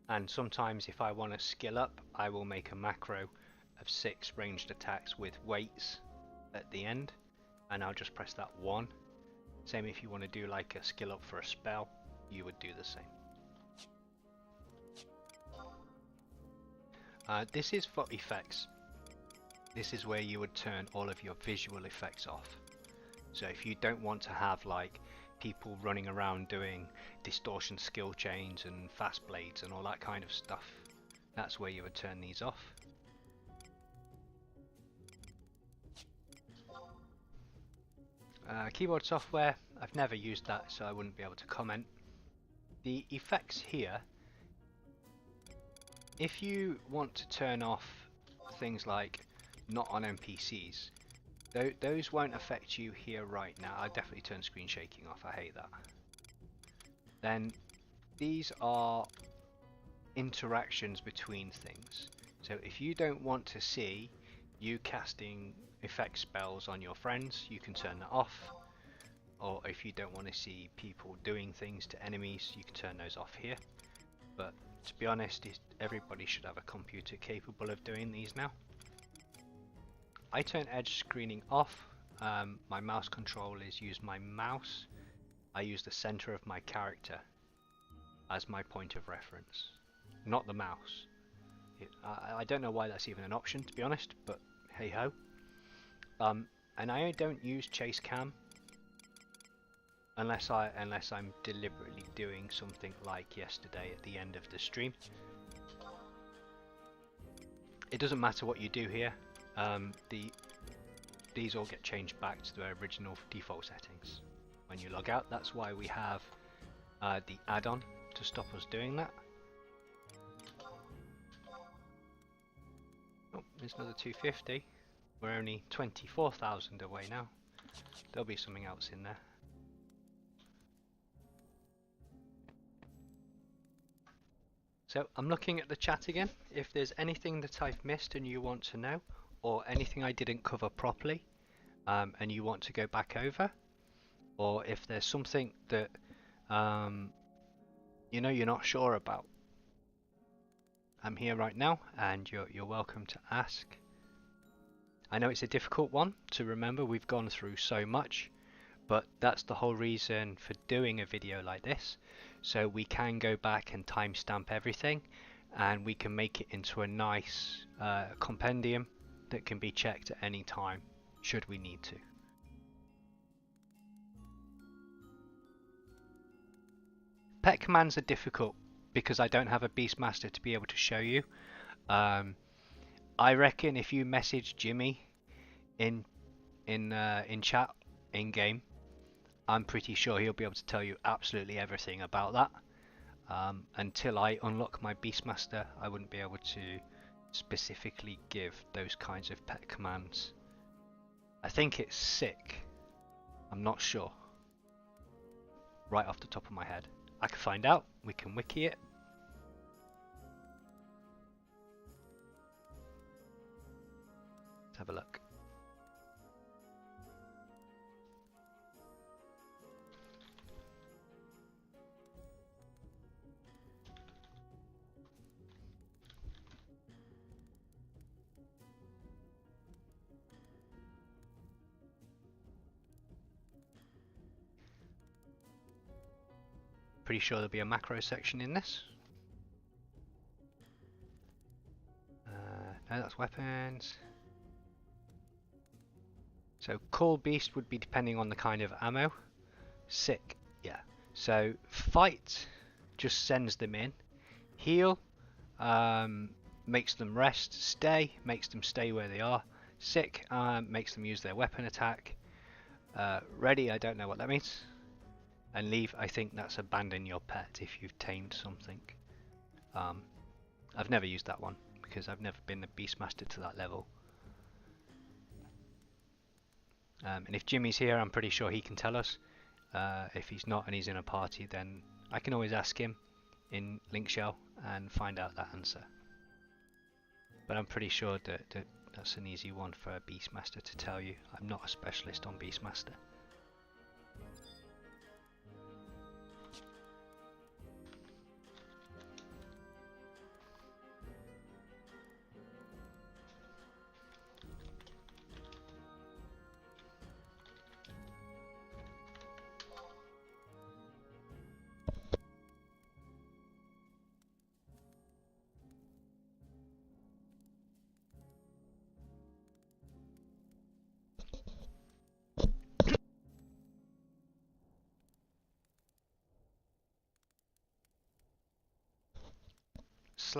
And sometimes if I want to skill up, I will make a macro of 6 ranged attacks with weights at the end, and I'll just press that 1. Same if you want to do like a skill up for a spell, you would do the same. This is for effects. This is where you would turn all of your visual effects off. So if you don't want to have like people running around doing distortion skill chains and fast blades and all that kind of stuff, that's where you would turn these off. Keyboard software, I've never used that, so I wouldn't be able to comment. The effects here, if you want to turn off things like not on NPCs, those won't affect you here right now. I definitely turn screen shaking off, I hate that. Then these are interactions between things. So if you don't want to see you casting effect spells on your friends, you can turn that off. Or if you don't want to see people doing things to enemies, you can turn those off here. But to be honest, everybody should have a computer capable of doing these now. I turn edge screening off. My mouse control is use my mouse. I use the center of my character as my point of reference, not the mouse. I don't know why that's even an option, to be honest, but hey ho. And I don't use chase cam unless I'm deliberately doing something like yesterday at the end of the stream. It doesn't matter what you do here. These all get changed back to their original default settings when you log out. That's why we have the add-on to stop us doing that. Oh, there's another 250. We're only 24,000 away now. There'll be something else in there. So I'm looking at the chat again. If there's anything that I've missed and you want to know, or anything I didn't cover properly, and you want to go back over, or if there's something that you know you're not sure about, I'm here right now, and you're welcome to ask. I know it's a difficult one to remember. We've gone through so much, but that's the whole reason for doing a video like this, so we can go back and timestamp everything, and we can make it into a nice compendium that can be checked at any time should we need to. Pet commands are difficult because I don't have a Beastmaster to be able to show you. I reckon if you message Jimmy in chat in game, I'm pretty sure he'll be able to tell you absolutely everything about that. Until I unlock my Beastmaster, I wouldn't be able to specifically give those kinds of pet commands. I think it's sick. I'm not sure. Right off the top of my head. I can find out. We can wiki it. Let's have a look. Pretty sure there'll be a macro section in this. No, that's weapons. So Call Beast would be depending on the kind of ammo. Sick, yeah. So Fight just sends them in. Heal makes them rest. Stay makes them stay where they are. Sick makes them use their weapon attack. Ready, I don't know what that means. And leave, I think that's abandon your pet if you've tamed something. I've never used that one because I've never been a Beastmaster to that level. And if Jimmy's here, I'm pretty sure he can tell us. If he's not and he's in a party, then I can always ask him in Link Shell and find out that answer. But I'm pretty sure that that's an easy one for a Beastmaster to tell you. I'm not a specialist on Beastmaster.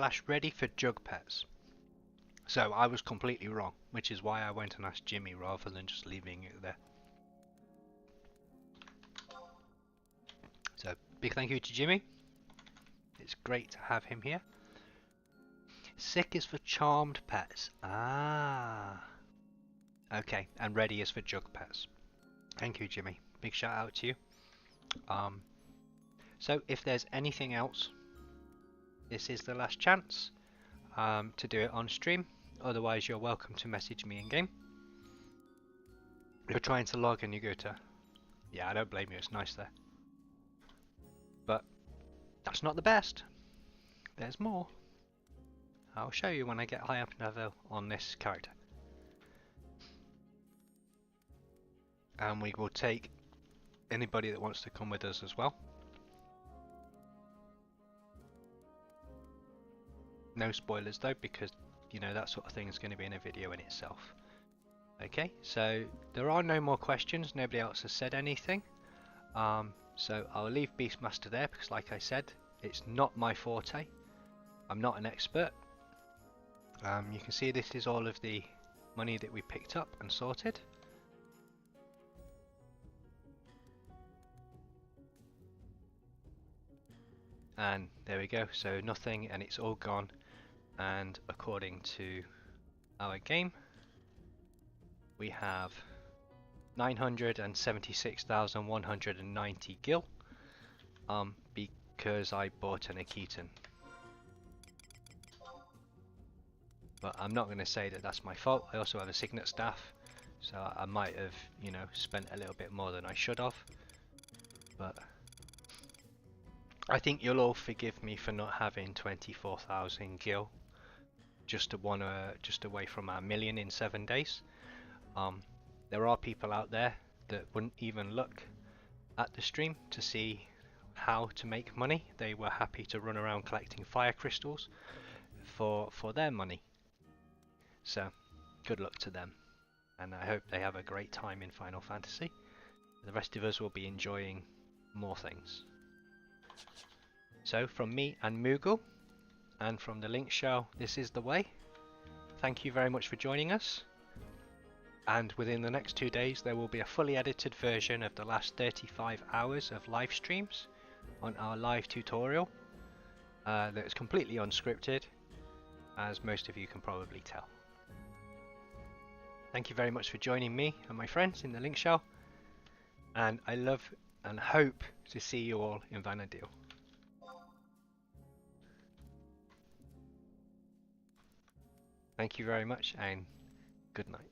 / ready for jug pets. So I was completely wrong, which is why I went and asked Jimmy rather than just leaving it there. So big thank you to Jimmy. It's great to have him here. Sick is for charmed pets. Ah. Okay, and ready is for jug pets. Thank you, Jimmy. Big shout out to you. So if there's anything else, this is the last chance to do it on stream. Otherwise, you're welcome to message me in game. You're trying to log and you go to... Yeah, I don't blame you. It's nice there. But that's not the best. There's more. I'll show you when I get high up in level on this character. And we will take anybody that wants to come with us as well. No spoilers though, because you know that sort of thing is going to be in a video in itself. Okay, so there are no more questions. Nobody else has said anything. So I'll leave Beastmaster there because, like I said, it's not my forte. I'm not an expert. You can see this is all of the money that we picked up and sorted. And there we go. So nothing, and it's all gone. And according to our game, we have 976,190 gil because I bought an Akitan. But I'm not going to say that that's my fault. I also have a Signet staff, so I might have, you know, spent a little bit more than I should have. But I think you'll all forgive me for not having 24,000 gil just away from our million in 7 days. There are people out there that wouldn't even look at the stream to see how to make money. They were happy to run around collecting fire crystals for their money. So good luck to them, and I hope they have a great time in Final Fantasy. The rest of us will be enjoying more things. So from me and Moogle, and from the Link Show, this is the way. Thank you very much for joining us. And within the next 2 days there will be a fully edited version of the last 35 hours of live streams on our live tutorial that is completely unscripted, as most of you can probably tell. Thank you very much for joining me and my friends in the link shell, and I love and hope to see you all in Vanadil. Thank you very much and good night.